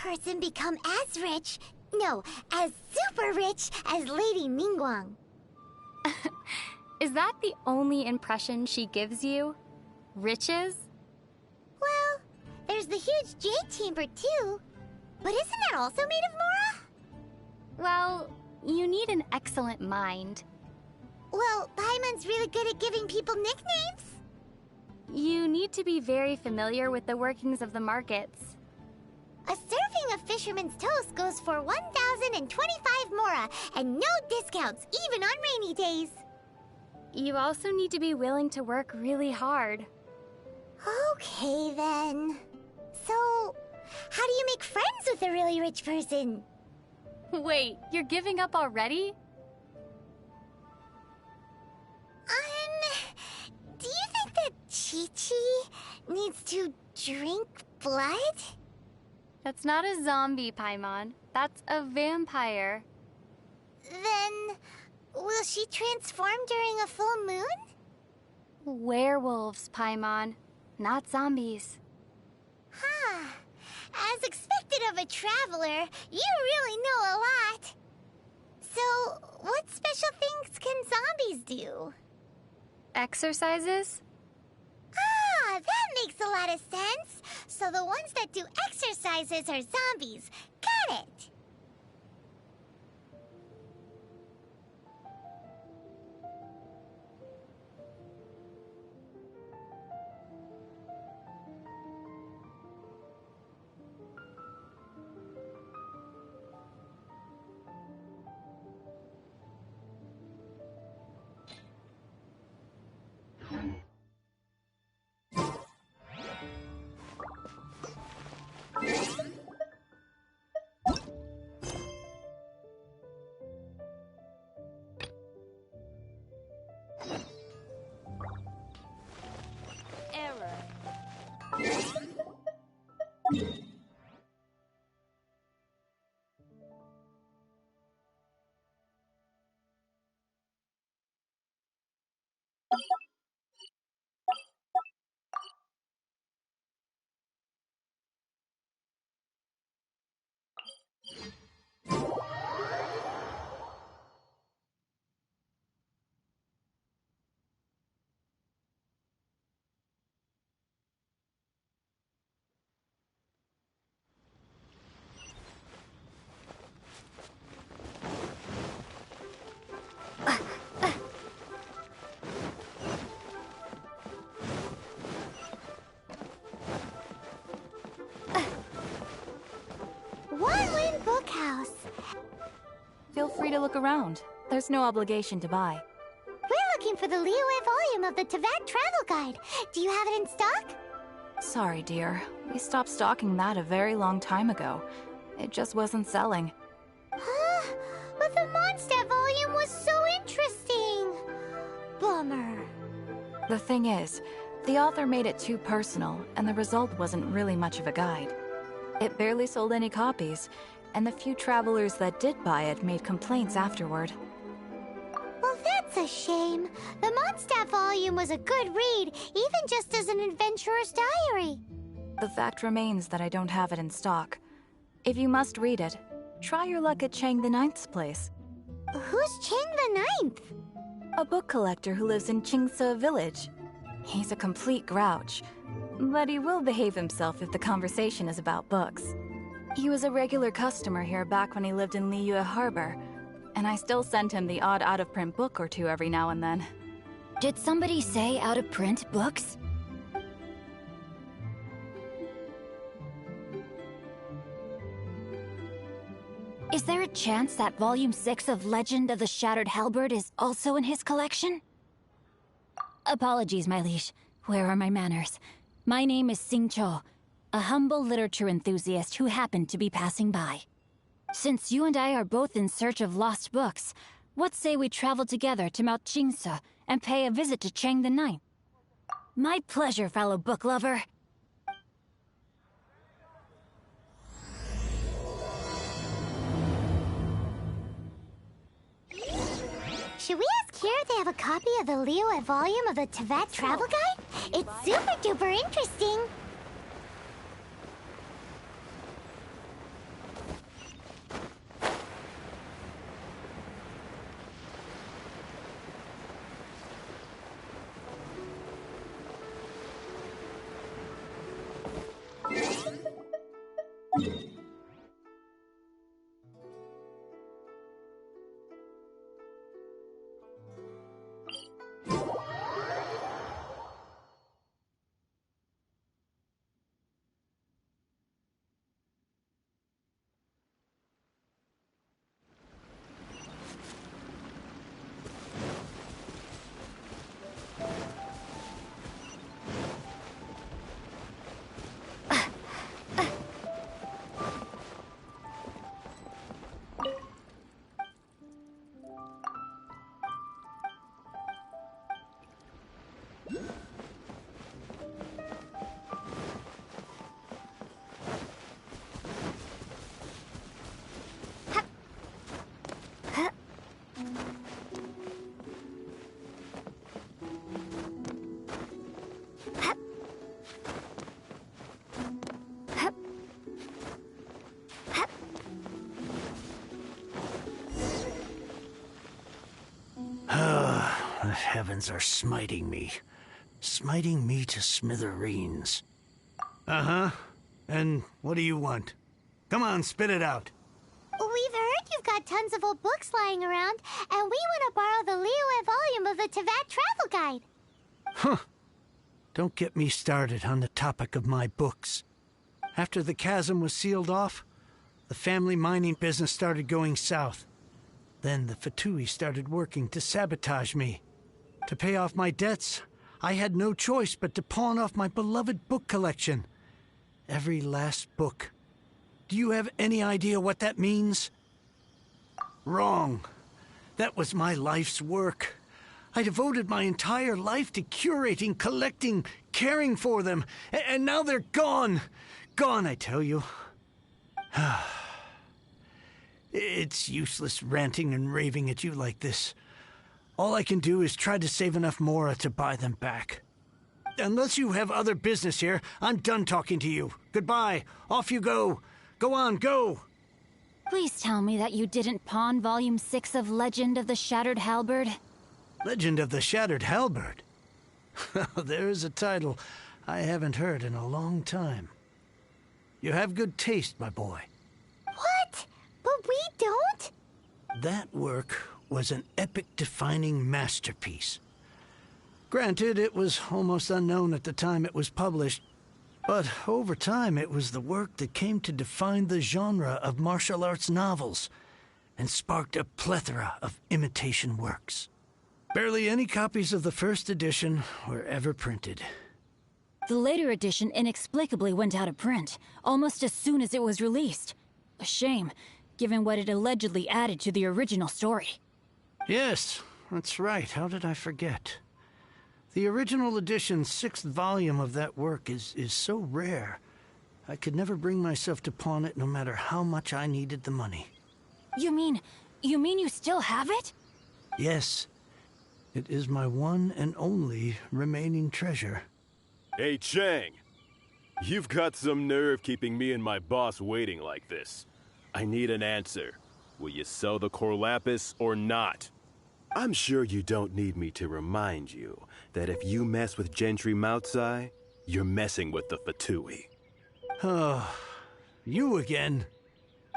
person become as rich, no, as super rich as Lady Ningguang. Is that the only impression she gives you? Riches? Well, there's the huge jade chamber too. But isn't that also made of Mora? Well, you need an excellent mind. Well, Paimon's really good at giving people nicknames. You need to be very familiar with the workings of the markets. A serving of fisherman's toast goes for 1,025 Mora, and no discounts, even on rainy days. You also need to be willing to work really hard. Okay, then. So, how do you make friends with a really rich person? Wait, you're giving up already? Do you think that Chi-Chi needs to drink blood? That's not a zombie, Paimon. That's a vampire. Then, will she transform during a full moon? Werewolves, Paimon, not zombies. Huh. As expected of a traveler, you really know a lot. So, what special things can zombies do? Exercises? Ah, that makes a lot of sense. So the ones that do exercises are zombies. Got it. One-Win Bookhouse. Feel free to look around. There's no obligation to buy. We're looking for the Liyue volume of the Teyvat Travel Guide. Do you have it in stock? Sorry, dear. We stopped stocking that a very long time ago. It just wasn't selling. Huh? But the Mondstadt volume was so interesting. Bummer. The thing is, the author made it too personal, and the result wasn't really much of a guide. It barely sold any copies, and the few travelers that did buy it made complaints afterward. Well, that's a shame. The Mondstadt volume was a good read, even just as an adventurer's diary. The fact remains that I don't have it in stock. If you must read it, try your luck at Chang the Ninth's place. Who's Chang the Ninth? A book collector who lives in Qingse village. He's a complete grouch, but he will behave himself if the conversation is about books. He was a regular customer here back when he lived in Liyue Harbor, and I still send him the odd out-of-print book or two every now and then. Did somebody say out-of-print books? Is there a chance that Volume 6 of Legend of the Shattered Halberd is also in his collection? Apologies, my liege. Where are my manners? My name is Sing Cho, a humble literature enthusiast who happened to be passing by. Since you and I are both in search of lost books, what say we travel together to Mount Qingse and pay a visit to Chang the Ninth? My pleasure, fellow book lover. Should we ask here if they have a copy of the Liyue volume of the Teyvat Travel Guide? It's super duper interesting. heavens are smiting me. Smiting me to smithereens. Uh-huh. And what do you want? Come on, spit it out. We've heard you've got tons of old books lying around, and we want to borrow the Liyue volume of the Teyvat Travel Guide. Huh. Don't get me started on the topic of my books. After the chasm was sealed off, the family mining business started going south. Then the Fatui started working to sabotage me. To pay off my debts, I had no choice but to pawn off my beloved book collection. Every last book. Do you have any idea what that means? Wrong. That was my life's work. I devoted my entire life to curating, collecting, caring for them, and now they're gone. Gone, I tell you. It's useless ranting and raving at you like this. All I can do is try to save enough Mora to buy them back. Unless you have other business here, I'm done talking to you. Goodbye. Off you go. Go on, go! Please tell me that you didn't pawn Volume 6 of Legend of the Shattered Halberd. Legend of the Shattered Halberd? There is a title I haven't heard in a long time. You have good taste, my boy. What? But we don't? That work was an epic-defining masterpiece. Granted, it was almost unknown at the time it was published, but over time it was the work that came to define the genre of martial arts novels and sparked a plethora of imitation works. Barely any copies of the first edition were ever printed. The later edition inexplicably went out of print, almost as soon as it was released. A shame, given what it allegedly added to the original story. Yes, that's right. How did I forget? The original edition's 6th volume of that work is so rare. I could never bring myself to pawn it no matter how much I needed the money. You mean you still have it? Yes. It is my one and only remaining treasure. Hey, Chang. You've got some nerve keeping me and my boss waiting like this. I need an answer. Will you sell the core lapis or not? I'm sure you don't need me to remind you that if you mess with Gentry Moutsai, you're messing with the Fatui. Oh, you again.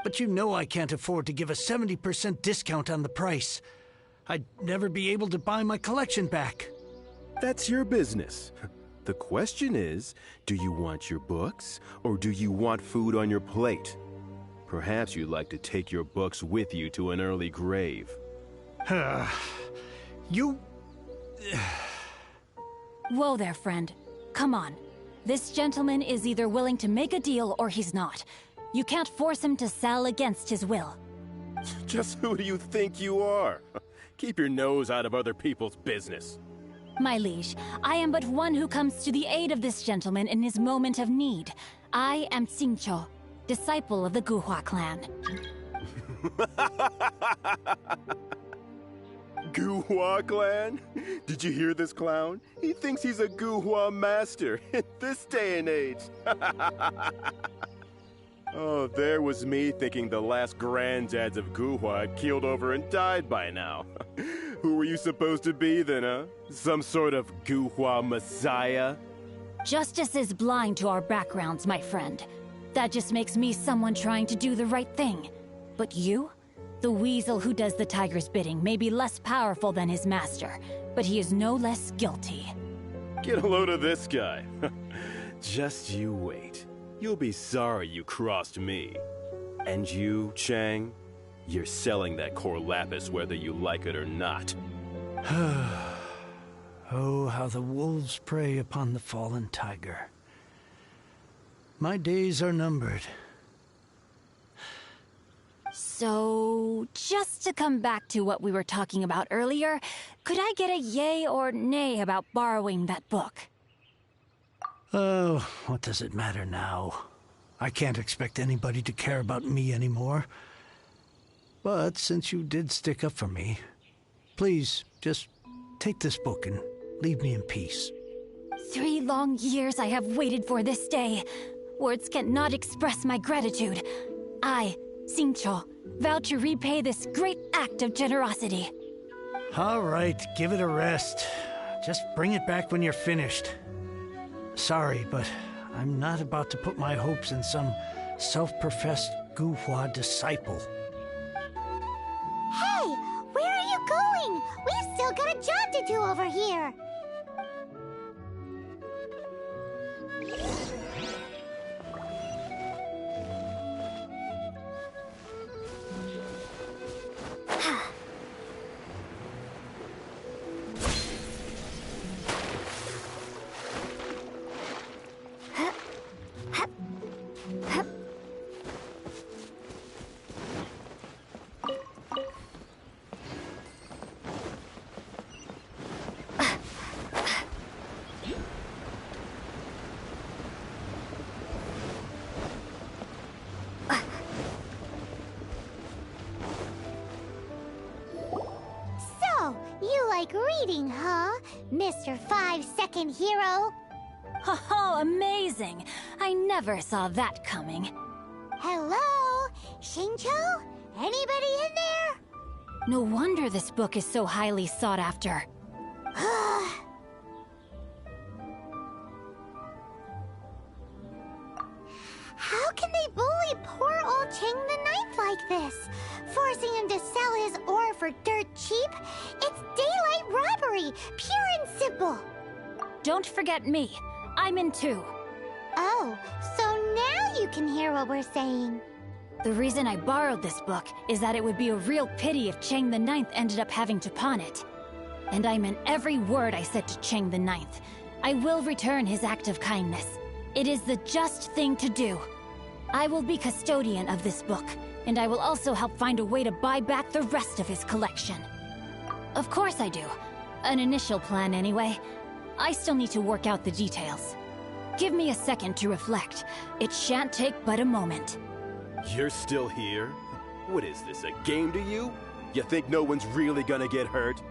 But you know I can't afford to give a 70% discount on the price. I'd never be able to buy my collection back. That's your business. The question is, do you want your books, or do you want food on your plate? Perhaps you'd like to take your books with you to an early grave. You... Whoa there, friend. Come on. This gentleman is either willing to make a deal or he's not. You can't force him to sell against his will. Just who do you think you are? Keep your nose out of other people's business. My liege, I am but one who comes to the aid of this gentleman in his moment of need. I am Xingqiu, disciple of the Guhua clan. Guhua clan? Did you hear this clown? He thinks he's a Guhua master in this day and age. Oh, there was me thinking the last granddads of Guhua had keeled over and died by now. Who were you supposed to be then, huh? Some sort of Guhua messiah? Justice is blind to our backgrounds, my friend. That just makes me someone trying to do the right thing. But you? The weasel who does the tiger's bidding may be less powerful than his master, but he is no less guilty. Get a load of this guy. Just you wait. You'll be sorry you crossed me. And you, Chang, you're selling that core lapis whether you like it or not. Oh, how the wolves prey upon the fallen tiger. My days are numbered. So, just to come back to what we were talking about earlier, could I get a yay or nay about borrowing that book? Oh, what does it matter now? I can't expect anybody to care about me anymore. But since you did stick up for me, please, just take this book and leave me in peace. 3 long years I have waited for this day. Words cannot express my gratitude. I, Xingqiu, vow to repay this great act of generosity. All right, give it a rest. Just bring it back when you're finished. Sorry, but I'm not about to put my hopes in some self-professed Guhua disciple. Hey, where are you going? We've still got a job to do over here. Like reading, huh? Mr. 5-second hero? Oh, amazing! I never saw that coming. Hello? Shincho? Anybody in there? No wonder this book is so highly sought after. How can they bully poor old Chang the Ninth like this? Forcing him to sell his ore for dirt cheap? It's daylight robbery, pure and simple. Don't forget me. I'm in too. Oh, so now you can hear what we're saying. The reason I borrowed this book is that it would be a real pity if Chang the Ninth ended up having to pawn it. And I meant every word I said to Chang the Ninth. I will return his act of kindness. It is the just thing to do. I will be custodian of this book, and I will also help find a way to buy back the rest of his collection. Of course I do. An initial plan, anyway. I still need to work out the details. Give me a second to reflect. It shan't take but a moment. You're still here? What is this, a game to you? You think no one's really gonna get hurt?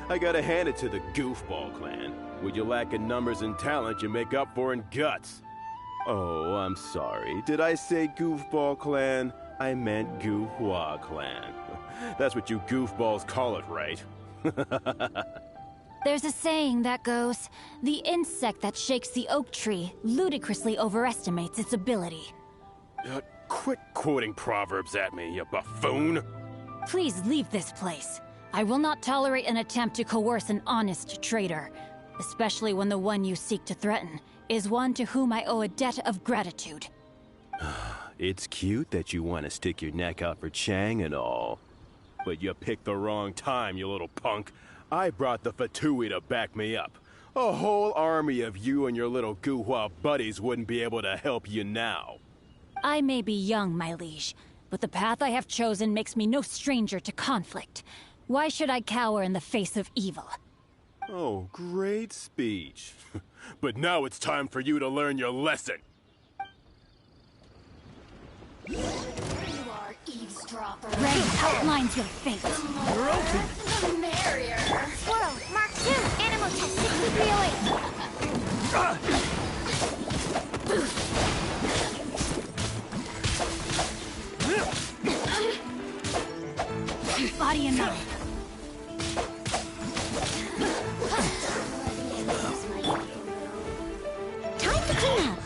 I gotta hand it to the Goofball clan. What you lack in numbers and talent, you make up for in guts. Oh, I'm sorry. Did I say Goofball clan? I meant Guhua clan. That's what you goofballs call it, right? There's a saying that goes, the insect that shakes the oak tree ludicrously overestimates its ability. Quit quoting proverbs at me, you buffoon! Please leave this place. I will not tolerate an attempt to coerce an honest trader, especially when the one you seek to threaten is one to whom I owe a debt of gratitude. It's cute that you want to stick your neck out for Chang and all. But you picked the wrong time, you little punk. I brought the Fatui to back me up. A whole army of you and your little Guhua buddies wouldn't be able to help you now. I may be young, my liege, but the path I have chosen makes me no stranger to conflict. Why should I cower in the face of evil? Oh, great speech. But now it's time for you to learn your lesson. There you are, eavesdropper. Ray outlines your fate. You're open. The merrier. Squirrel, Mark 2, animal test 6308. Body and mind. Time to clean up.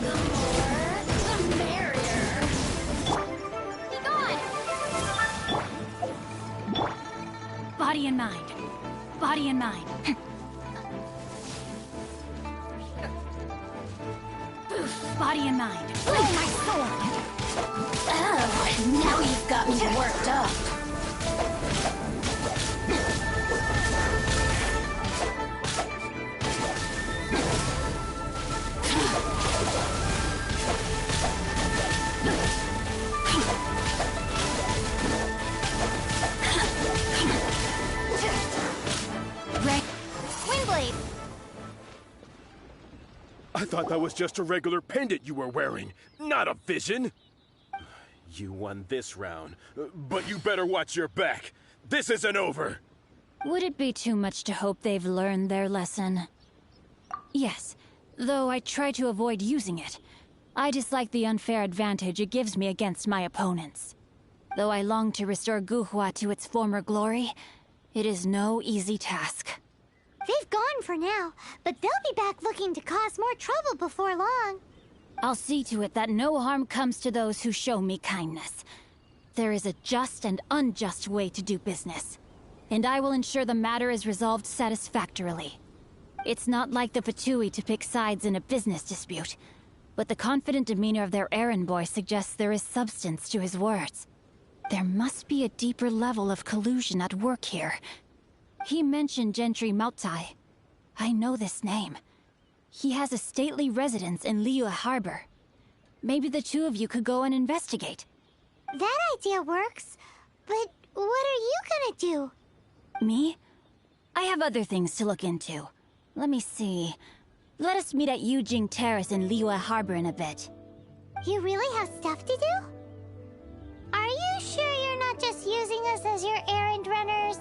The more, the merrier. Be gone. Body and mind. Body and mind. Body and mind. Oh, my sword! Oh, now you've got me worked up. Windblade! I thought that was just a regular pendant you were wearing, not a vision. You won this round, but you better watch your back. This isn't over. Would it be too much to hope they've learned their lesson? Yes, though I try to avoid using it. I dislike the unfair advantage it gives me against my opponents. Though I long to restore Guhua to its former glory, it is no easy task. They've gone for now, but they'll be back looking to cause more trouble before long. I'll see to it that no harm comes to those who show me kindness. There is a just and unjust way to do business, and I will ensure the matter is resolved satisfactorily. It's not like the Fatui to pick sides in a business dispute, but the confident demeanor of their errand boy suggests there is substance to his words. There must be a deeper level of collusion at work here. He mentioned Gentry Mautai. I know this name. He has a stately residence in Liyue Harbor. Maybe the two of you could go and investigate. That idea works, but what are you gonna do? Me? I have other things to look into. Let me see. Let us meet at Yujing Terrace in Liyue Harbor in a bit. You really have stuff to do? Are you sure you're not just using us as your errand runners?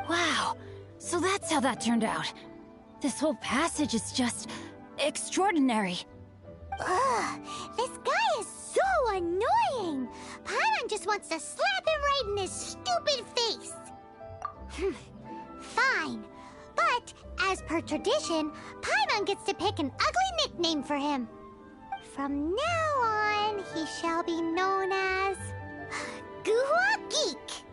Wow, so that's how that turned out. This whole passage is just extraordinary. Ugh, this guy is so annoying! Paimon just wants to slap him right in his stupid face! Fine, but as per tradition, Paimon gets to pick an ugly nickname for him. From now on, he shall be known as Guhua Geek.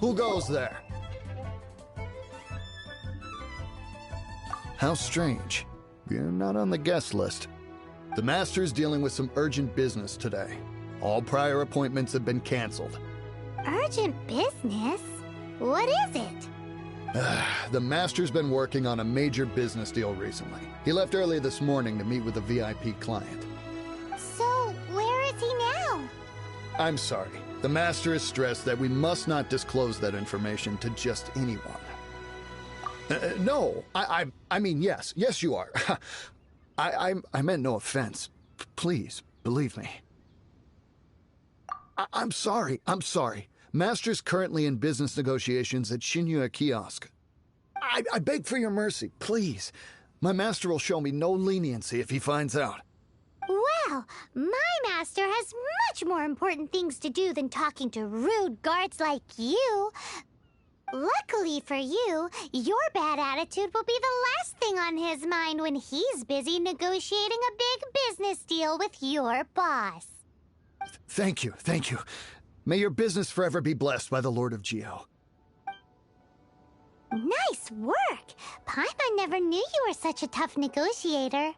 Who goes there? How strange. You're not on the guest list. The Master's dealing with some urgent business today. All prior appointments have been canceled. Urgent business? What is it? The Master's been working on a major business deal recently. He left early this morning to meet with a VIP client. So, where is he now? I'm sorry. The Master is stressed that we must not disclose that information to just anyone. No, I mean, yes. Yes, you are. I meant no offense. Please, believe me. I'm sorry. Master's currently in business negotiations at Shinyue Kiosk. I beg for your mercy, please. My master will show me no leniency if he finds out. Well, my master has much more important things to do than talking to rude guards like you. Luckily for you, your bad attitude will be the last thing on his mind when he's busy negotiating a big business deal with your boss. Thank you. May your business forever be blessed by the Lord of Geo. Nice work! Paimon never knew you were such a tough negotiator.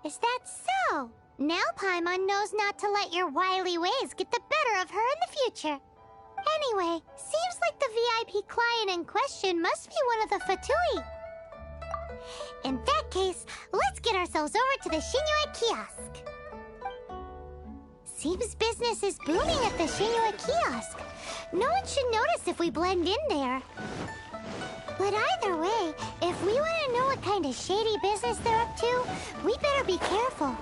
Is that so? Now Paimon knows not to let your wily ways get the better of her in the future. Anyway, seems like the VIP client in question must be one of the Fatui. In that case, let's get ourselves over to the Shinyue Kiosk. Seems business is booming at the Shinyue Kiosk. No one should notice if we blend in there. But either way, if we want to know what kind of shady business they're up to, we better be careful.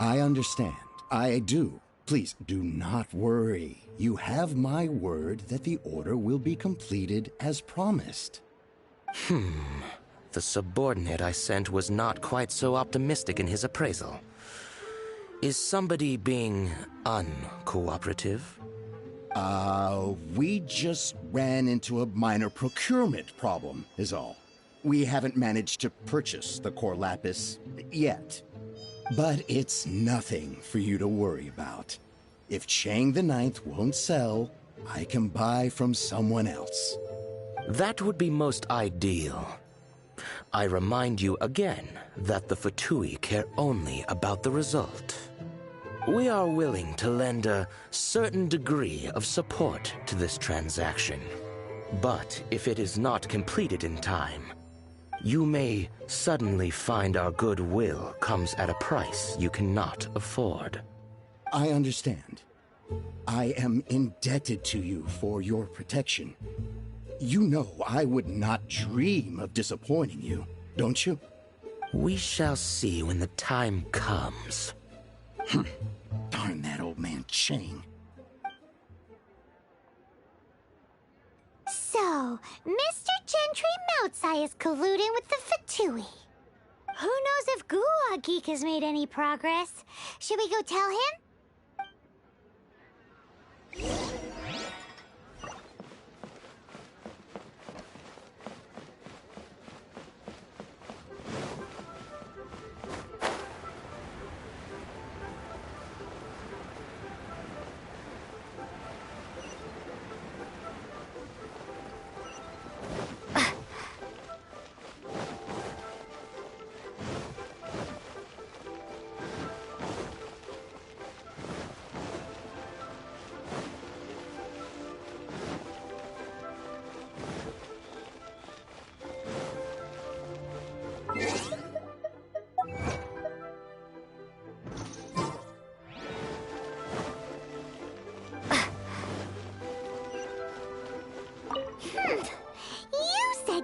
I understand. I do. Please, do not worry. You have my word that the order will be completed as promised. The subordinate I sent was not quite so optimistic in his appraisal. Is somebody being uncooperative? We just ran into a minor procurement problem, is all. We haven't managed to purchase the core lapis yet. But it's nothing for you to worry about. If Chang the Ninth won't sell, I can buy from someone else. That would be most ideal. I remind you again that the Fatui care only about the result. We are willing to lend a certain degree of support to this transaction. But if it is not completed in time, you may suddenly find our goodwill comes at a price you cannot afford. I understand. I am indebted to you for your protection. You know I would not dream of disappointing you, don't you? We shall see when the time comes. Darn that old man Chang. So, Mr. Gentry Moutsai is colluding with the Fatui. Who knows if Gulag Geek has made any progress? Should we go tell him?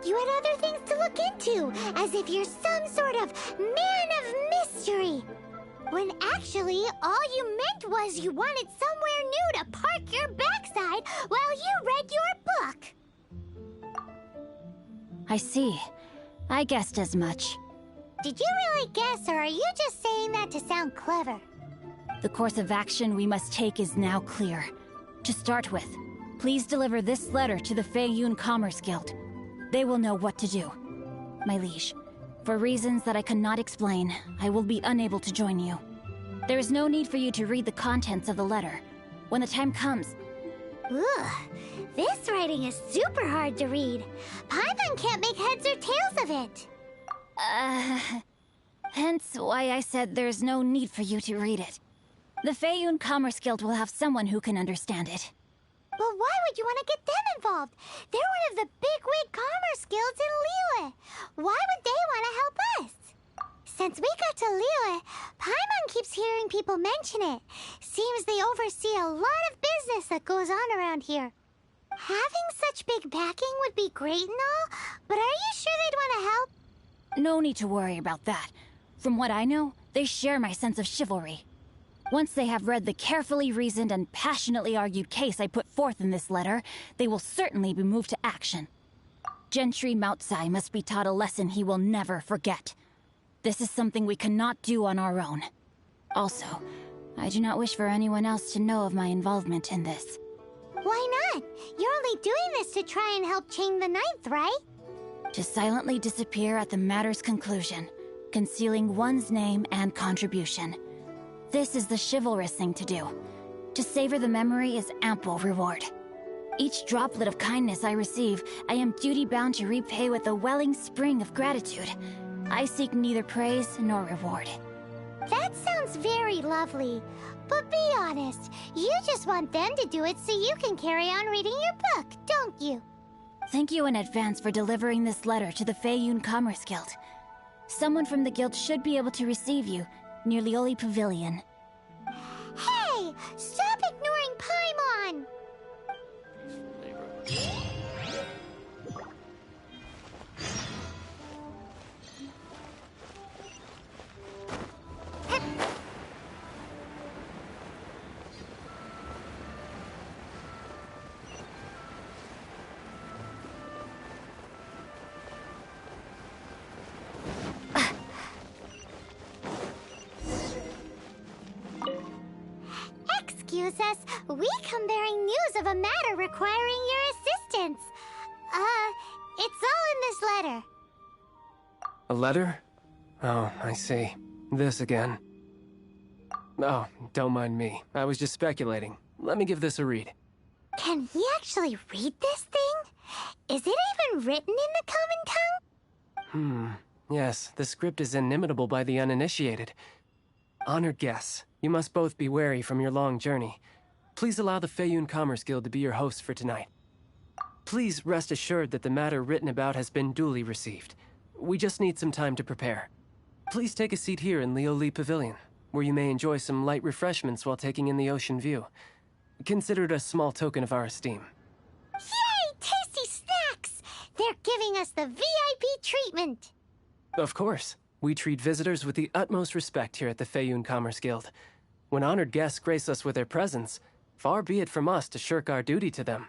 You had other things to look into, as if you're some sort of man of mystery. When actually, all you meant was you wanted somewhere new to park your backside while you read your book. I see. I guessed as much. Did you really guess, or are you just saying that to sound clever? The course of action we must take is now clear. To start with, please deliver this letter to the Feiyun Commerce Guild. They will know what to do. My liege, for reasons that I cannot explain, I will be unable to join you. There is no need for you to read the contents of the letter. When the time comes... Ugh, this writing is super hard to read. Paimon can't make heads or tails of it. Hence why I said there's no need for you to read it. The Feiyun Commerce Guild will have someone who can understand it. But why would you want to get them involved? They're one of the bigwig commerce guilds in Liyue. Why would they want to help us? Since we got to Liyue, Paimon keeps hearing people mention it. Seems they oversee a lot of business that goes on around here. Having such big backing would be great and all, but are you sure they'd want to help? No need to worry about that. From what I know, they share my sense of chivalry. Once they have read the carefully reasoned and passionately argued case I put forth in this letter, they will certainly be moved to action. Gentry Moutsai must be taught a lesson he will never forget. This is something we cannot do on our own. Also, I do not wish for anyone else to know of my involvement in this. Why not? You're only doing this to try and help Chang the Ninth, right? To silently disappear at the matter's conclusion, concealing one's name and contribution. This is the chivalrous thing to do. To savor the memory is ample reward. Each droplet of kindness I receive, I am duty-bound to repay with a welling spring of gratitude. I seek neither praise nor reward. That sounds very lovely. But be honest, you just want them to do it so you can carry on reading your book, don't you? Thank you in advance for delivering this letter to the Feiyun Commerce Guild. Someone from the guild should be able to receive you near Lioli Pavilion. Hey! Stop ignoring Paimon! Princess. We come bearing news of a matter requiring your assistance. It's all in this letter. A letter? Oh, I see. This again. Oh, don't mind me. I was just speculating. Let me give this a read. Can he actually read this thing? Is it even written in the common tongue? Yes, the script is inimitable by the uninitiated. Honored guests, you must both be wary from your long journey. Please allow the Feiyun Commerce Guild to be your host for tonight. Please rest assured that the matter written about has been duly received. We just need some time to prepare. Please take a seat here in Leo Lee Pavilion, where you may enjoy some light refreshments while taking in the ocean view. Consider it a small token of our esteem. Yay! Tasty snacks! They're giving us the VIP treatment! Of course. We treat visitors with the utmost respect here at the Feiyun Commerce Guild. When honored guests grace us with their presence, far be it from us to shirk our duty to them.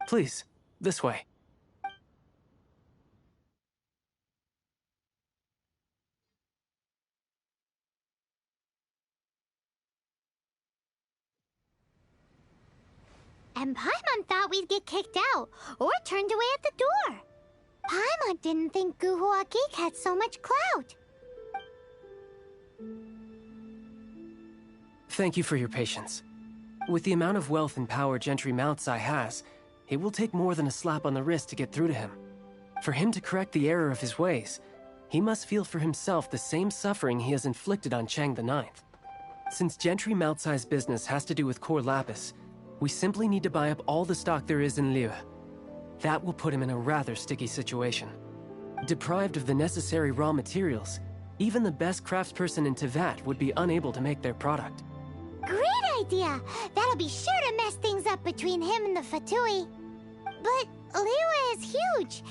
Please, this way. And Paimon thought we'd get kicked out, or turned away at the door. Paimon didn't think Guhua Geek had so much clout. Thank you for your patience. With the amount of wealth and power Gentry Mount Sai has, it will take more than a slap on the wrist to get through to him. For him to correct the error of his ways, he must feel for himself the same suffering he has inflicted on Chang the Ninth. Since Gentry Mount Sai's business has to do with core lapis, we simply need to buy up all the stock there is in Liyue. That will put him in a rather sticky situation. Deprived of the necessary raw materials, even the best craftsperson in Teyvat would be unable to make their product. Great idea! That'll be sure to mess things up between him and the Fatui. But Liyue is huge.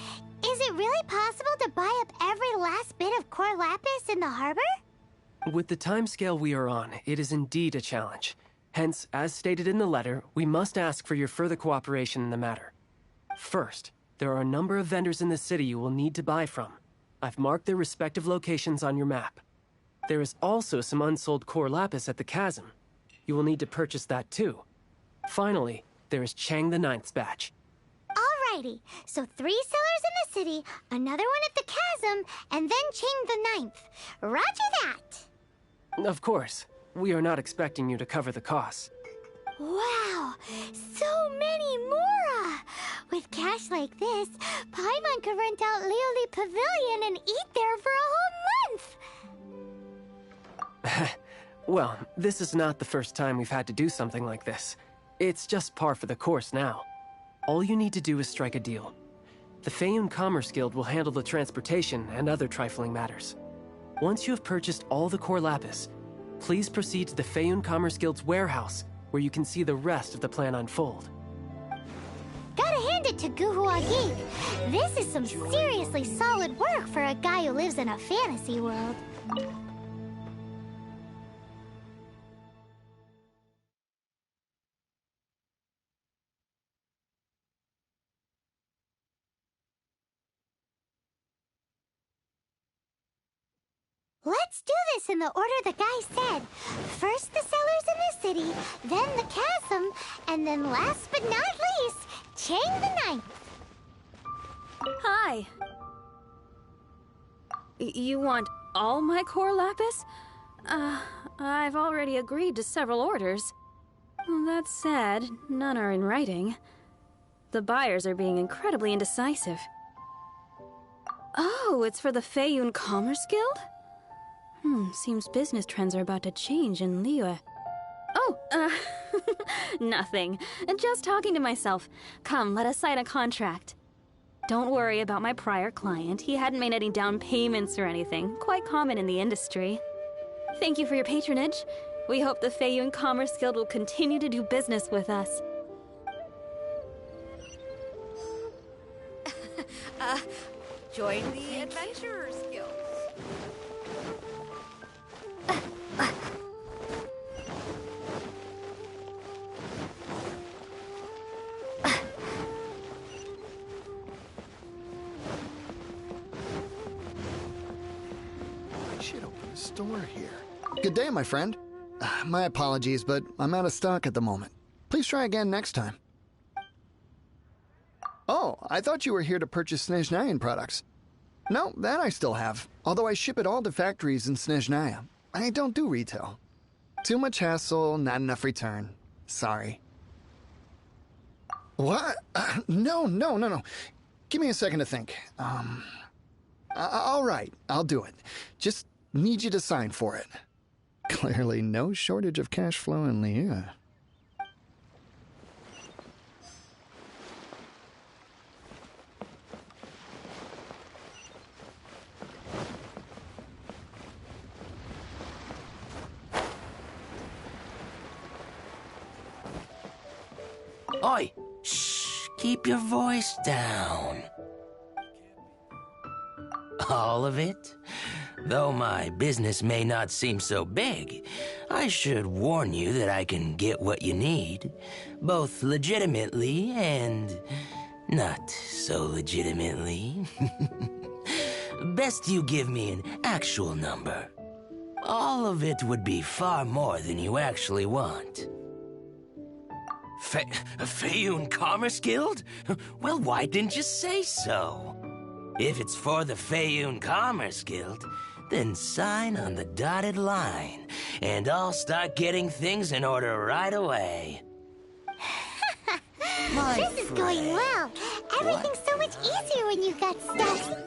Is it really possible to buy up every last bit of core lapis in the harbor? With the timescale we are on, it is indeed a challenge. Hence, as stated in the letter, we must ask for your further cooperation in the matter. First, there are a number of vendors in the city you will need to buy from. I've marked their respective locations on your map. There is also some unsold core lapis at the chasm. You will need to purchase that too. Finally, there is Chang the Ninth's batch. Alrighty, so 3 sellers in the city, another one at the chasm, and then Chang the Ninth. Roger that! Of course. We are not expecting you to cover the costs. Wow, so many more! With cash like this, Paimon could rent out Lioli Pavilion and eat there for a whole month! Well, this is not the first time we've had to do something like this. It's just par for the course now. All you need to do is strike a deal. The Feiyun Commerce Guild will handle the transportation and other trifling matters. Once you have purchased all the core lapis, please proceed to the Feiyun Commerce Guild's warehouse, where you can see the rest of the plan unfold. Gotta hand it to Guhua Geek. This is some seriously solid work for a guy who lives in a fantasy world. Let's do this in the order the guy said. First the sellers in the city, then the chasm, and then last but not least, Chang the Ninth. Hi. You want all my core lapis? I've already agreed to several orders. That said, none are in writing. The buyers are being incredibly indecisive. Oh, it's for the Feiyun Commerce Guild? Seems business trends are about to change in Liyue. Oh, nothing. Just talking to myself. Come, let us sign a contract. Don't worry about my prior client. He hadn't made any down payments or anything. Quite common in the industry. Thank you for your patronage. We hope the Feiyun Commerce Guild will continue to do business with us. Join the Adventurers Guild. I should open a store here. Good day, my friend. My apologies, but I'm out of stock at the moment. Please try again next time. Oh, I thought you were here to purchase Snezhnayan products. No, that I still have, although I ship it all to factories in Snezhnaya. I don't do retail. Too much hassle, not enough return. Sorry. What? No. Give me a second to think. All right, I'll do it. Just need you to sign for it. Clearly no shortage of cash flow in Liyue. Oi! Shh! Keep your voice down. All of it? Though my business may not seem so big, I should warn you that I can get what you need, both legitimately and not so legitimately. Best you give me an actual number. All of it would be far more than you actually want. Fayoun Commerce Guild? Well, why didn't you say so? If it's for the Fayoun Commerce Guild, then sign on the dotted line, and I'll start getting things in order right away. This is going well. Everything's so much easier when you've got stuff.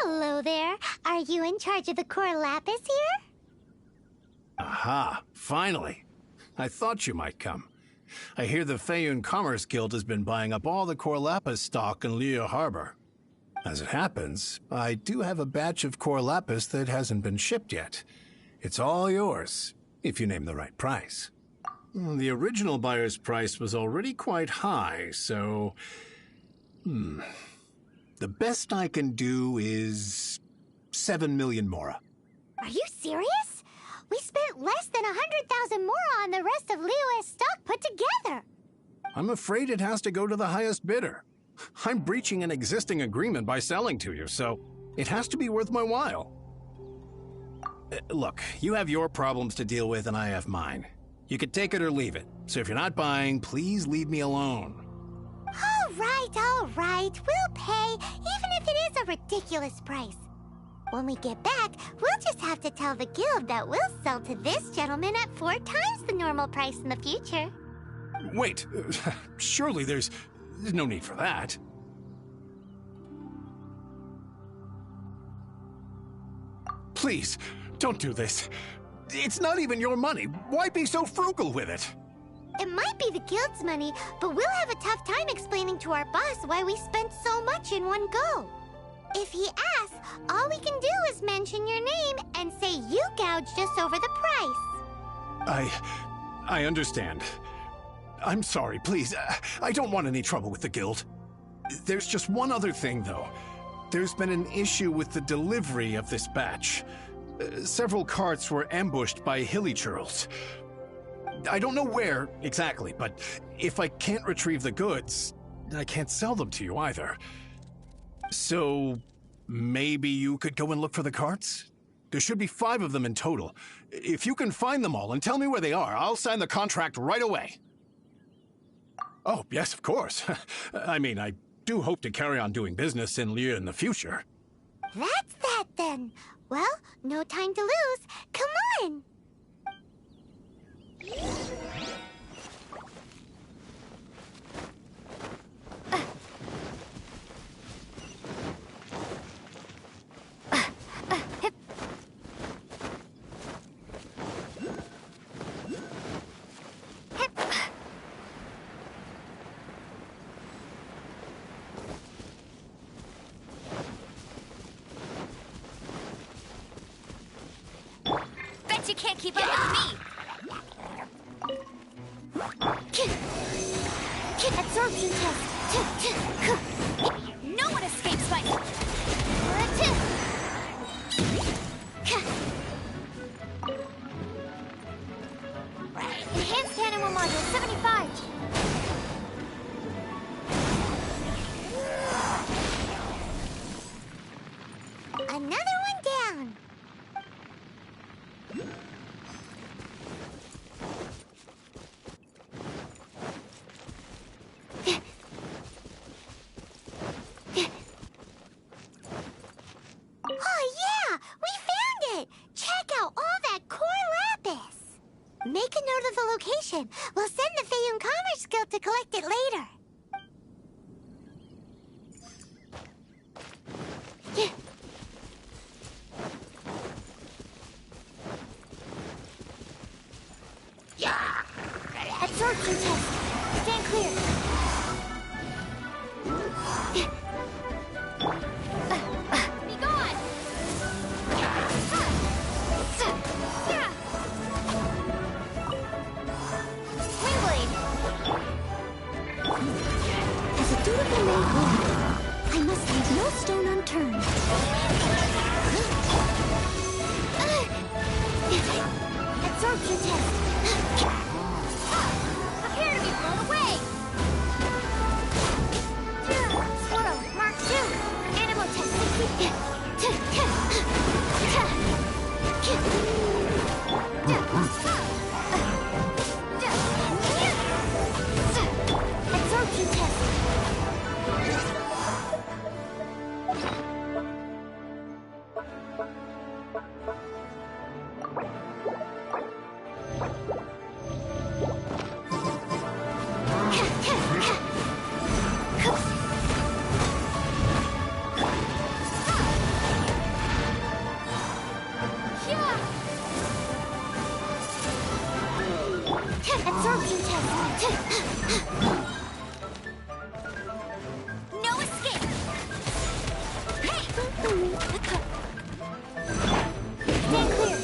Hello there. Are you in charge of the core lapis here? Aha, finally. I thought you might come. I hear the Fayoun Commerce Guild has been buying up all the core lapis stock in Liyue Harbor. As it happens, I do have a batch of core lapis that hasn't been shipped yet. It's all yours, if you name the right price. The original buyer's price was already quite high, so... The best I can do is 7 million mora. Are you serious? We spent less than 100,000 mora on the rest of Liyue's stock put together. I'm afraid it has to go to the highest bidder. I'm breaching an existing agreement by selling to you, so it has to be worth my while. Look, you have your problems to deal with and I have mine. You could take it or leave it, so if you're not buying, please leave me alone. All right. We'll pay, even if it is a ridiculous price. When we get back, we'll just have to tell the guild that we'll sell to this gentleman at 4 times the normal price in the future. Wait, surely there's no need for that. Please, don't do this. It's not even your money. Why be so frugal with it? It might be the guild's money, but we'll have a tough time explaining to our boss why we spent so much in one go. If he asks, all we can do is mention your name and say you gouged us over the price. I understand. I'm sorry, please. I don't want any trouble with the guild. There's just one other thing, though. There's been an issue with the delivery of this batch. Several carts were ambushed by hilly churls. I don't know where exactly, but if I can't retrieve the goods, I can't sell them to you either. So maybe you could go and look for the carts? There should be 5 of them in total. If you can find them all and tell me where they are, I'll sign the contract right away. Oh, yes, of course. I mean, I do hope to carry on doing business in Liyue in the future. That's that then. Well, no time to lose. Come on! Bet you can't keep up with me! Absorption test. No one escapes my... Enhanced animal module 75. Another one down. Oh yeah, we found it. Check out all that core lapis. Make a note of the location. We'll send the Feiyun Commerce Guild to collect it later. Absorption test. Stand clear. Be gone! Wingblade. As a dutiful maid woman, I must leave no stone unturned. Absorption test. Prepare to be blown away! Squirrel, Mark 2. Animal test. Absorption test. Absorption test. No escape! Hey! Stand clear.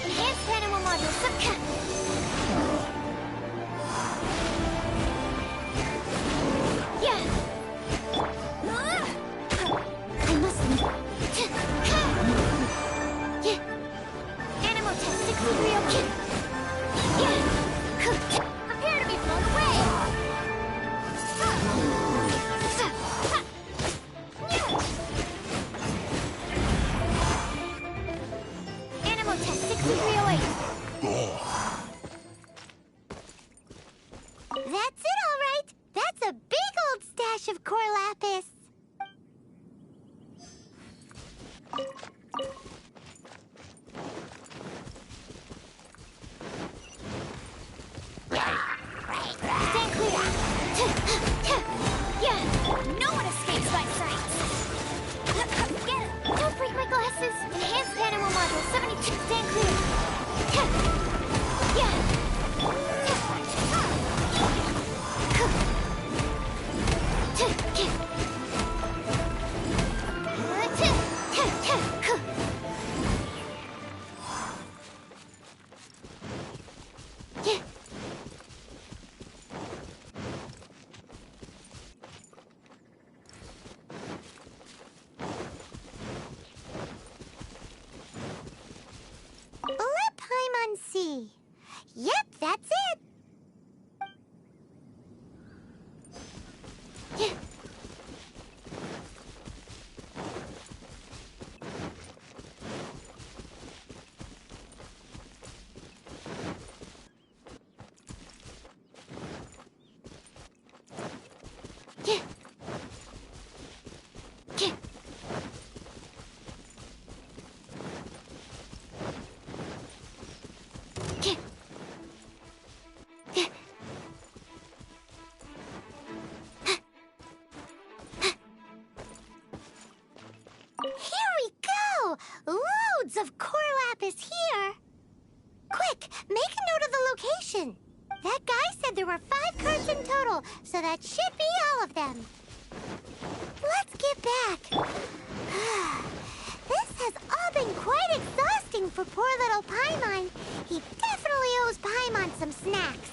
Enhanced animal module. Yeah. I must leave. Animal test 63 okay. Prepare to be blown away! Animal test 6308. That's it, all right. That's a big old stash of core lapis. Stand clear. No one escapes my sight! so that should be all of them. Let's get back. This has all been quite exhausting for poor little Paimon. He definitely owes Paimon some snacks.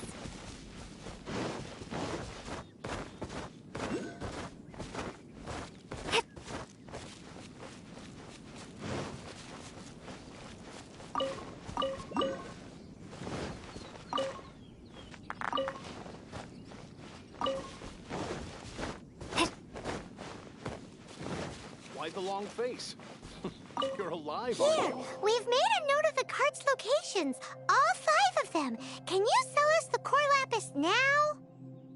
Why the long face? You're alive, Here, aren't you? we've made a note of the cart's locations. All 5 of them. Can you sell us the core lapis now?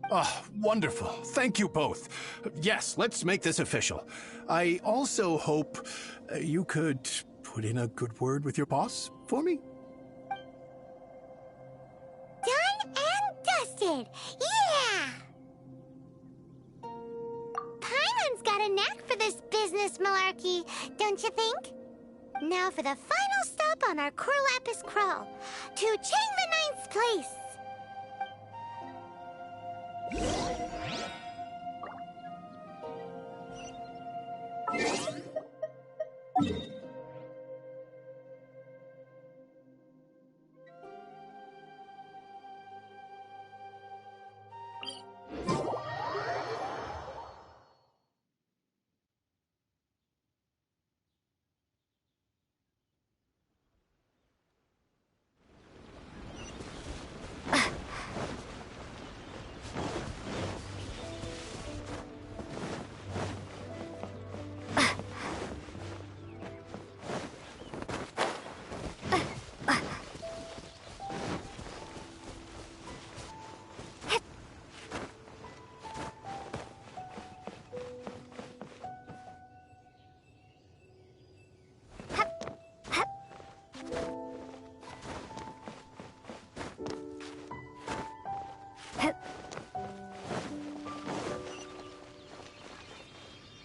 Oh, wonderful. Thank you both. Yes, let's make this official. I also hope you could put in a good word with your boss for me. Done and dusted. Yeah! Paimon's got a knack for this business malarkey, don't you think? Now for the final stop on our core lapis crawl, to Chang the Ninth's place.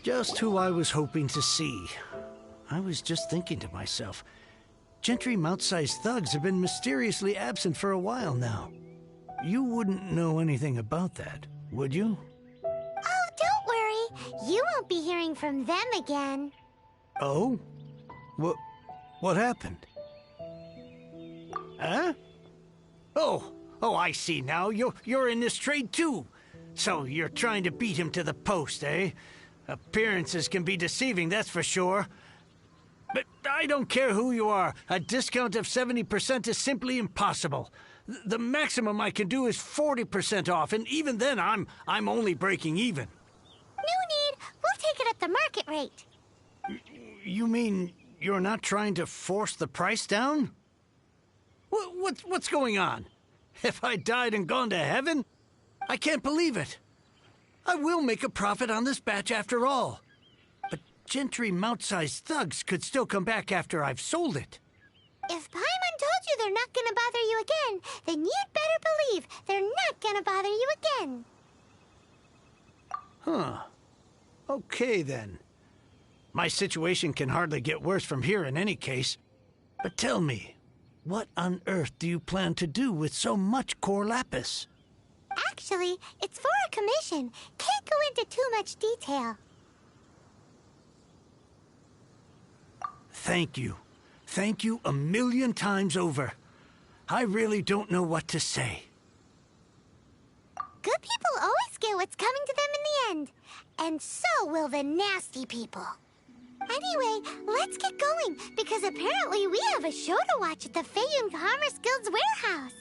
Just who I was hoping to see. I was just thinking to myself, Gentry mount-sized thugs have been mysteriously absent for a while now. You wouldn't know anything about that, would you? Oh, don't worry. You won't be hearing from them again. Oh? What happened? Huh? Oh, I see now. You're in this trade too. So you're trying to beat him to the post, eh? Appearances can be deceiving, that's for sure. But I don't care who you are. A discount of 70% is simply impossible. The maximum I can do is 40% off, and even then I'm only breaking even. No need. We'll take it at the market rate. You mean you're not trying to force the price down? What's going on? Have I died and gone to heaven? I can't believe it. I will make a profit on this batch after all. But Gentry mount-sized thugs could still come back after I've sold it. If Paimon told you they're not gonna bother you again, then you'd better believe they're not gonna bother you again. Huh. Okay, then. My situation can hardly get worse from here in any case. But tell me, what on earth do you plan to do with so much core lapis? Actually, it's for a commission. Can't go into too much detail. Thank you. Thank you a million times over. I really don't know what to say. Good people always get what's coming to them in the end. And so will the nasty people. Anyway, let's get going, because apparently we have a show to watch at the Feiyun Commerce Guild's warehouse.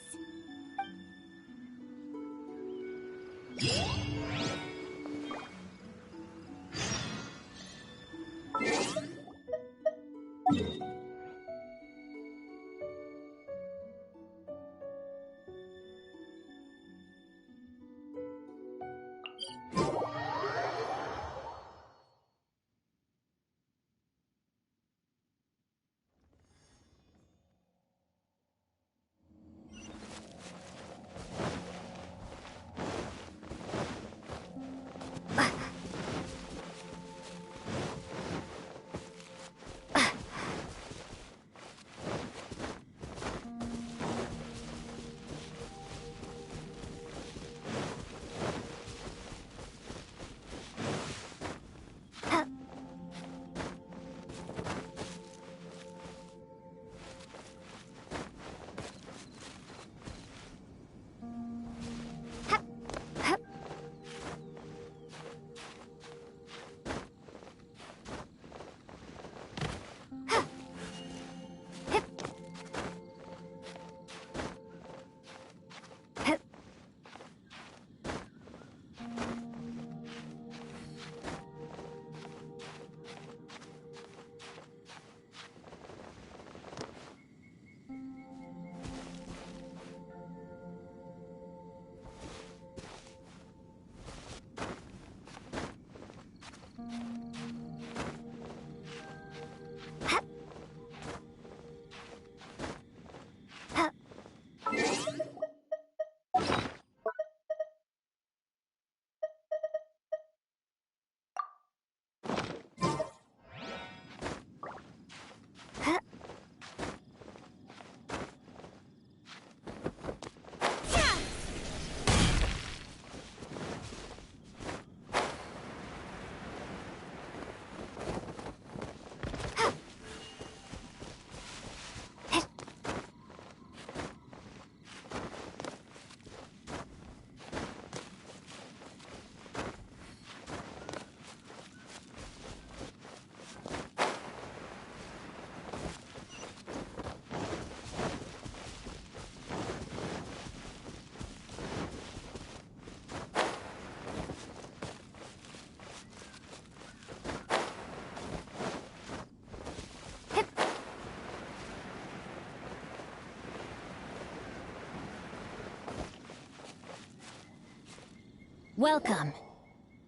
Welcome.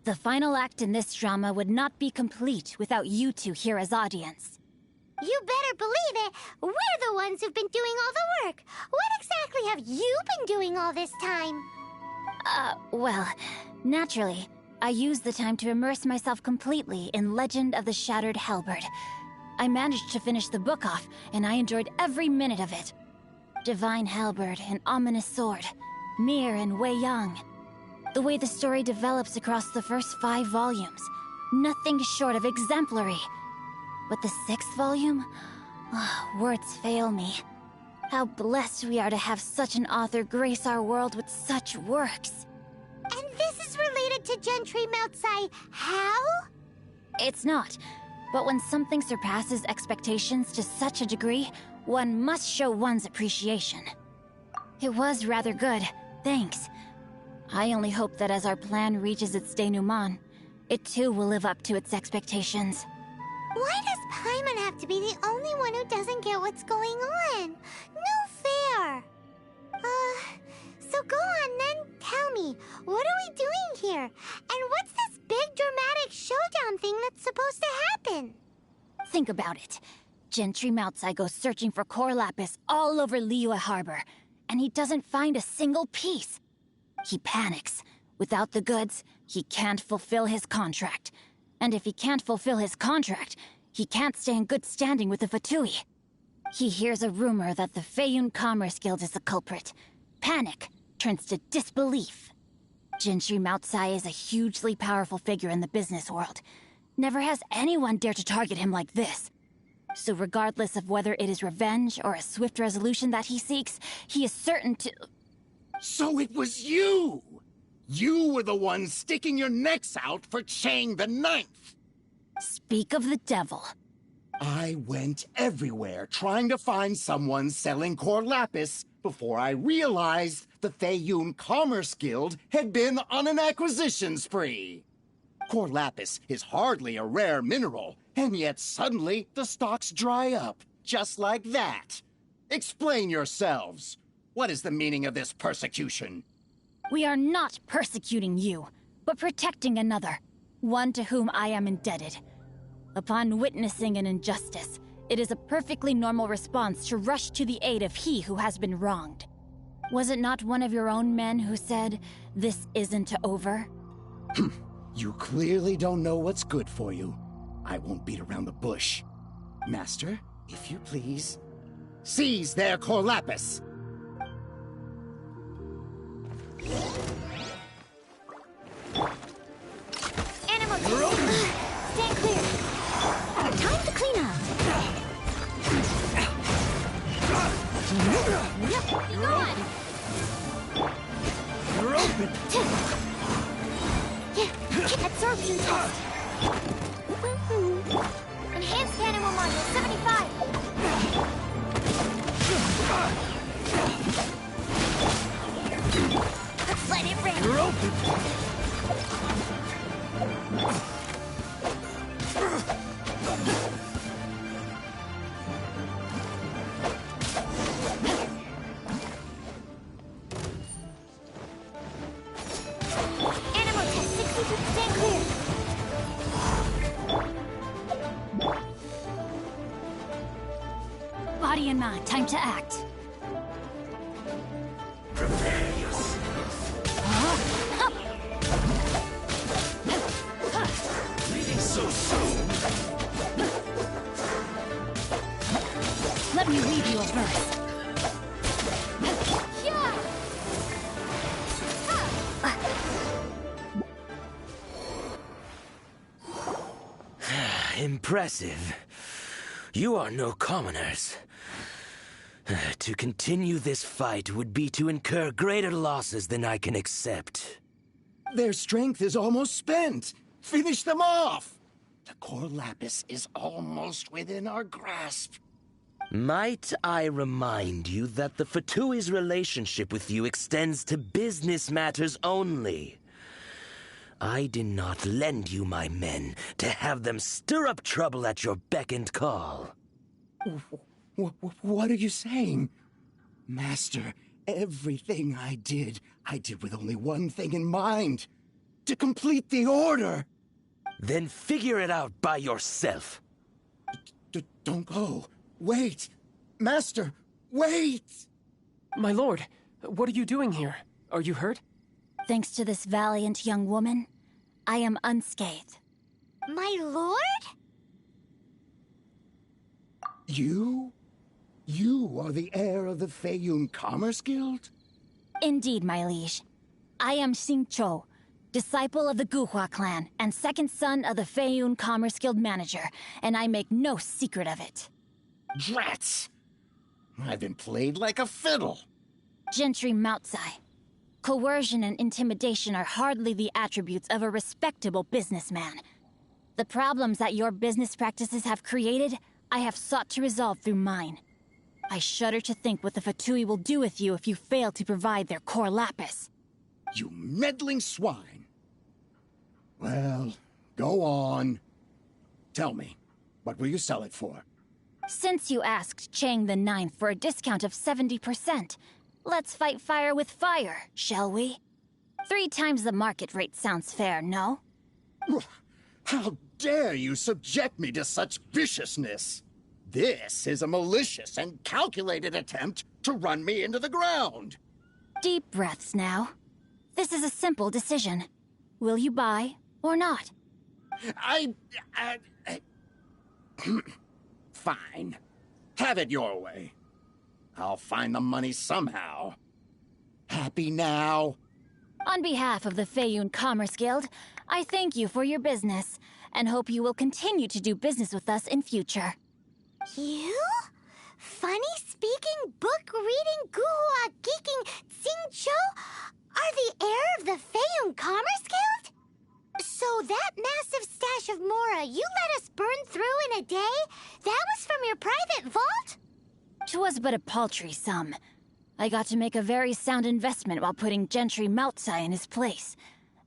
The final act in this drama would not be complete without you two here as audience. You better believe it. We're the ones who've been doing all the work. What exactly have you been doing all this time? Well, naturally, I used the time to immerse myself completely in Legend of the Shattered Halberd. I managed to finish the book off, and I enjoyed every minute of it. Divine Halberd, an ominous sword, Mir and Wei Yang. The way the story develops across the first 5 volumes, nothing short of exemplary. But the 6th volume? Words fail me. How blessed we are to have such an author grace our world with such works. And this is related to Gentry Meltsai. How? It's not. But when something surpasses expectations to such a degree, one must show one's appreciation. It was rather good, thanks. I only hope that as our plan reaches its denouement, it too will live up to its expectations. Why does Paimon have to be the only one who doesn't get what's going on? No fair. So go on then, tell me, what are we doing here? And what's this big dramatic showdown thing that's supposed to happen? Think about it. Gentry Meltsai goes searching for core lapis all over Liyue Harbor, and he doesn't find a single piece. He panics. Without the goods, he can't fulfill his contract. And if he can't fulfill his contract, he can't stay in good standing with the Fatui. He hears a rumor that the Feiyun Commerce Guild is the culprit. Panic turns to disbelief. Gentry Meltsai is a hugely powerful figure in the business world. Never has anyone dared to target him like this. So regardless of whether it is revenge or a swift resolution that he seeks, he is certain to... So it was you! You were the one sticking your necks out for Chang the Ninth! Speak of the devil. I went everywhere trying to find someone selling core lapis before I realized the Feiyun Commerce Guild had been on an acquisition spree. Core lapis is hardly a rare mineral, and yet suddenly the stocks dry up, just like that. Explain yourselves. What is the meaning of this persecution? We are not persecuting you, but protecting another, one to whom I am indebted. Upon witnessing an injustice, it is a perfectly normal response to rush to the aid of he who has been wronged. Was it not one of your own men who said, "This isn't over"? You clearly don't know what's good for you. I won't beat around the bush. Master, if you please, seize their core lapis! Animal stand clear. Time to clean up. Yep, you're on. You're open. Yeah, absorption test. Enhanced animal module 75. Let it rip. You're open. Animal test 60 feet, stand clear. Body and mind, time to act. Prepare yourself. Leaving so soon. Let me read you a verse. Impressive. You are no commoners. To continue this fight would be to incur greater losses than I can accept. Their strength is almost spent. Finish them off! The core lapis is almost within our grasp. Might I remind you that the Fatui's relationship with you extends to business matters only? I did not lend you my men to have them stir up trouble at your beck and call. What are you saying? Master, everything I did with only one thing in mind. to complete the order. Then figure it out by yourself. Don't go. Wait. Master, wait! My lord, what are you doing here? Are you hurt? Thanks to this valiant young woman, I am unscathed. My lord? You? You are the heir of the Feiyun Commerce Guild? Indeed, my liege. I am Xingqiu, disciple of the Guhua clan and second son of the Feiyun Commerce Guild manager, and I make no secret of it. Drats! I've been played like a fiddle. Gentry Moutsai. Coercion and intimidation are hardly the attributes of a respectable businessman. The problems that your business practices have created, I have sought to resolve through mine. I shudder to think what the Fatui will do with you if you fail to provide their core lapis. You meddling swine. Well, go on. Tell me, what will you sell it for? Since you asked Chang the Ninth for a discount of 70%, let's fight fire with fire, shall we? 3 times the market rate sounds fair, no? How dare you subject me to such viciousness? This is a malicious and calculated attempt to run me into the ground. Deep breaths now. This is a simple decision. Will you buy or not? Fine. Have it your way. I'll find the money somehow. Happy now? On behalf of the Feiyun Commerce Guild, I thank you for your business, and hope you will continue to do business with us in future. You? Funny-speaking, book-reading, guhua geeking Xingqiu are the heir of the Feiyun Commerce Guild? So that massive stash of Mora you let us burn through in a day, that was from your private vault? 'Twas but a paltry sum. I got to make a very sound investment while putting Gentry Moutsai in his place.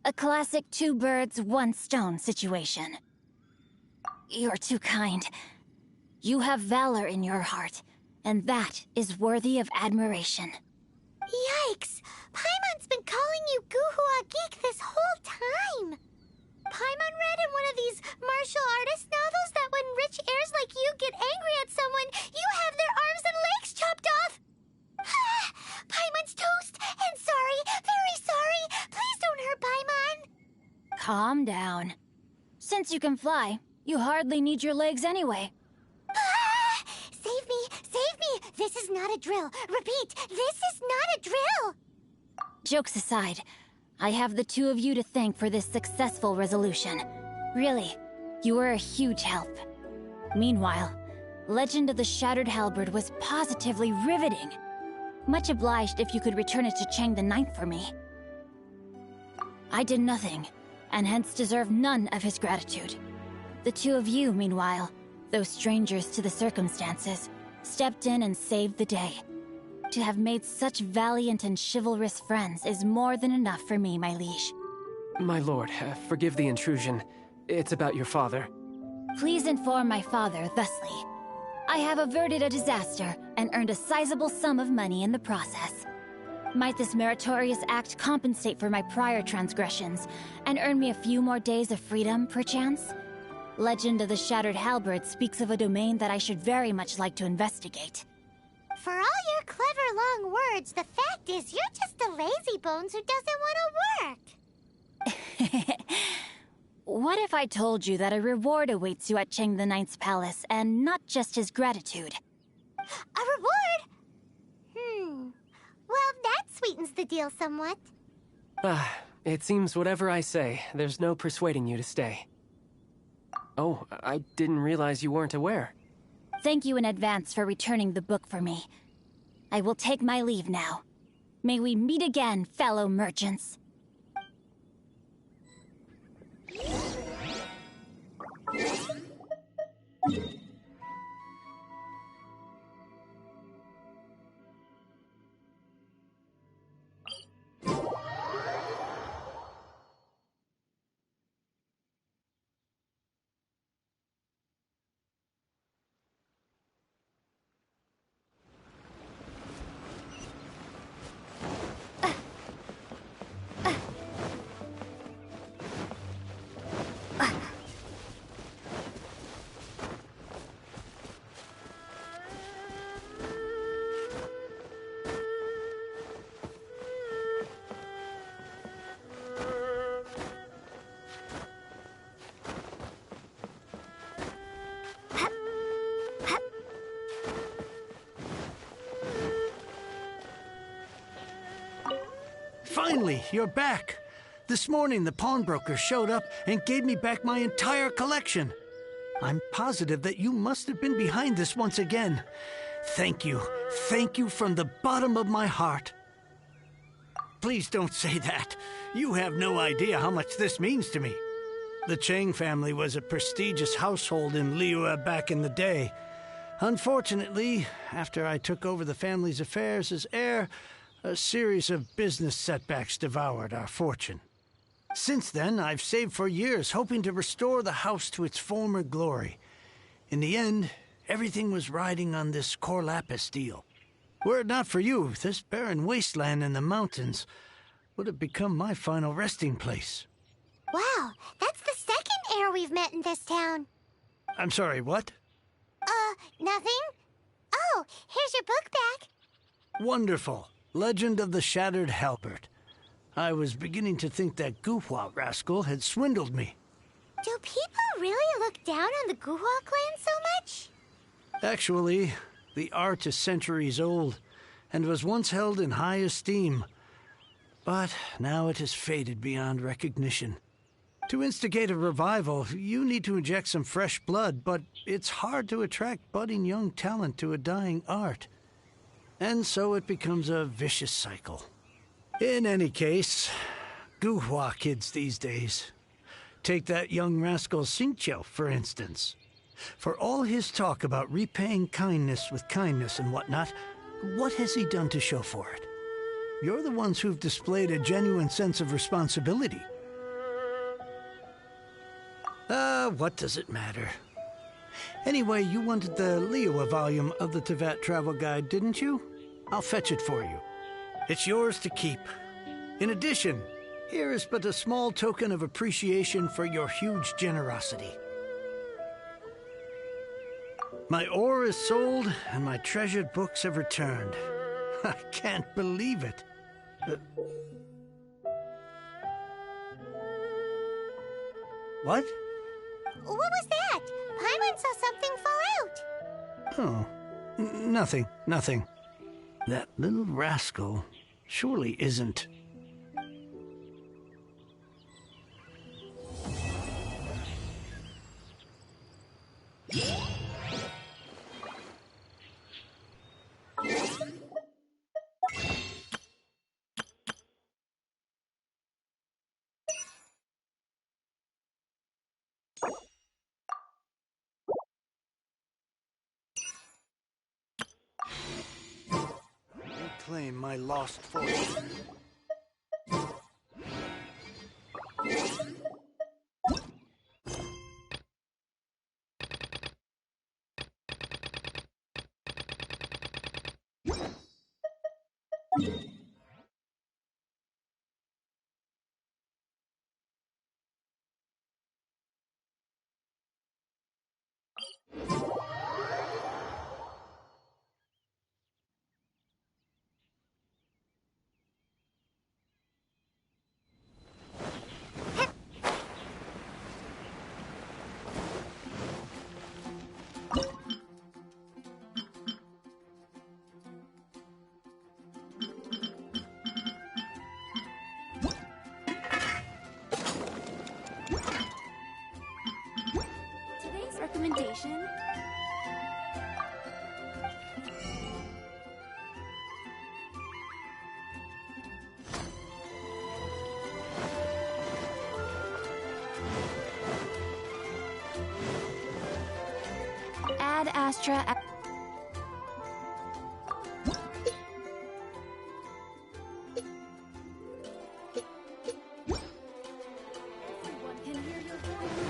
A classic 2 birds, 1 stone situation. You're too kind. You have valor in your heart, and that is worthy of admiration. Yikes! Paimon's been calling you Guhua Geek this whole time! Paimon read in one of these martial artist novels that when rich heirs like you get angry at someone, you have their arms and legs chopped off! Paimon's toast, and sorry, very sorry! Please don't hurt Paimon! Calm down. Since you can fly, you hardly need your legs anyway. Save me! Save me! This is not a drill! Repeat, this is not a drill! Jokes aside, I have the 2 of you to thank for this successful resolution. Really, you were a huge help. Meanwhile, Legend of the Shattered Halberd was positively riveting. Much obliged if you could return it to Chang the Ninth for me. I did nothing, and hence deserve none of his gratitude. The 2 of you, meanwhile, though strangers to the circumstances, stepped in and saved the day. To have made such valiant and chivalrous friends is more than enough for me, my liege. My lord, forgive the intrusion. It's about your father. Please inform my father thusly. I have averted a disaster and earned a sizable sum of money in the process. Might this meritorious act compensate for my prior transgressions and earn me a few more days of freedom, perchance? Legend of the Shattered Halberd speaks of a domain that I should very much like to investigate. For all your clever long words, the fact is you're just a lazy bones who doesn't want to work. What if I told you that a reward awaits you at Chang the Ninth's palace, and not just his gratitude? A reward? Well, that sweetens the deal somewhat. It seems whatever I say, there's no persuading you to stay. Oh, I didn't realize you weren't aware. Thank you in advance for returning the book for me. I will take my leave now. May we meet again, fellow merchants. you're back. This morning, the pawnbroker showed up and gave me back my entire collection. I'm positive that you must have been behind this once again. Thank you. Thank you from the bottom of my heart. Please don't say that. You have no idea how much this means to me. The Chang family was a prestigious household in Liyue back in the day. Unfortunately, after I took over the family's affairs as heir, a series of business setbacks devoured our fortune. Since then, I've saved for years, hoping to restore the house to its former glory. In the end, everything was riding on this Core Lapis deal. Were it not for you, this barren wasteland in the mountains would have become my final resting place. Wow, that's the second heir we've met in this town. I'm sorry, what? Nothing? Oh, here's your book back. Wonderful. Legend of the Shattered Halberd. I was beginning to think that Guhua rascal had swindled me. Do people really look down on the Guhua clan so much? Actually, the art is centuries old, and was once held in high esteem. But now it has faded beyond recognition. To instigate a revival, you need to inject some fresh blood, but it's hard to attract budding young talent to a dying art. And so it becomes a vicious cycle. In any case, Guhua kids these days. Take that young rascal Xingqiu, for instance. For all his talk about repaying kindness with kindness and whatnot, what has he done to show for it? You're the ones who've displayed a genuine sense of responsibility. What does it matter? Anyway, you wanted the Liyue volume of the Tevat Travel Guide, didn't you? I'll fetch it for you. It's yours to keep. In addition, here is but a small token of appreciation for your huge generosity. My ore is sold, and my treasured books have returned. I can't believe it. What? What was that? Paimon saw something fall out. Oh, nothing. That little rascal surely isn't... Reclaim my lost fortune. Today's recommendation. Ad Astra. Everyone can hear your voice.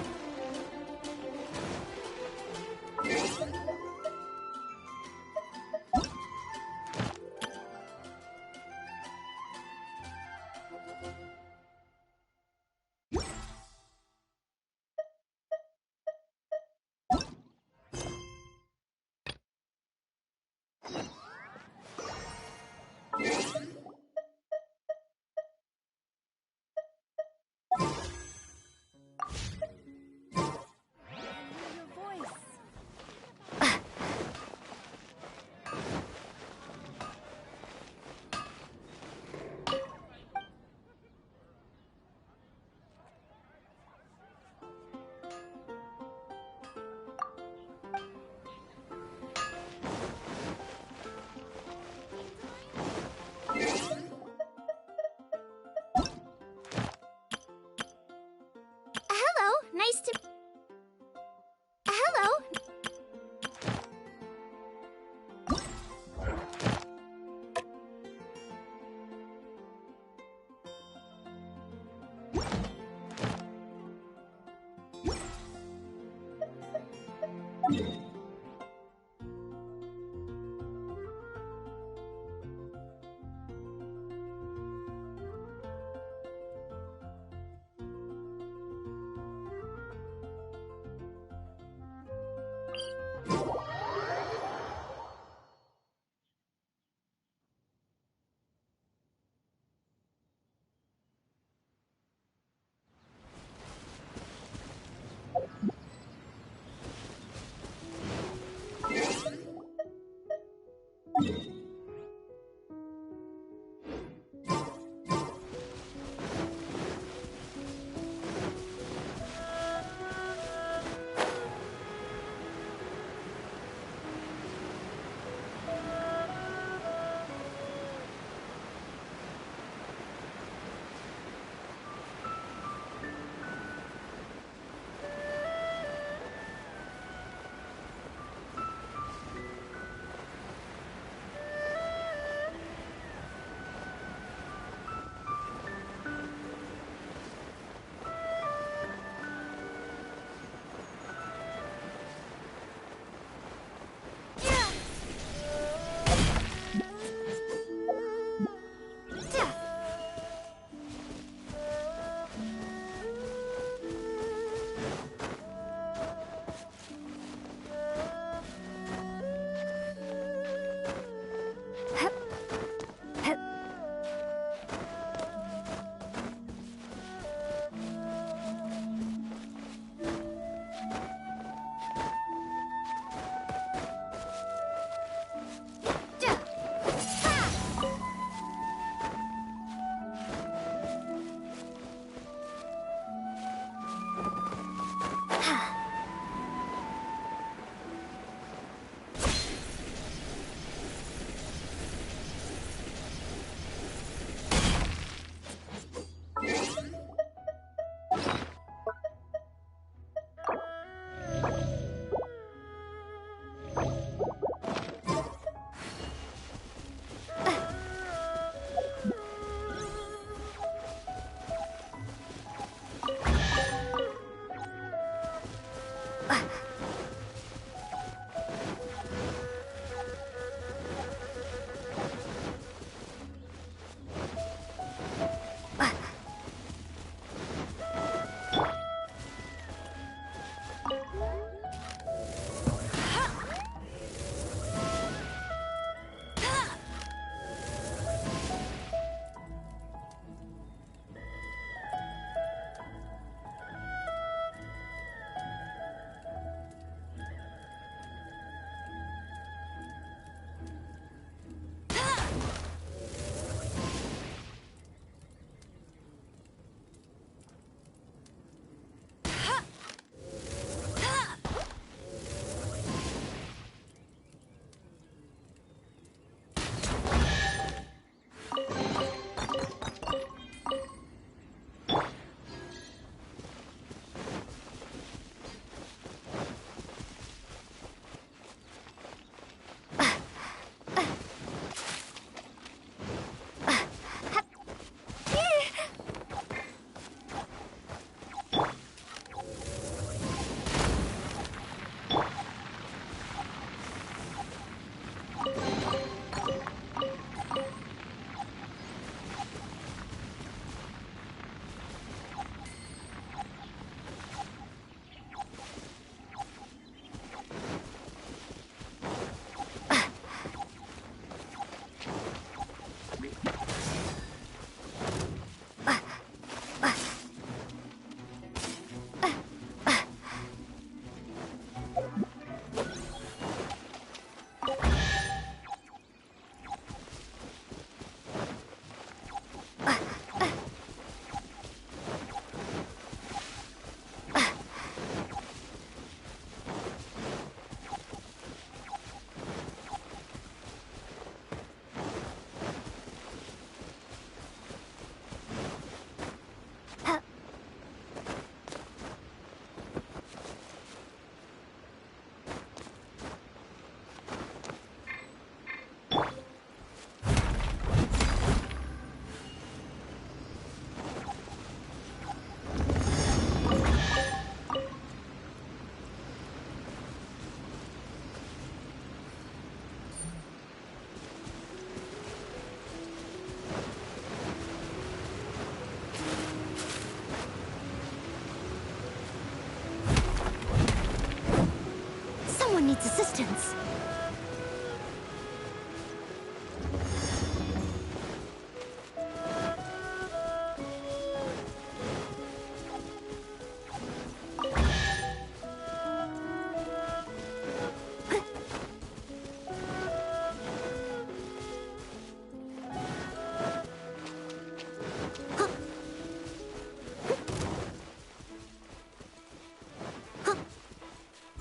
Someone needs assistance.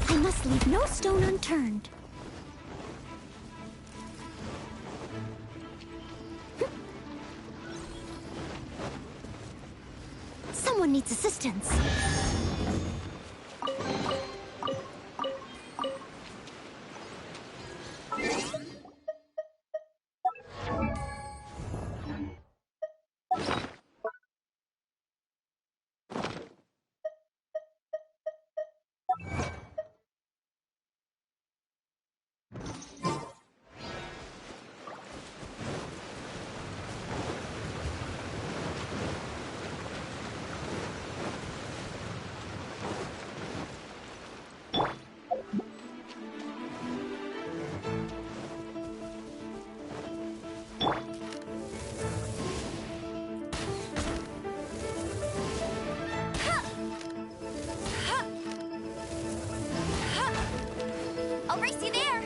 I must leave no stone unturned. Someone needs assistance. I'll race you there!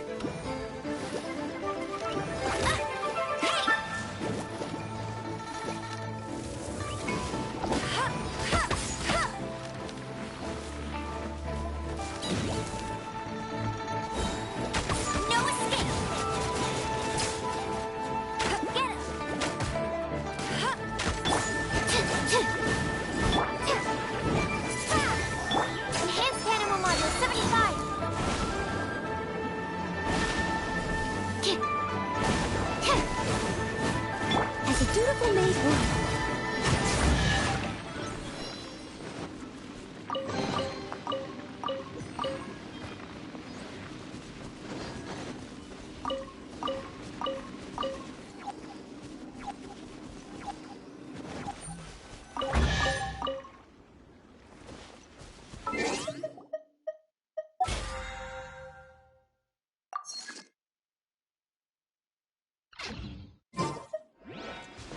No escape! Get him! Enhanced animal module 75! As a dutiful maid would.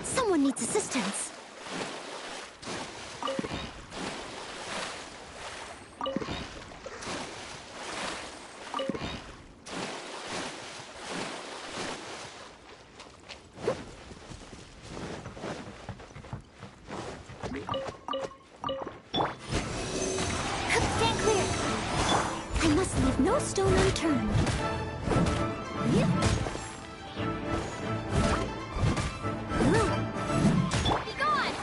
Someone needs assistance. Stand clear. I must leave no stone unturned. Be gone!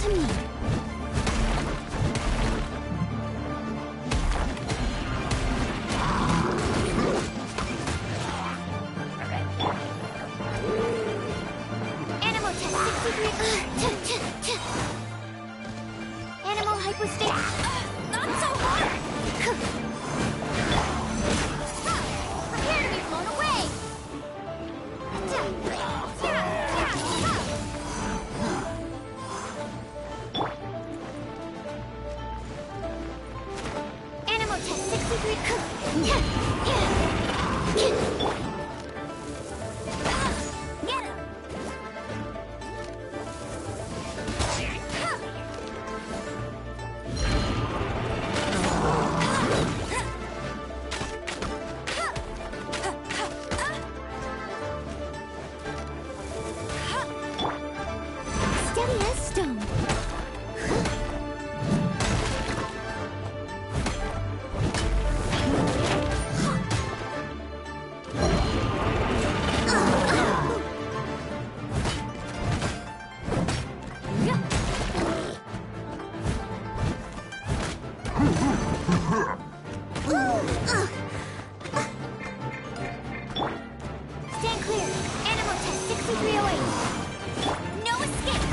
to me. Animal test 63. Animal hypostate. Not so hard! Prepare to be blown away! Animal test 63. Get him! Steady as stone. Stand clear. Animal test 6308. No escape!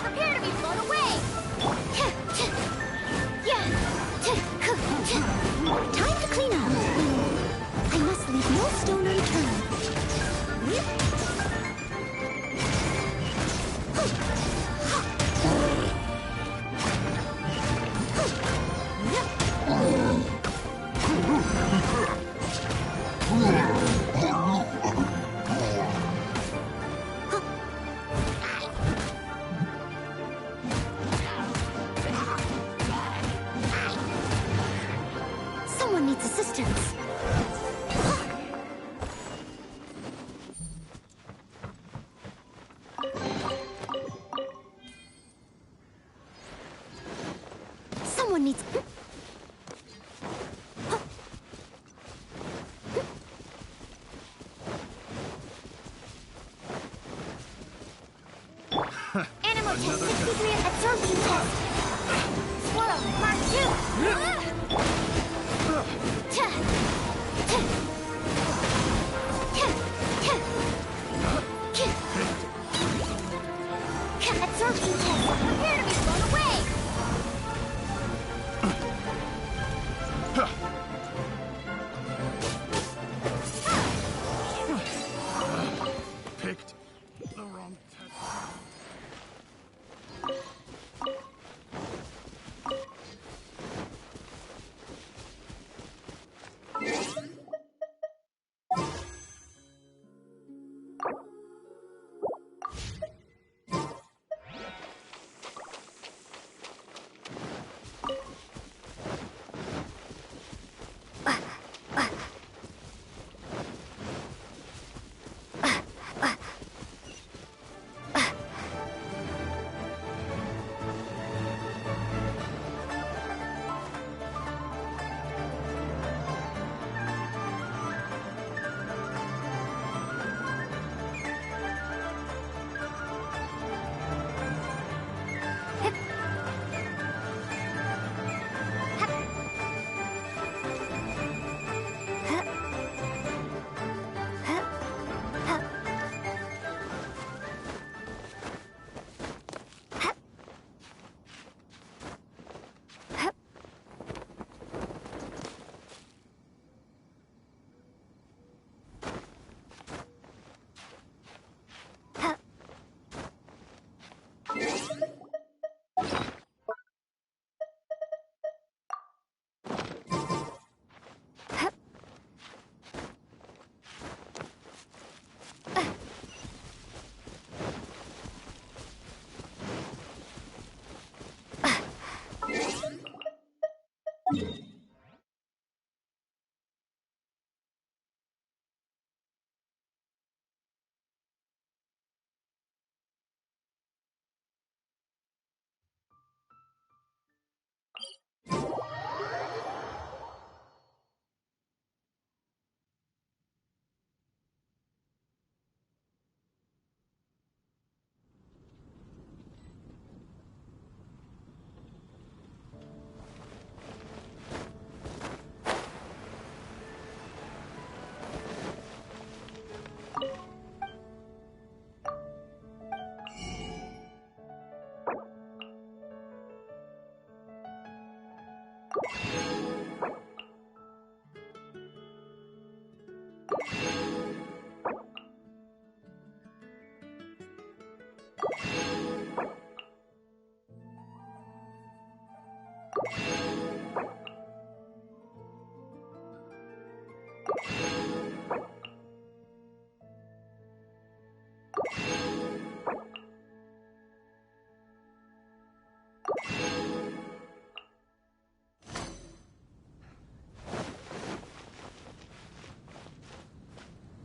Prepare to be blown away! Time to clean up. I must leave no stone unturned. Someone needs assistance. Someone needs... Animal test 63 absorption test. Swallow, Mark 2. Absorption test. Prepare to be blown away. Picked the wrong test.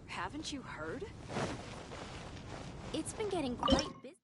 Haven't you heard? It's been getting quite busy.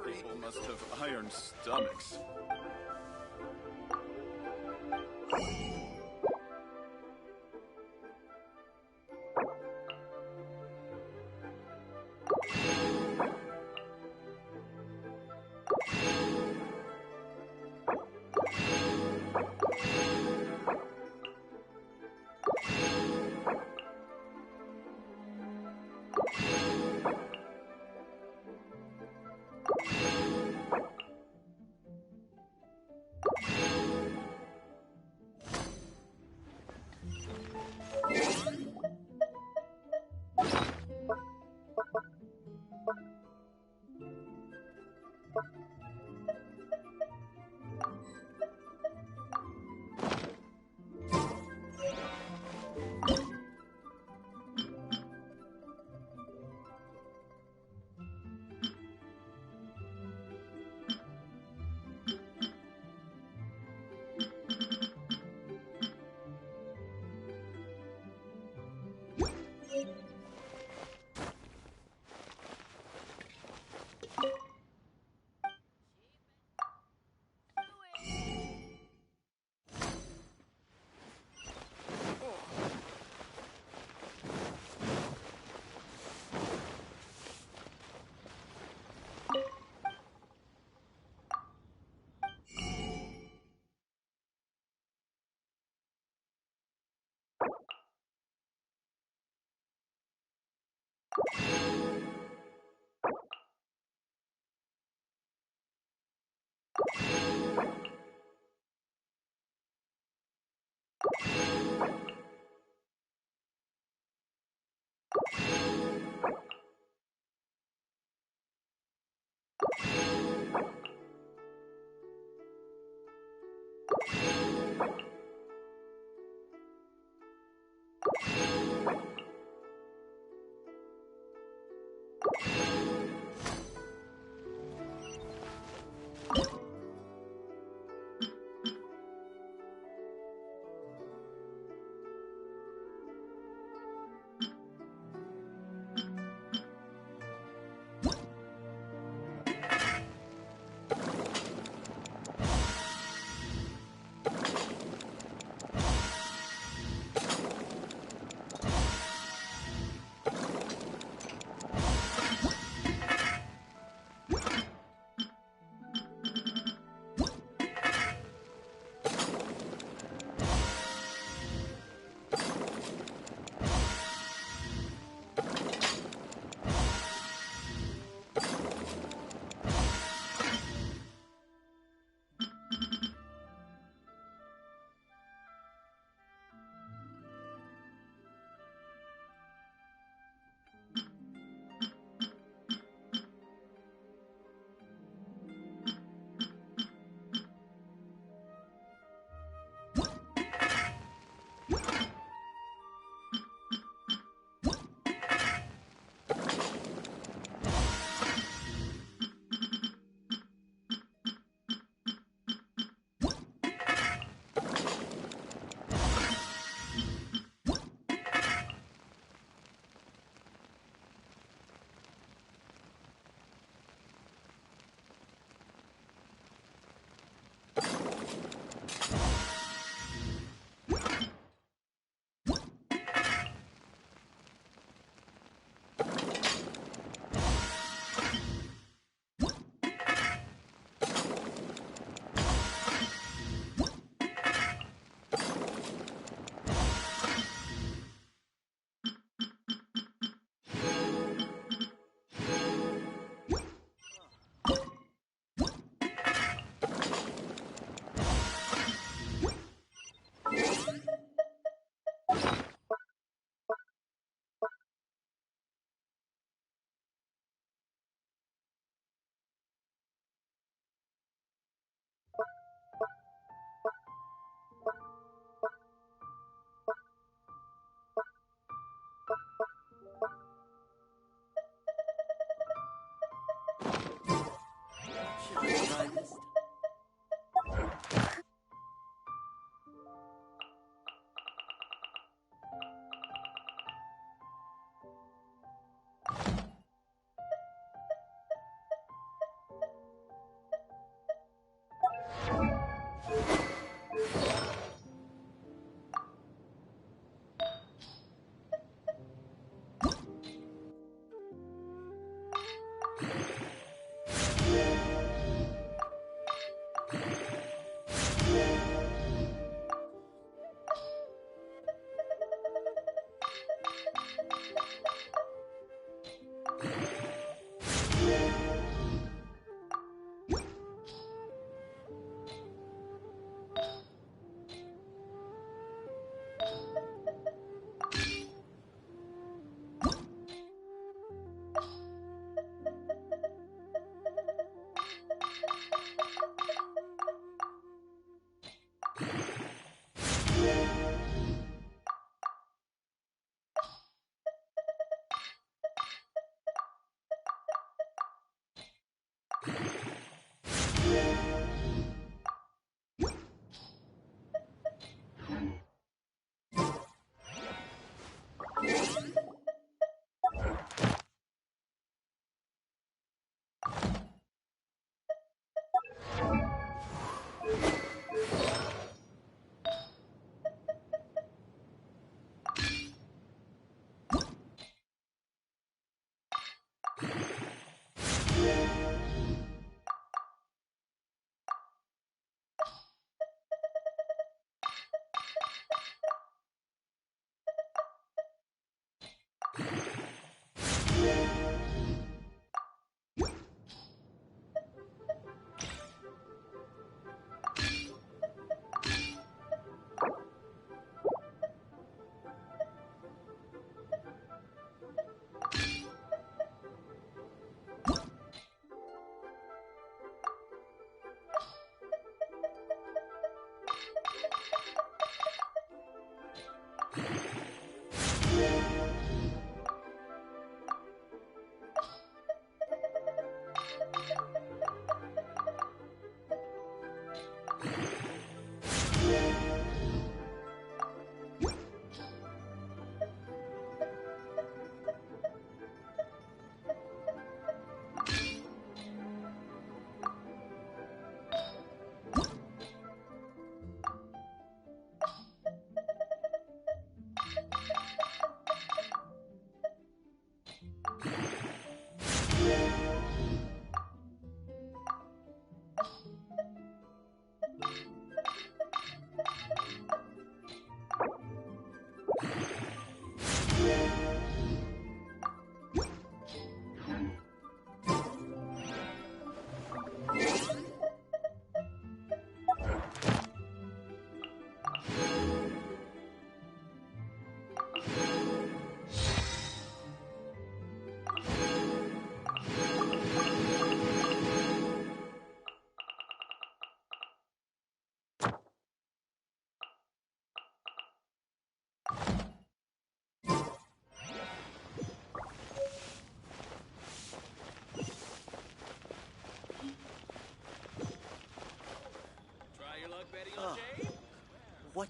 People must have iron stomachs.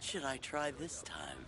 should I try this time?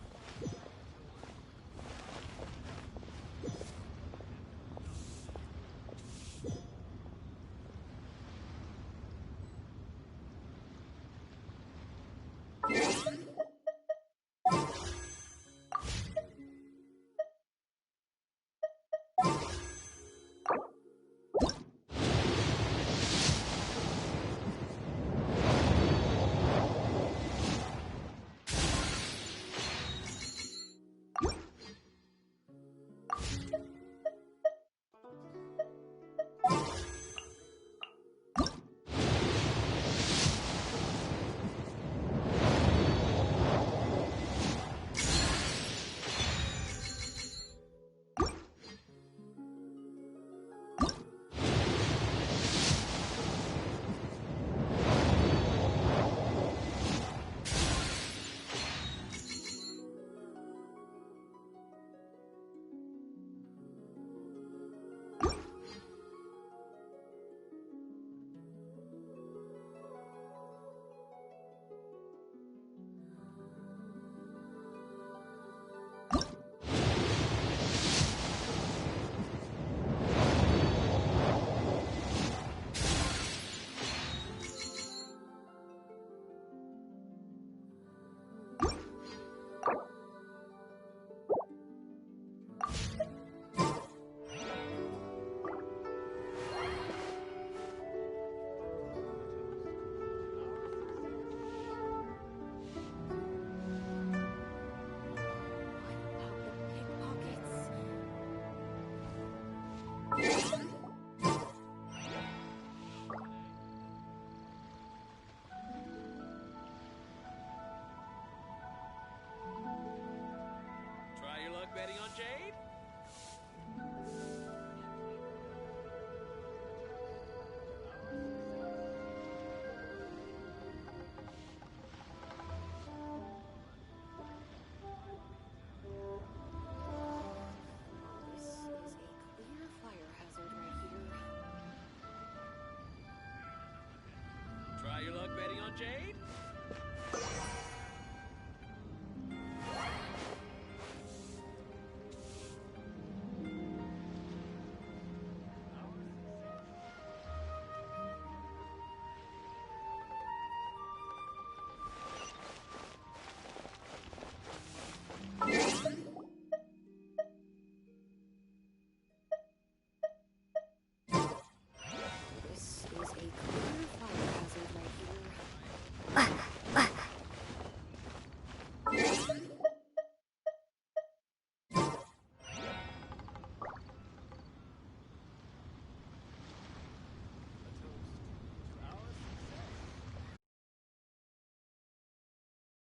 Try your luck betting on Jade? This is a clear fire hazard right here. Try your luck betting on Jade?